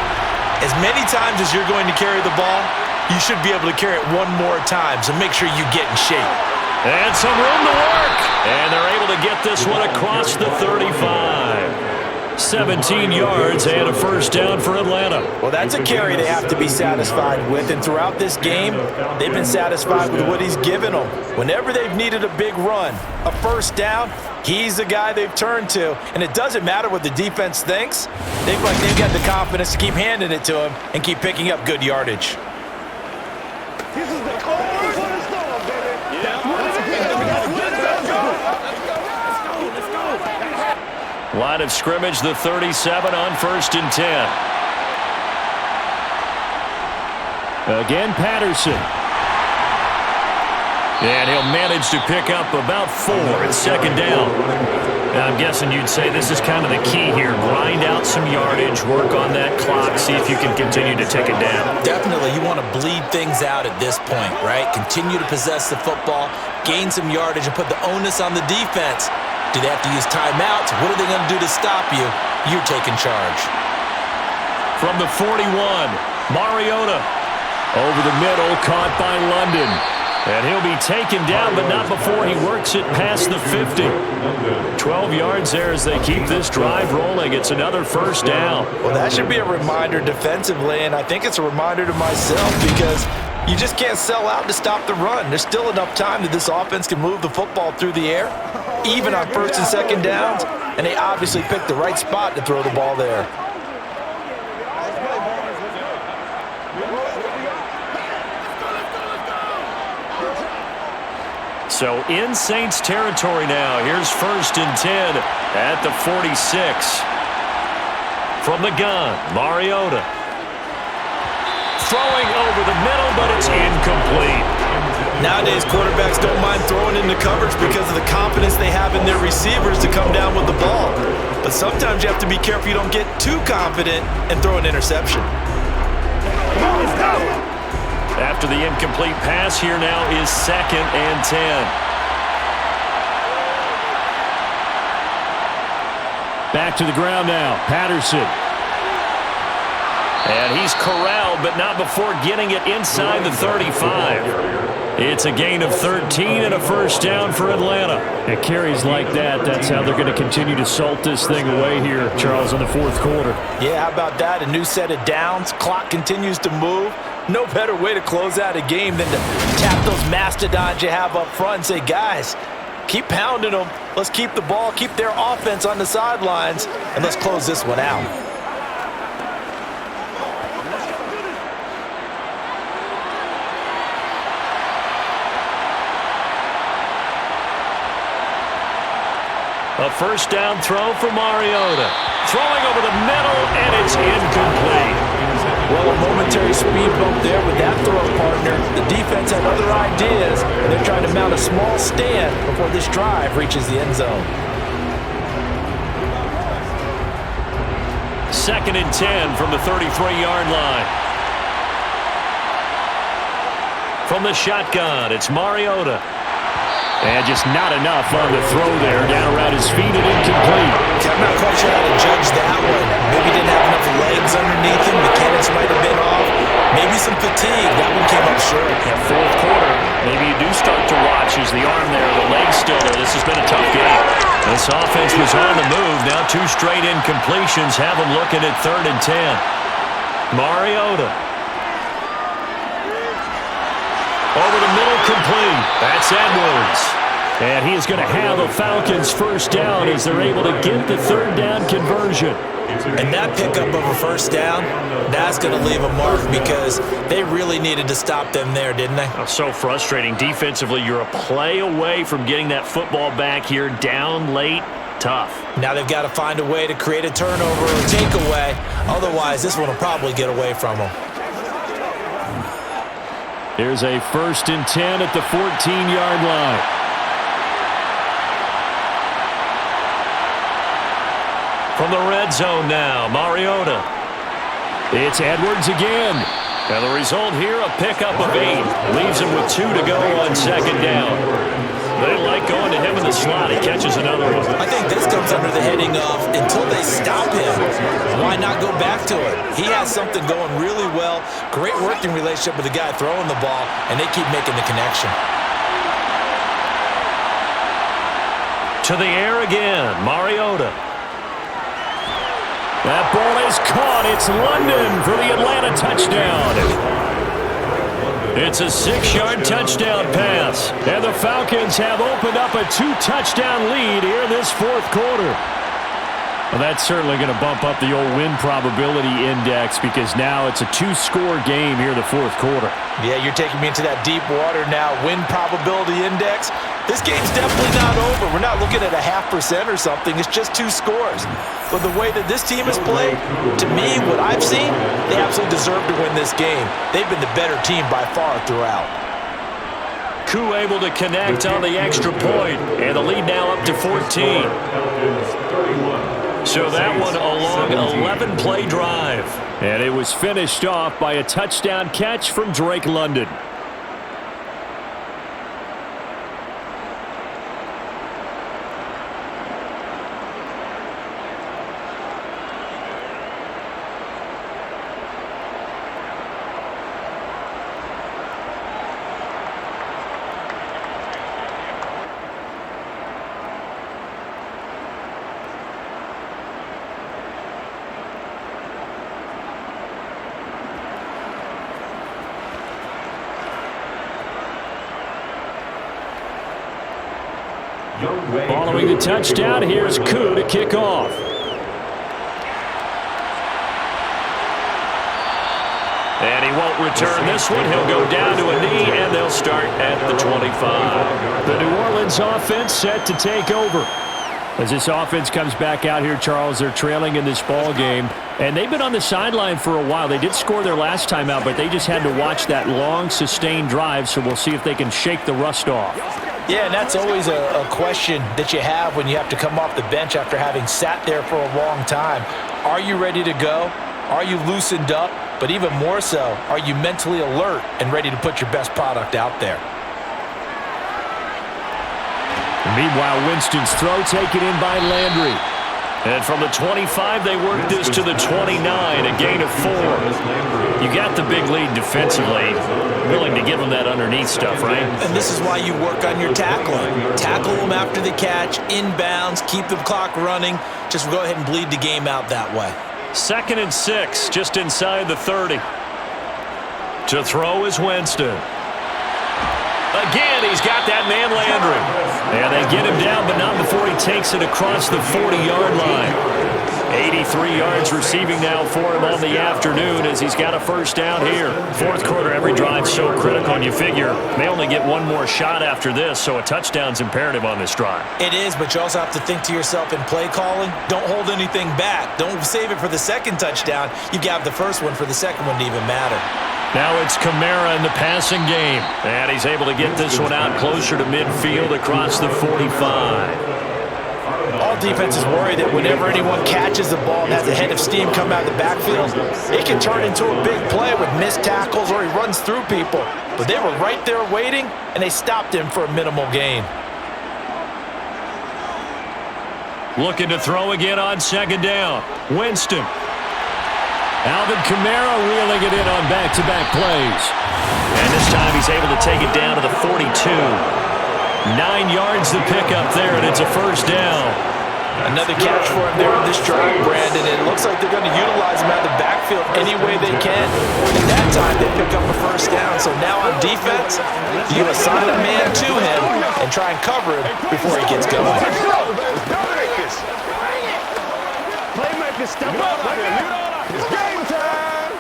as many times as you're going to carry the ball, you should be able to carry it one more time, so make sure you get in shape. And some room to work. And they're able to get this one across the 35. 17 yards and a first down for Atlanta. Well, that's a carry they have to be satisfied with. And throughout this game, they've been satisfied with what he's given them. Whenever they've needed a big run, a first down, he's the guy they've turned to. And it doesn't matter what the defense thinks. They've got the confidence to keep handing it to him and keep picking up good yardage. Line of scrimmage, the 37 on 1st and 10. Again, Patterson. And he'll manage to pick up about 4 at 2nd down. Now, I'm guessing you'd say this is kind of the key here. Grind out some yardage, work on that clock, see if you can continue to take it down. Definitely, you want to bleed things out at this point, right? Continue to possess the football, gain some yardage, and put the onus on the defense. Do they have to use timeouts? What are they going to do to stop you? You're taking charge. From the 41, Mariota. Over the middle, caught by London. And he'll be taken down, but not before he works it past the 50. 12 yards there as they keep this drive rolling. It's another first down. Well, that should be a reminder defensively, and I think it's a reminder to myself because you just can't sell out to stop the run. There's still enough time that this offense can move the football through the air, even on 1st and 2nd downs, and they obviously picked the right spot to throw the ball there. So in Saints territory now. Here's 1st and 10 at the 46. From the gun, Mariota. Throwing over the middle, but it's incomplete. Nowadays, quarterbacks don't mind throwing into coverage because of the confidence they have in their receivers to come down with the ball. But sometimes you have to be careful you don't get too confident and throw an interception. After the incomplete pass, here now is 2nd and 10. Back to the ground now, Patterson. And he's corralled, but not before getting it inside the 35. It's a gain of 13 and a first down for Atlanta. It carries like that. That's how they're going to continue to salt this thing away here, Charles, in the 4th quarter. Yeah, how about that? A new set of downs. Clock continues to move. No better way to close out a game than to tap those mastodons you have up front and say, guys, keep pounding them. Let's keep the ball, keep their offense on the sidelines, and let's close this one out. A first down throw for Mariota. Throwing over the middle, and it's incomplete. Well, a momentary speed bump there with that throw partner. The defense had other ideas, and they're trying to mount a small stand before this drive reaches the end zone. 2nd and 10 from the 33-yard line. From the shotgun, it's Mariota. And just not enough on the throw there. Down around his feet and incomplete. I'm not quite sure how to judge that one. Maybe didn't have enough legs underneath him. Mechanics might have been off. Maybe some fatigue. That one came up short. That 4th quarter, maybe you do start to watch as the arm there, the leg still there. This has been a tough game. This This offense was on the move. Now 2 straight incompletions have them looking at 3rd and 10. Mariota. Over the middle, complete. That's Edwards. And he is going to have a Falcons first down as they're able to get the 3rd down conversion. And that pickup of a first down, that's going to leave a mark because they really needed to stop them there, didn't they? Oh, so frustrating. Defensively, you're a play away from getting that football back here. Down late, tough. Now they've got to find a way to create a turnover or takeaway. Otherwise, this one will probably get away from them. Here's a 1st and 10 at the 14-yard line. From the red zone now, Mariota. It's Edwards again. And the result here, a pickup of 8. Leaves him with 2 to go on 2nd down. They like going to him in the slot. He catches another one. I think this comes under the heading of until they stop him, why not go back to it? He has something going really well. Great working relationship with the guy throwing the ball, and they keep making the connection. To the air again, Mariota. That ball is caught. It's London for the Atlanta touchdown. It's a 6-yard touchdown pass. And the Falcons have opened up a 2-touchdown lead here in this 4th quarter. Well, that's certainly going to bump up the old win probability index because now it's a 2-score game here in the 4th quarter. Yeah, you're taking me into that deep water now. Win probability index. This game's definitely not over. We're not looking at a 0.5% or something. It's just 2 scores. But the way that this team has played, to me, what I've seen, they absolutely deserve to win this game. They've been the better team by far throughout. Koo able to connect on the extra point, and the lead now up to 14. So that one a long 11-play drive. And it was finished off by a touchdown catch from Drake London. Following the touchdown, here's Koo to kick off. And he won't return this one. He'll go down to a knee, and they'll start at the 25. The New Orleans offense set to take over. As this offense comes back out here, Charles, they're trailing in this ball game. And they've been on the sideline for a while. They did score their last time out, but they just had to watch that long, sustained drive, so we'll see if they can shake the rust off. Yeah, and that's always a question that you have when you have to come off the bench after having sat there for a long time. Are you ready to go? Are you loosened up? But even more so, are you mentally alert and ready to put your best product out there? Meanwhile, Winston's throw taken in by Landry. And from the 25, they work this to the 29, a gain of 4. You got the big lead defensively. Willing to give them that underneath stuff, right? And this is why you work on your tackling. Tackle them after the catch, inbounds, keep the clock running. Just go ahead and bleed the game out that way. 2nd and 6, just inside the 30. To throw is Winston. Again, he's got that man Landry. And they get him down, but not before he takes it across the 40-yard line. 83 yards receiving now for him on the afternoon as he's got a first down here. 4th quarter, every drive so critical, and you figure they only get one more shot after this, so a touchdown's imperative on this drive. It is, but you also have to think to yourself in play calling, don't hold anything back. Don't save it for the second touchdown. You've got the first one for the second one to even matter. Now it's Kamara in the passing game, and he's able to get this one out closer to midfield across the 45. All defenses worry that whenever anyone catches the ball and has a head of steam come out of the backfield, it can turn into a big play with missed tackles or he runs through people. But they were right there waiting, and they stopped him for a minimal gain. Looking to throw again on 2nd down. Winston. Alvin Kamara reeling it in on back-to-back plays. And this time he's able to take it down to the 42. 9 yards to pick up there, and it's a first down. Another catch for him there in this drive, Brandon. It looks like they're going to utilize him out of the backfield any way they can. And that time, they pick up a first down. So now on defense, you assign a man to him and try and cover him before he gets going. Playmakers, step up. It's game time.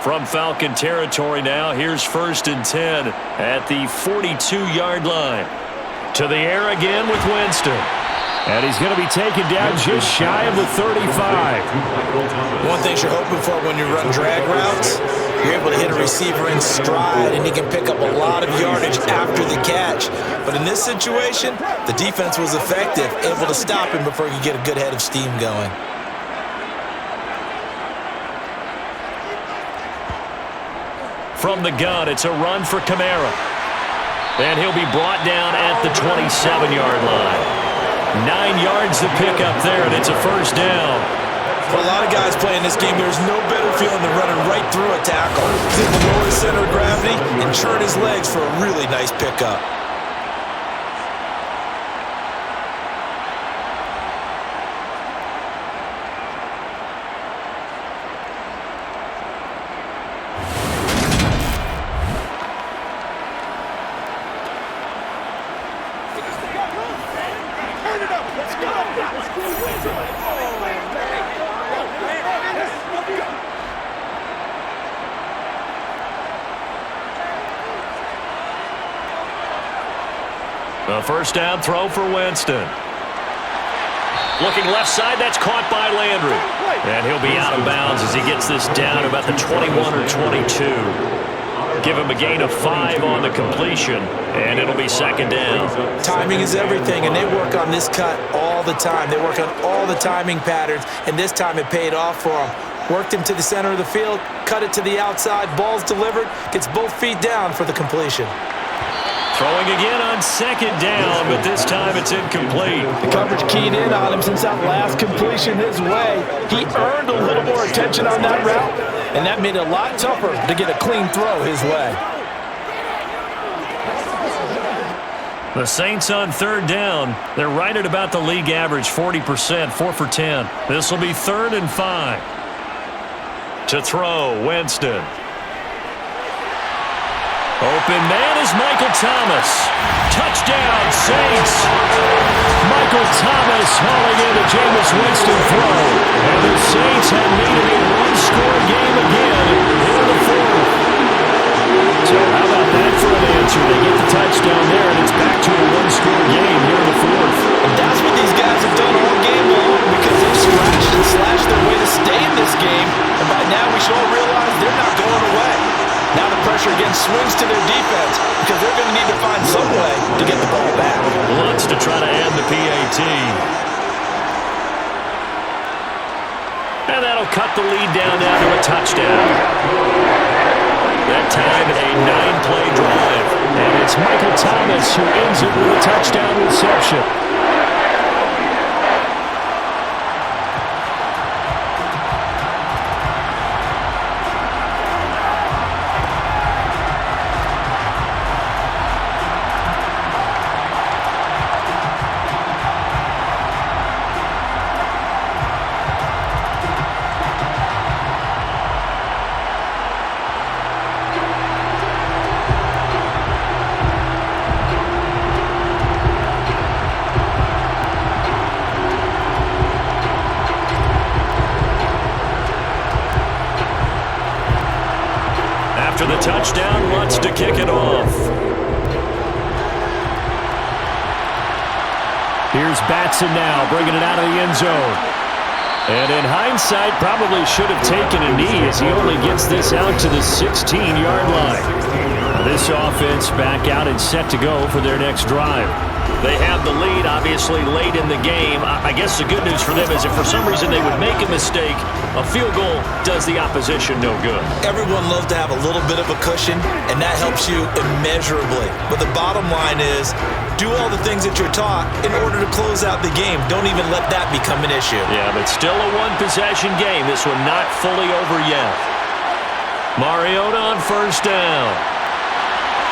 From Falcon territory now, here's 1st and 10 at the 42-yard line. To the air again with Winston. And he's going to be taken down just shy of the 35. One thing you're hoping for when you run drag routes, you're able to hit a receiver in stride, and he can pick up a lot of yardage after the catch. But in this situation, the defense was effective, able to stop him before he could get a good head of steam going. From the gun, it's a run for Kamara. And he'll be brought down at the 27-yard line. 9 yards to pick up there, and it's a first down. For a lot of guys playing this game, there's no better feeling than running right through a tackle. Hit the lowest center of gravity and churn his legs for a really nice pickup. A first down throw for Winston. Looking left side, that's caught by Landry. And he'll be out of bounds as he gets this down about the 21 or 22. Give him a gain of 5 on the completion, and it'll be second down. Timing is everything, and they work on this cut all the time. They work on all the timing patterns, and this time it paid off for him. Worked him to the center of the field, cut it to the outside, ball's delivered, gets both feet down for the completion. Throwing again on second down, but this time it's incomplete. The coverage keyed in on him since that last completion his way. He earned a little more attention on that route, and that made it a lot tougher to get a clean throw his way. The Saints on third down. They're right at about the league average, 40%, 4 for 10. This will be 3rd and 5. To throw, Winston. Open man is Michael Thomas. Touchdown, Saints. Michael Thomas hauling in a Jameis Winston throw. And the Saints have made it a one-score game again in the 4th. So how about that for an answer? They get the touchdown there, and it's back to a one-score game here in the 4th. And that's what these guys have done all game long because they've scratched and slashed their way to stay in this game. And by now we should all realize they're not going away. Now the pressure again swings to their defense because they're going to need to find some way to get the ball back. Wants to try to end the PAT. And that'll cut the lead down now to a touchdown. That time, a 9-play drive. And it's Michael Thomas who ends it with a touchdown reception. The touchdown wants to kick it off. Here's Batson now, bringing it out of the end zone. And in hindsight, probably should have taken a knee as he only gets this out to the 16-yard line. This offense back out and set to go for their next drive. They have the lead, obviously, late in the game. I guess the good news for them is if for some reason they would make a mistake, a field goal does the opposition no good. Everyone loves to have a little bit of a cushion, and that helps you immeasurably. But the bottom line is, do all the things that you're taught in order to close out the game. Don't even let that become an issue. Yeah, but still a one-possession game. This one not fully over yet. Mariota on first down.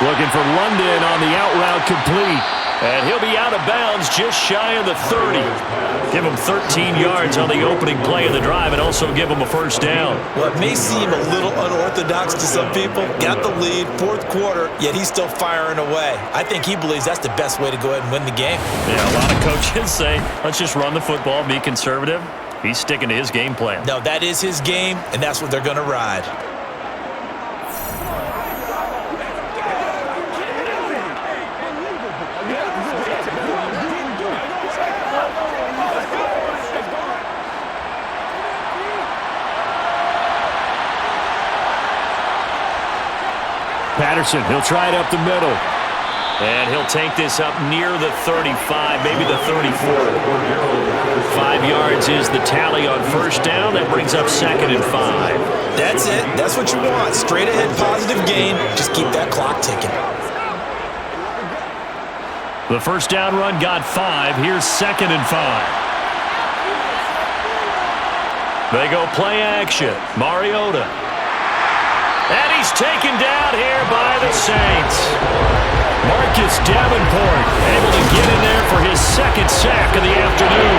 Looking for London on the out route complete. And he'll be out of bounds just shy of the 30. Give him 13 yards on the opening play of the drive and also give him a first down. Well, it may seem a little unorthodox to some people. Got the lead, fourth quarter, yet he's still firing away. I think he believes that's the best way to go ahead and win the game. Yeah, a lot of coaches say, let's just run the football, be conservative. He's sticking to his game plan. No, that is his game, and that's what they're going to ride. Patterson, he'll try it up the middle. And he'll take this up near the 35, maybe the 34. 5 yards is the tally on first down. That brings up 2nd and 5. That's it. That's what you want. Straight ahead, positive gain. Just keep that clock ticking. The first down run got 5. Here's 2nd and 5. They go play action. Mariota. And he's taken down here by the Saints. Marcus Davenport able to get in there for his 2nd sack of the afternoon.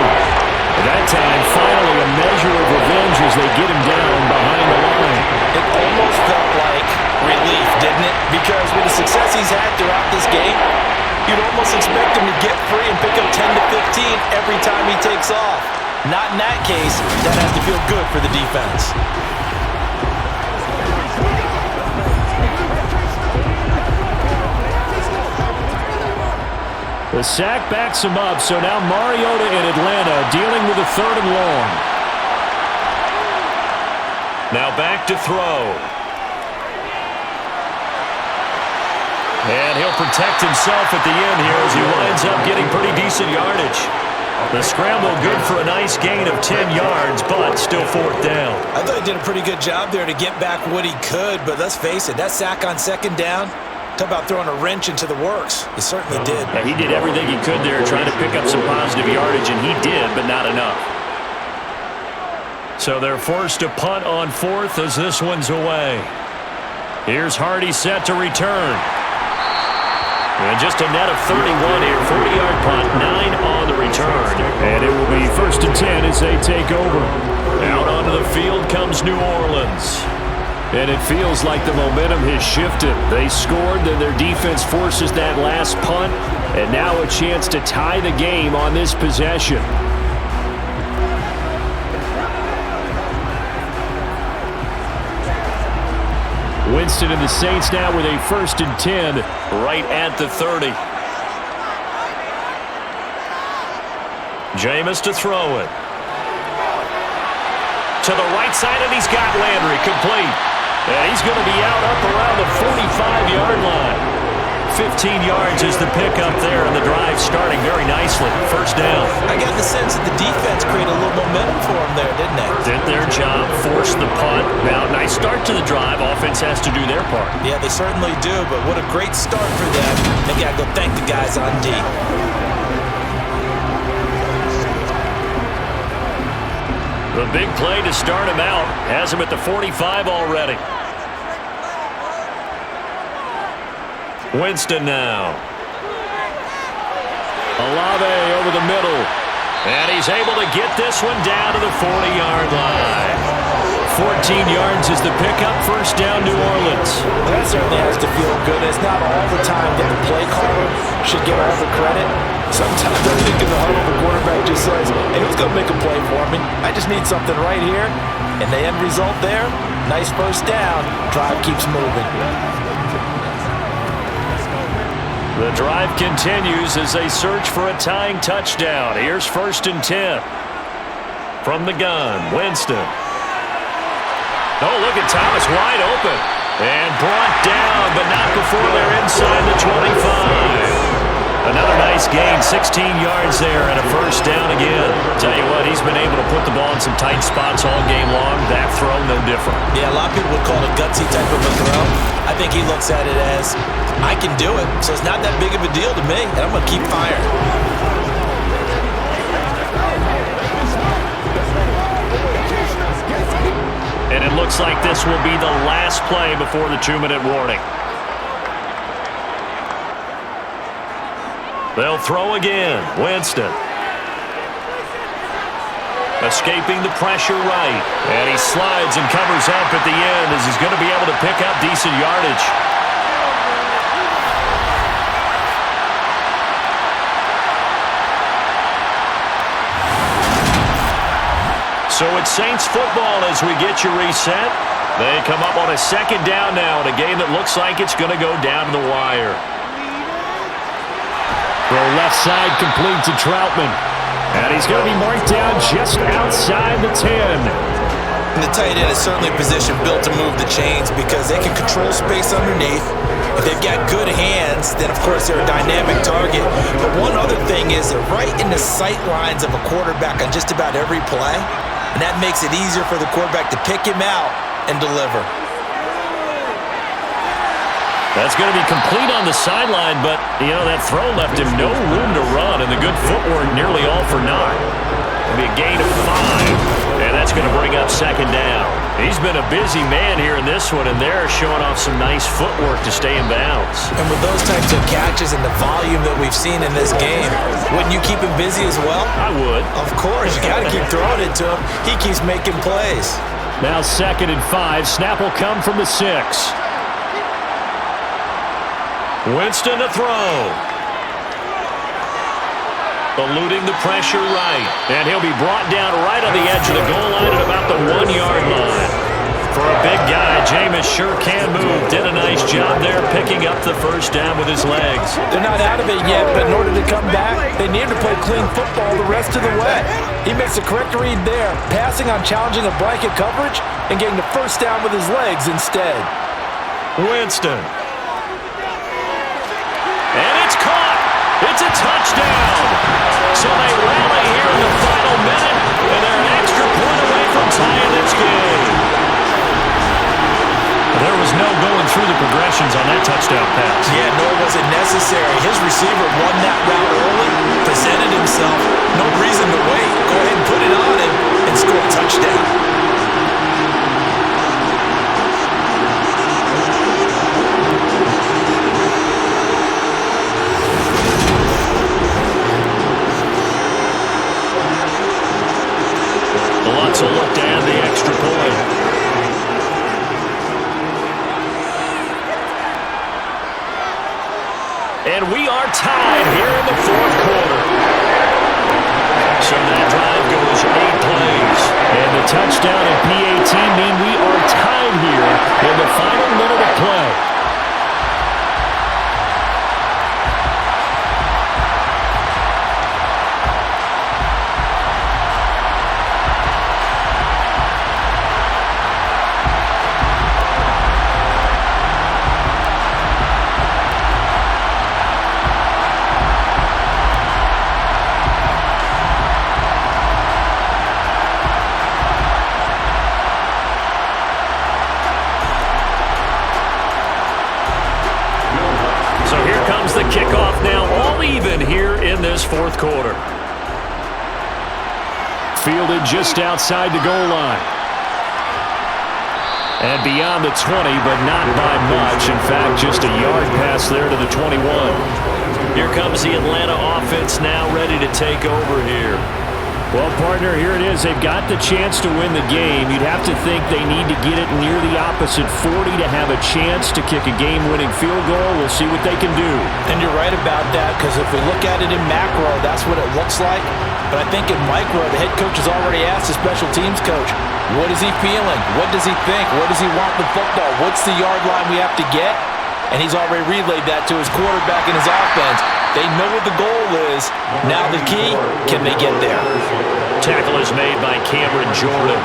At that time, finally a measure of revenge as they get him down behind the line. It almost felt like relief, didn't it? Because with the success he's had throughout this game, you'd almost expect him to get free and pick up 10 to 15 every time he takes off. Not in that case. That has to feel good for the defense. The sack backs him up, so now Mariota in Atlanta dealing with a 3rd and long. Now back to throw. And he'll protect himself at the end here as he winds up getting pretty decent yardage. The scramble good for a nice gain of 10 yards, but still 4th down. I thought he did a pretty good job there to get back what he could, but let's face it, that sack on 2nd down, talk about throwing a wrench into the works. He certainly did. Yeah, he did everything he could there trying to pick up some positive yardage, and he did, but not enough. So they're forced to punt on 4th as this one's away. Here's Hardy set to return. And just a net of 31 here. 40-yard punt, 9 on the return. And it will be 1st and 10 as they take over. Out onto the field comes New Orleans. And it feels like the momentum has shifted. They scored, then their defense forces that last punt, and now a chance to tie the game on this possession. Winston and the Saints now with a 1st and 10 right at the 30. Jameis to throw it. To the right side, and he's got Landry complete. And he's going to be out up around the 45-yard line. 15 yards is the pickup there, and the drive starting very nicely. First down. I got the sense that the defense created a little momentum for him there, didn't they? Did their job, forced the punt. Now, nice start to the drive. Offense has to do their part. Yeah, they certainly do, but what a great start for them. They got to go thank the guys on D. The big play to start him out has him at the 45 already. Winston now. Olave over the middle. And he's able to get this one down to the 40-yard line. 14 yards is the pickup. First down, New Orleans. Well, that certainly has to feel good. It's not all the time that the play caller should get all the credit. Sometimes I think in the huddle, the quarterback just says, hey, who's going to make a play for me? I just need something right here. And the end result there, nice first down. Drive keeps moving. The drive continues as they search for a tying touchdown. Here's 1st and 10. From the gun, Winston. Oh, look at Thomas wide open. And brought down, but not before they're inside the 25. Another nice gain, 16 yards there, and a first down again. Tell you what, he's been able to put the ball in some tight spots all game long. That throw, no different. Yeah, a lot of people would call it a gutsy type of a throw. I think he looks at it as, I can do it, so it's not that big of a deal to me, and I'm going to keep firing. And it looks like this will be the last play before the 2-minute warning. They'll throw again. Winston. Escaping the pressure right. And he slides and covers up at the end as he's going to be able to pick up decent yardage. So it's Saints football as we get you reset. They come up on a second down now in a game that looks like it's going to go down to the wire. Throw left side complete to Troutman. And he's going to be marked down just outside the 10. And the tight end is certainly a position built to move the chains because they can control space underneath. If they've got good hands, then of course they're a dynamic target. But one other thing is they're right in the sight lines of a quarterback on just about every play. And that makes it easier for the quarterback to pick him out and deliver. That's going to be complete on the sideline, but, you know, that throw left him no room to run, and the good footwork nearly all for naught. It'll be a gain of 5, and that's going to bring up second down. He's been a busy man here in this one, and they're showing off some nice footwork to stay in bounds. And with those types of catches and the volume that we've seen in this game, wouldn't you keep him busy as well? I would. Of course, you got to keep throwing it to him. He keeps making plays. Now 2nd and 5. Snap will come from the 6. Winston to throw. Eluding the pressure right. And he'll be brought down right on the edge of the goal line at about the 1-yard line. For a big guy, Jameis sure can move. Did a nice job there picking up the first down with his legs. They're not out of it yet, but in order to come back, they need to play clean football the rest of the way. He makes the correct read there, passing on challenging a blanket coverage and getting the first down with his legs instead. Winston. And it's caught. It's a touchdown. So they rally here in the final minute, and they're an extra point away from tying this game. There was no going through the progressions on that touchdown pass. Yeah, nor was it necessary. His receiver won that route early, presented himself. No reason to wait. Go ahead and put it on him and score a touchdown. Lots of look to add the extra point. And we are tied here in the 4th quarter. So that drive goes 8 plays. And the touchdown and PAT mean we are tied here in the final minute of play. The kickoff now all even here in this 4th quarter. Fielded just outside the goal line. And beyond the 20, but not by much. In fact, just a yard pass there to the 21. Here comes the Atlanta offense now ready to take over here. Well, partner, here it is. They've got the chance to win the game. You'd have to think they need to get it near the opposite 40 to have a chance to kick a game-winning field goal. We'll see what they can do. And you're right about that, because if we look at it in macro, that's what it looks like. But I think in micro, the head coach has already asked the special teams coach, what is he feeling? What does he think? What does he want with football? What's the yard line we have to get? And he's already relayed that to his quarterback and his offense. They know what the goal is. Now the key, can they get there? Tackle is made by Cameron Jordan.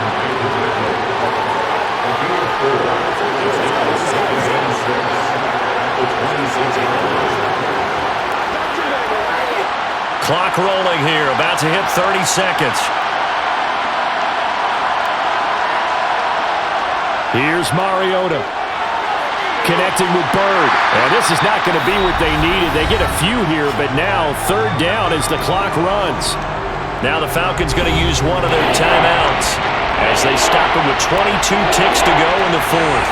Clock rolling here, about to hit 30 seconds. Here's Mariota. Connecting with Bird. And this is not going to be what they needed. They get a few here, but now 3rd down as the clock runs. Now the Falcons going to use one of their timeouts as they stop it with 22 ticks to go in the 4th.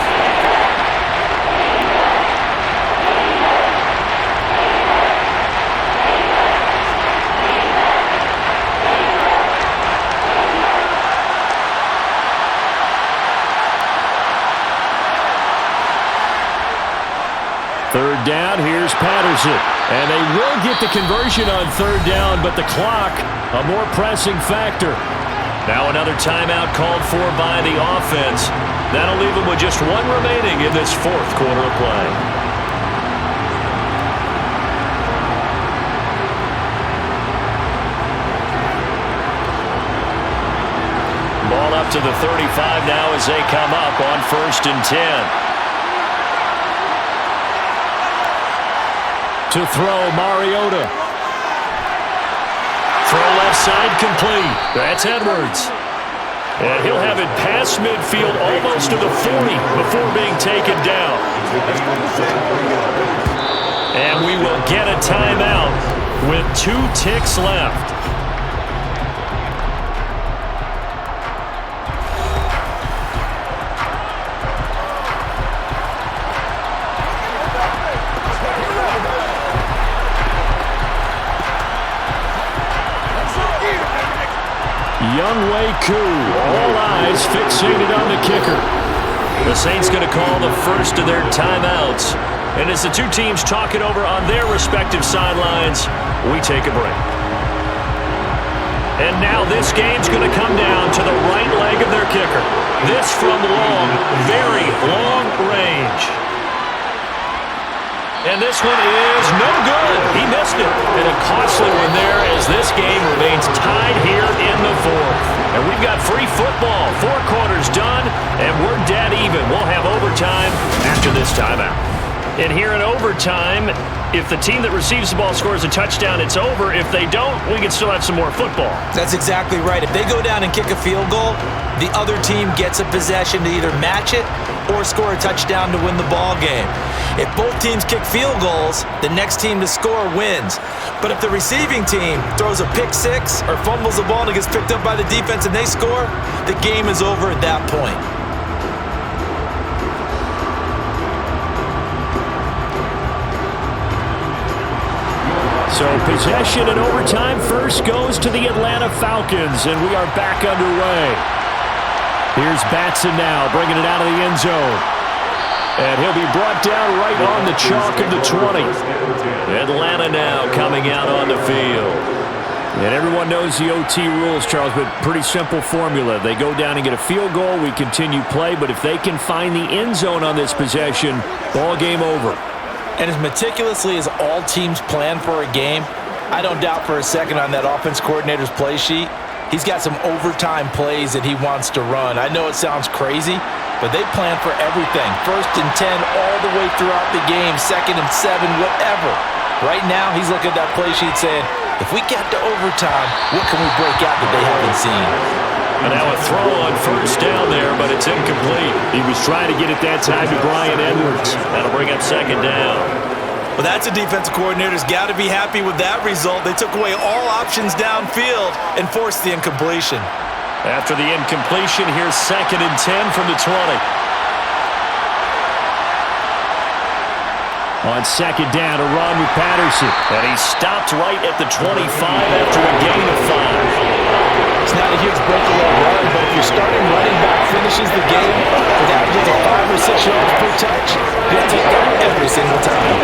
down. Here's Patterson. And they will get the conversion on third down, but the clock, a more pressing factor. Now another timeout called for by the offense. That'll leave them with just one remaining in this fourth quarter of play. Ball up to the 35 now as they come up on 1st and 10. To throw, Mariota. Throw left side complete. That's Edwards. And he'll have it past midfield almost to the 40 before being taken down. And we will get a timeout with 2 ticks left. Younghoe Koo, all eyes fixated on the kicker. The Saints going to call the first of their timeouts. And as the two teams talk it over on their respective sidelines, we take a break. And now this game's going to come down to the right leg of their kicker. This from long, very long range. And this one is no good. He missed it. And a costly one there as this game remains tied here in the fourth. And we've got free football. 4 quarters done, and we're dead even. We'll have overtime after this timeout. And here in overtime, if the team that receives the ball scores a touchdown, it's over. If they don't, we can still have some more football. That's exactly right. If they go down and kick a field goal, the other team gets a possession to either match it or score a touchdown to win the ball game. If both teams kick field goals, the next team to score wins. But if the receiving team throws a pick six or fumbles the ball and it gets picked up by the defense and they score, the game is over at that point. So possession in overtime first goes to the Atlanta Falcons, and we are back underway. Here's Batson now, bringing it out of the end zone. And he'll be brought down right on the chalk of the 20. Atlanta now coming out on the field. And everyone knows the OT rules, Charles, but pretty simple formula. They go down and get a field goal, we continue play, but if they can find the end zone on this possession, ball game over. And as meticulously as all teams plan for a game, I don't doubt for a second on that offense coordinator's play sheet, he's got some overtime plays that he wants to run. I know it sounds crazy, but they plan for everything. 1st and 10 all the way throughout the game, 2nd and 7, whatever. Right now, he's looking at that play sheet saying, if we get to overtime, what can we break out that they haven't seen? And now a throw on 1st down there, but it's incomplete. He was trying to get it that time to Bryan Edwards. That'll bring up 2nd down. Well, that's a defensive coordinator's got to be happy with that result. They took away all options downfield and forced the incompletion. After the incompletion, here's 2nd and 10 from the 20. On 2nd down, a run with Patterson. And he stopped right at the 25 after a gain of 5. It's not a huge breakaway run, but if your starting running back finishes the game with averages of 5 or 6 yards per touch, you'll take that every single time.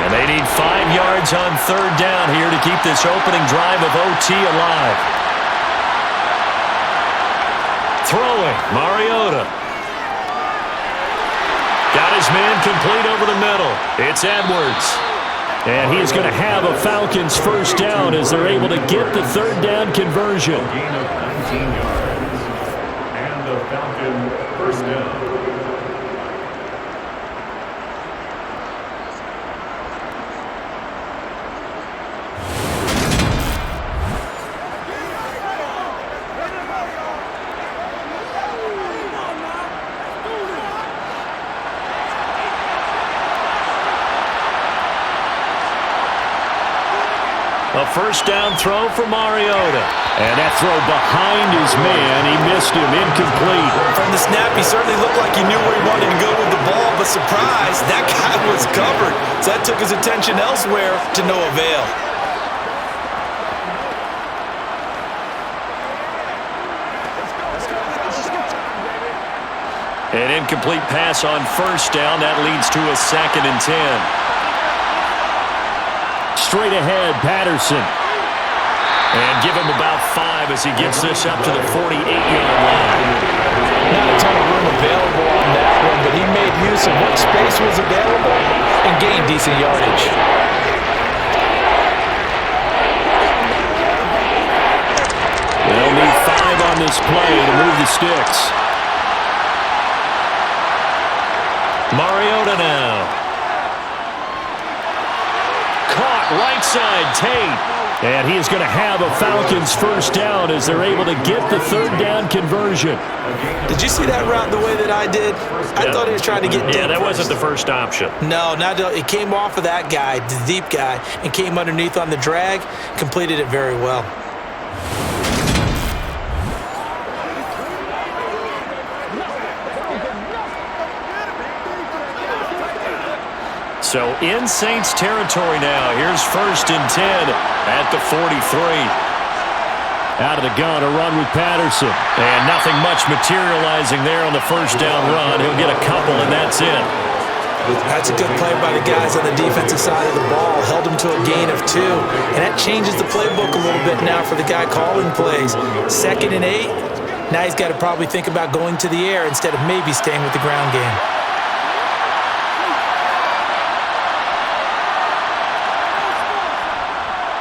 And they need 5 yards on 3rd down here to keep this opening drive of OT alive. Throwing, Mariota. Got his man complete over the middle. It's Edwards. And he's going to have a Falcons 1st down as they're able to get the 3rd down conversion. Gain of 19 yards. And the Falcon 1st down. A 1st down throw for Mariota. And that throw behind his man, he missed him, incomplete. From the snap, he certainly looked like he knew where he wanted to go with the ball, but surprise, that guy was covered. So that took his attention elsewhere to no avail. An incomplete pass on first down. That leads to a 2nd and 10. Straight ahead, Patterson. And give him about 5 as he gets this up to the 48-yard line. Not a ton of room available on that one, but he made use of what space was available and gained decent yardage. They'll need 5 on this play to move the sticks. Mariota now. Caught right side, Tate. And he is going to have a Falcons first down as they're able to get the 3rd down conversion. Did you see that route the way that I did? I thought he was trying to get deep. Yeah, that wasn't the first option. No, it came off of that guy, the deep guy, and came underneath on the drag, completed it very well. So in Saints territory now. Here's 1st and 10 at the 43. Out of the gun, a run with Patterson. And nothing much materializing there on the first down run. He'll get a couple, and that's it. That's a good play by the guys on the defensive side of the ball. Held him to a gain of 2. And that changes the playbook a little bit now for the guy calling plays. 2nd and 8. Now he's got to probably think about going to the air instead of maybe staying with the ground game.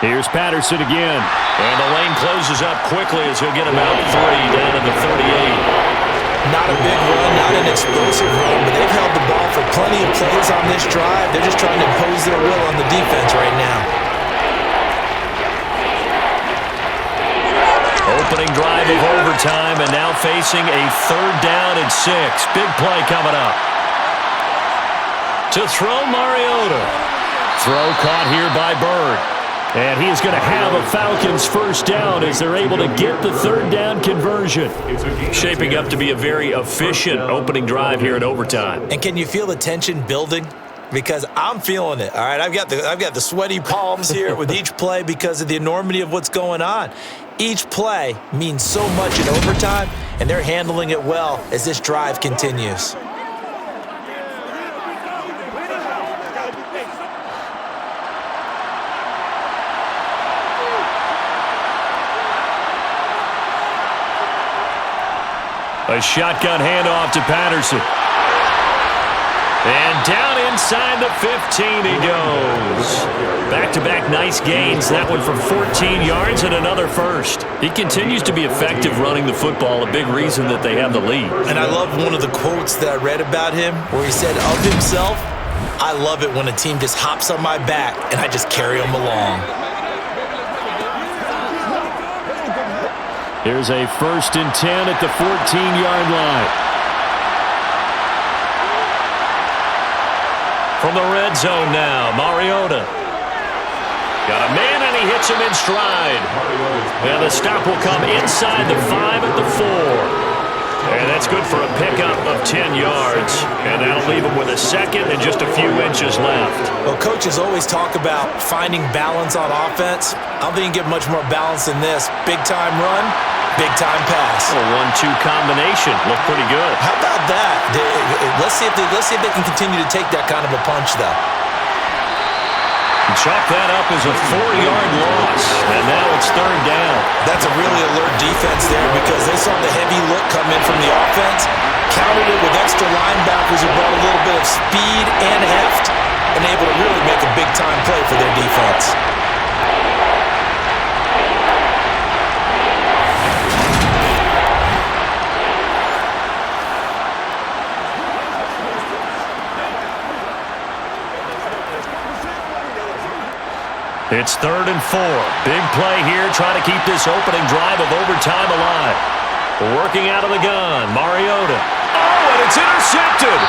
Here's Patterson again. And the lane closes up quickly as he'll get about 3 down in the 38. Not a big run, not an explosive run, but they've held the ball for plenty of plays on this drive. They're just trying to impose their will on the defense right now. Opening drive of overtime, and now facing a 3rd down and 6. Big play coming up. To throw, Mariota. Throw caught here by Bird. And he is going to have a Falcons first down as they're able to get the 3rd down conversion. Shaping up to be a very efficient opening drive here in overtime. And can you feel the tension building? Because I'm feeling it, all right? I've got the sweaty palms here with each play because of the enormity of what's going on. Each play means so much in overtime, and they're handling it well as this drive continues. A shotgun handoff to Patterson. And down inside the 15 he goes. Back-to-back nice gains. That one for 14 yards and another first. He continues to be effective running the football, a big reason that they have the lead. And I love one of the quotes that I read about him where he said of himself, "I love it when a team just hops on my back and I just carry them along." Here's a 1st and 10 at the 14-yard line. From the red zone now, Mariota. Got a man, and he hits him in stride. And the stop will come inside the 5 at the 4. And that's good for a pickup of 10 yards. And that'll leave him with a 2nd and just a few inches left. Well, coaches always talk about finding balance on offense. I don't think you can get much more balance than this. Big-time run, big-time pass. A 1-2 combination. Looked pretty good. How about that? Let's see if they can continue to take that kind of a punch, though. Chalk that up as a 4-yard loss, and now it's 3rd down. That's a really alert defense there because they saw the heavy look come in from the offense, countered it with extra linebackers who brought a little bit of speed and heft, and able to really make a big-time play for their defense. It's 3rd and 4. Big play here, trying to keep this opening drive of overtime alive. Working out of the gun, Mariota. Oh, and it's intercepted.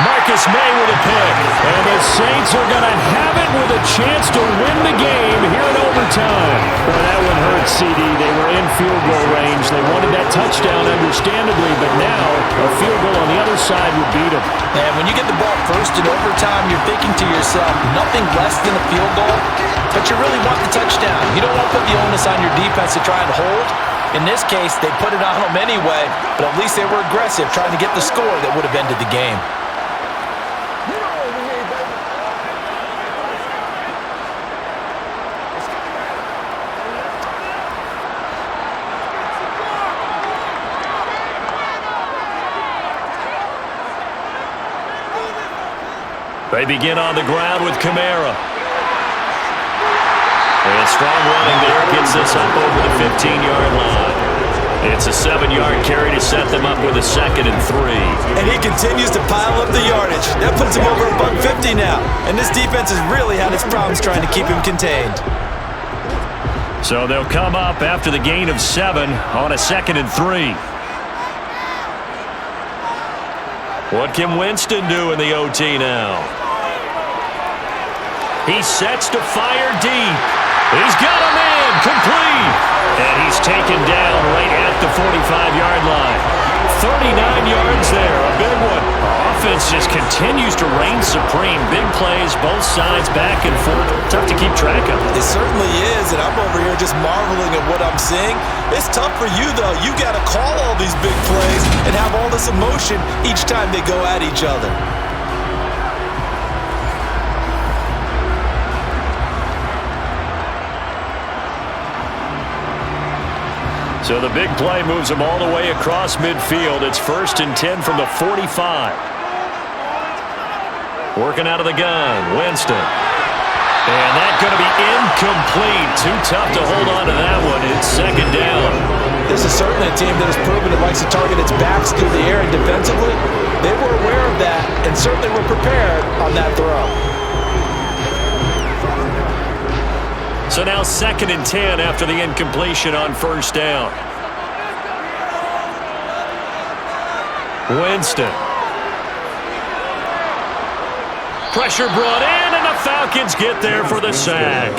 Marcus May with a pick. And the Saints are going to have it with a chance to win the game here in overtime. Well, that one hurt, CD. They were in field goal range. They wanted that touchdown, understandably, but now a field goal on the other side would beat them. And when you get the ball first in overtime, you're thinking to yourself, nothing less than a field goal, but you really want the touchdown. You don't want to put the onus on your defense to try and hold. In this case, they put it on them anyway, but at least they were aggressive, trying to get the score that would have ended the game. They begin on the ground with Kamara. And strong running there gets this up over the 15-yard line. It's a 7-yard carry to set them up with a 2nd and 3. And he continues to pile up the yardage. That puts him over $150 now. And this defense has really had its problems trying to keep him contained. So they'll come up after the gain of 7 on a 2nd and 3. What can Winston do in the OT now? He sets to fire deep. He's got a man complete. And he's taken down right at the 45-yard line. 39 yards there, a big one. Offense just continues to reign supreme. Big plays, both sides, back and forth. Tough to keep track of. It certainly is, and I'm over here just marveling at what I'm seeing. It's tough for you, though. You got to call all these big plays and have all this emotion each time they go at each other. So the big play moves them all the way across midfield. It's 1st and 10 from the 45. Working out of the gun, Winston. And that's going to be incomplete. Too tough to hold on to that one. It's 2nd down. This is certainly a team that has proven it likes to target its backs through the air and defensively. They were aware of that and certainly were prepared on that throw. So now 2nd and 10 after the incompletion on 1st down. Winston. Pressure brought in, and the Falcons get there for the sack.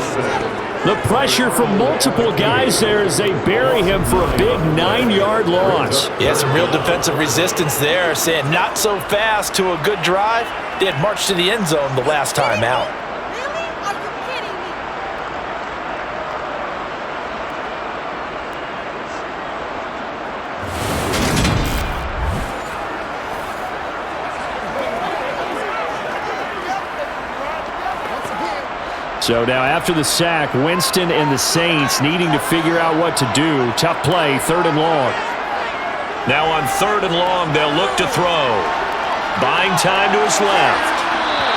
The pressure from multiple guys there as they bury him for a big 9-yard loss. Yeah, some real defensive resistance there, saying not so fast to a good drive. They had marched to the end zone the last time out. So now after the sack, Winston and the Saints needing to figure out what to do. Tough play, 3rd and long. Now on 3rd and long, they'll look to throw. Buying time to his left.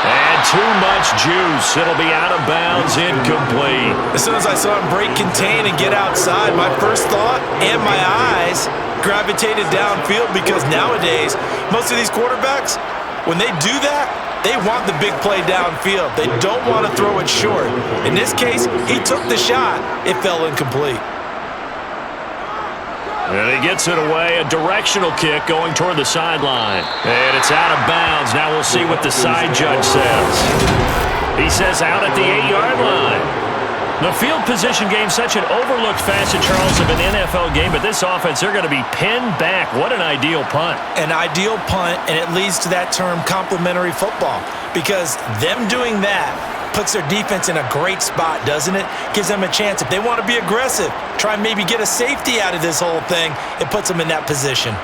And too much juice. It'll be out of bounds, incomplete. As soon as I saw him break contain and get outside, my first thought and my eyes gravitated downfield, because nowadays, most of these quarterbacks, when they do that, they want the big play downfield. They don't want to throw it short. In this case, he took the shot. It fell incomplete. And he gets it away. A directional kick going toward the sideline. And it's out of bounds. Now we'll see what the side judge says. He says out at the 8-yard line. The field position game, such an overlooked facet, Charles, of an NFL game, but this offense, they're going to be pinned back. What an ideal punt. An ideal punt, and it leads to that term complementary football, because them doing that puts their defense in a great spot, doesn't it? Gives them a chance. If they want to be aggressive, try and maybe get a safety out of this whole thing, it puts them in that position.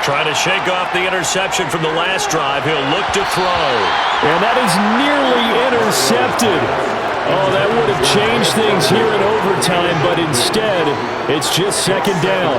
Trying to shake off the interception from the last drive. He'll look to throw. And that is nearly intercepted. Oh, that would have changed things here in overtime, but instead, it's just 2nd down.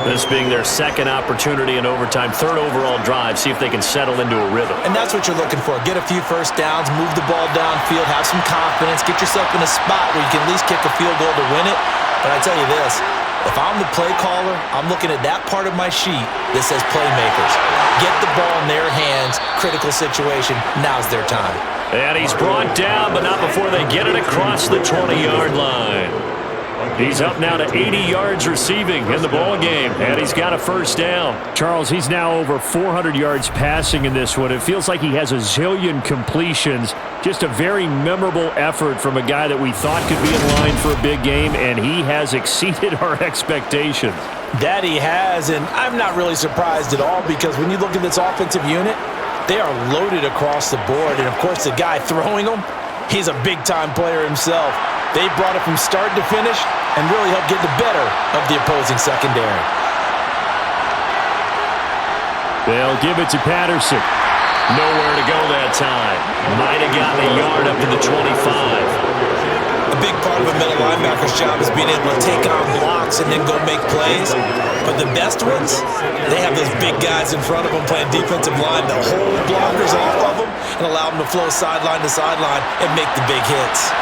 This being their 2nd opportunity in overtime, 3rd overall drive, see if they can settle into a rhythm. And that's what you're looking for. Get a few first downs, move the ball downfield, have some confidence, get yourself in a spot where you can at least kick a field goal to win it. But I tell you this, if I'm the play caller, I'm looking at that part of my sheet that says playmakers. Get the ball in their hands, critical situation, now's their time. And he's brought down, but not before they get it across the 20-yard line. He's up now to 80 yards receiving in the ball game, and he's got a 1st down. Charles, he's now over 400 yards passing in this one. It feels like he has a zillion completions. Just a very memorable effort from a guy that we thought could be in line for a big game, and he has exceeded our expectations. That he has, and I'm not really surprised at all because when you look at this offensive unit, they are loaded across the board. And, of course, the guy throwing them, he's a big-time player himself. They brought it from start to finish and really helped get the better of the opposing secondary. They'll give it to Patterson. Nowhere to go that time. Might have gotten a yard up to the 25. A big part of a middle linebacker's job is being able to take on blocks and then go make plays. But the best ones, they have those big guys in front of them playing defensive line that hold blockers off of them and allow them to flow sideline to sideline and make the big hits.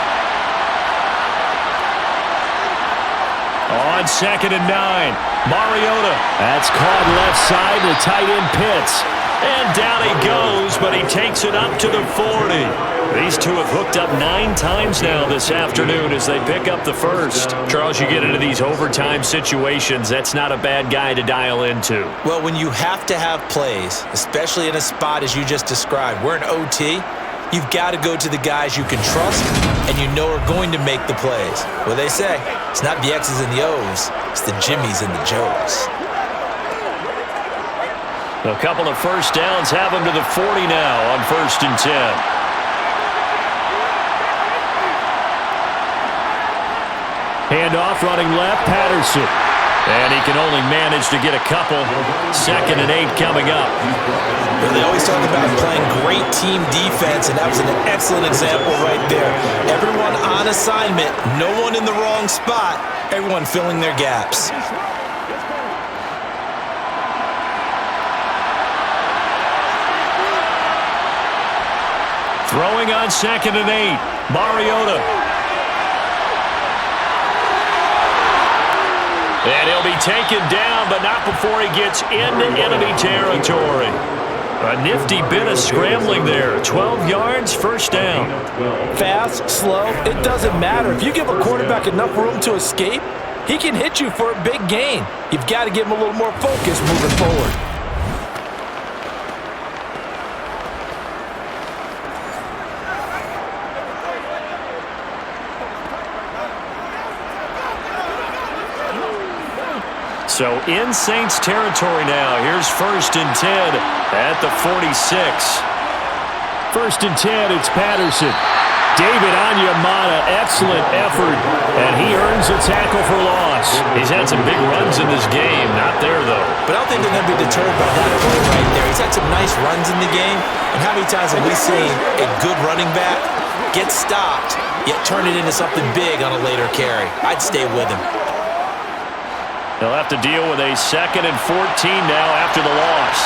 On 2nd and 9, Mariota. That's caught left side. The tight end Pitts. And down he goes, but he takes it up to the 40. These two have hooked up 9 times now this afternoon as they pick up the first. Charles, you get into these overtime situations, that's not a bad guy to dial into. Well, when you have to have plays, especially in a spot as you just described, we're in OT, you've got to go to the guys you can trust and you know are going to make the plays. Well, they say, it's not the X's and the O's, it's the Jimmies and the Joes. A couple of first downs have them to the 40 now on 1st and 10. Handoff running left, Patterson. And he can only manage to get a couple. 2nd and 8 coming up. Well, they always talk about playing great team defense, and that was an excellent example right there. Everyone on assignment, no one in the wrong spot, everyone filling their gaps. Throwing on 2nd and 8. Mariota. And he'll be taken down, but not before he gets into enemy territory. A nifty bit of scrambling there. 12 yards, first down. Fast, slow, it doesn't matter. If you give a quarterback enough room to escape, he can hit you for a big gain. You've got to give him a little more focus moving forward. So in Saints territory now. Here's 1st and 10 at the 46. 1st and 10, it's Patterson. David Onyemata, excellent effort, and he earns a tackle for loss. He's had some big runs in this game. Not there, though. But I don't think they're going to be deterred by that play right there. He's had some nice runs in the game. And how many times have we seen a good running back get stopped, yet turn it into something big on a later carry? I'd stay with him. They'll have to deal with a 2nd and 14 now after the loss.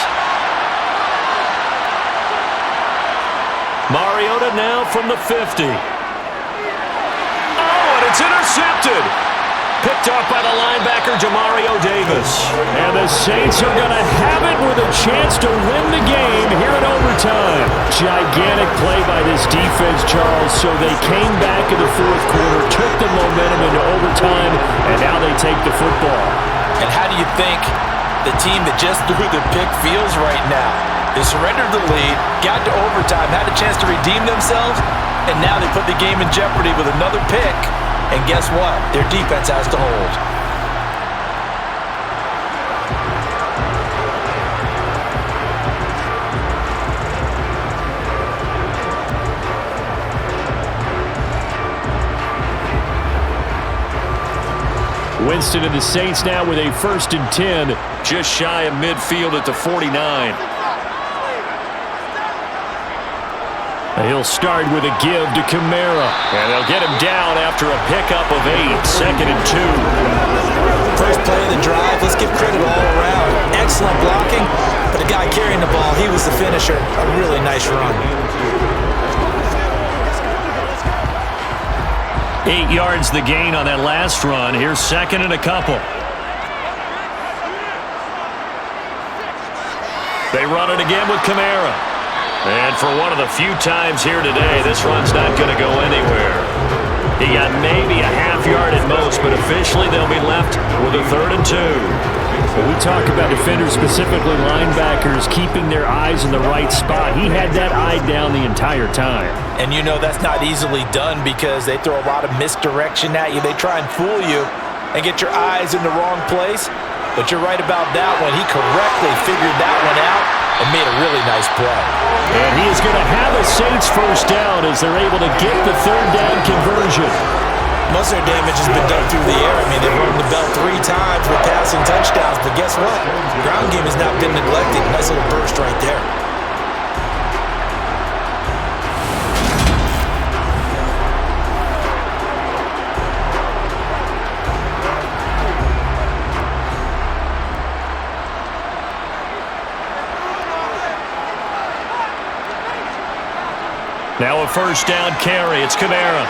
Mariota now from the 50. Oh, and it's intercepted. Picked off by the linebacker, Jamario Davis. And the Saints are going to have it with a chance to win the game here in overtime. Gigantic play by this defense, Charles, so they came back in the 4th quarter, took the momentum into overtime, and now they take the football. And how do you think the team that just threw the pick feels right now? They surrendered the lead, got to overtime, had a chance to redeem themselves, and now they put the game in jeopardy with another pick. And guess what? Their defense has to hold. Winston and the Saints now with a 1st and 10. Just shy of midfield at the 49. He'll start with a give to Kamara. And they'll get him down after a pickup of 8. 2nd and 2. First play of the drive, let's give credit all around. Excellent blocking, but the guy carrying the ball, he was the finisher. A really nice run. 8 yards the gain on that last run. Here's 2nd and a couple. They run it again with Kamara. And for one of the few times here today, this run's not going to go anywhere. He got maybe a half yard at most, but officially they'll be left with a 3rd and 2. When we talk about defenders, specifically linebackers, keeping their eyes in the right spot, he had that eye down the entire time. And you know that's not easily done because they throw a lot of misdirection at you. They try and fool you and get your eyes in the wrong place. But you're right about that one. He correctly figured that one out and made a really nice play. And he is going to have a Saints first down as they're able to get the third down conversion. Most of their damage has been done through the air. I mean, they've rung the bell 3 times with passing touchdowns. But guess what? The ground game has not been neglected. Nice little burst right there. Now a first down carry. It's Kamara.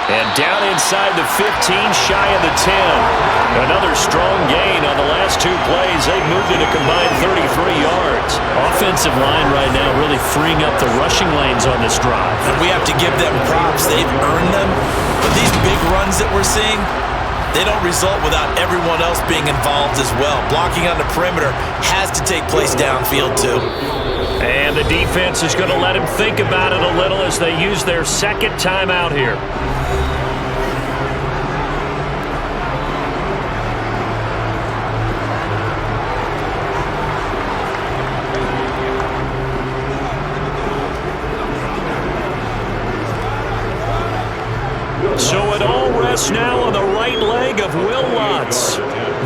And down inside the 15, shy of the 10. Another strong gain on the last 2 plays. They've moved it a combined 33 yards. Offensive line right now really freeing up the rushing lanes on this drive. And we have to give them props. They've earned them. But these big runs that we're seeing, they don't result without everyone else being involved as well. Blocking on the perimeter has to take place downfield too. And the defense is going to let him think about it a little as they use their second timeout here. So it all rests now on the right leg of Will Lutz.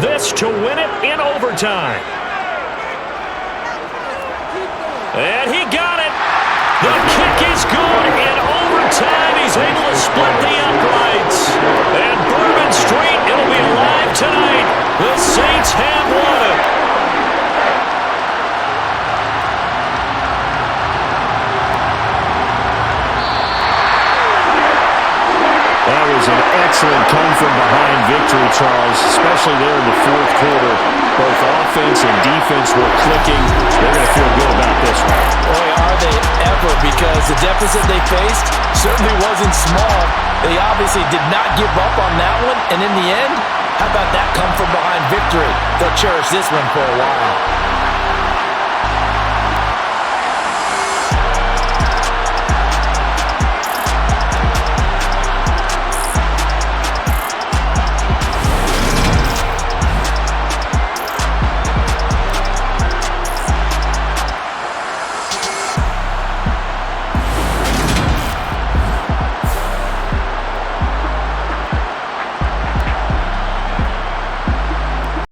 This to win it in overtime. And he got it. The kick is good. In overtime, he's able to split the uprights. And Bourbon Street, it'll be alive tonight. The Saints have won it. That was an excellent come-from-behind victory, Charles, especially there in the fourth quarter. Both offense and defense were clicking. They're going to feel good about this one. Boy, are they ever, because the deficit they faced certainly wasn't small. They obviously did not give up on that one, and in the end, how about that come-from-behind victory? They'll cherish this one for a while.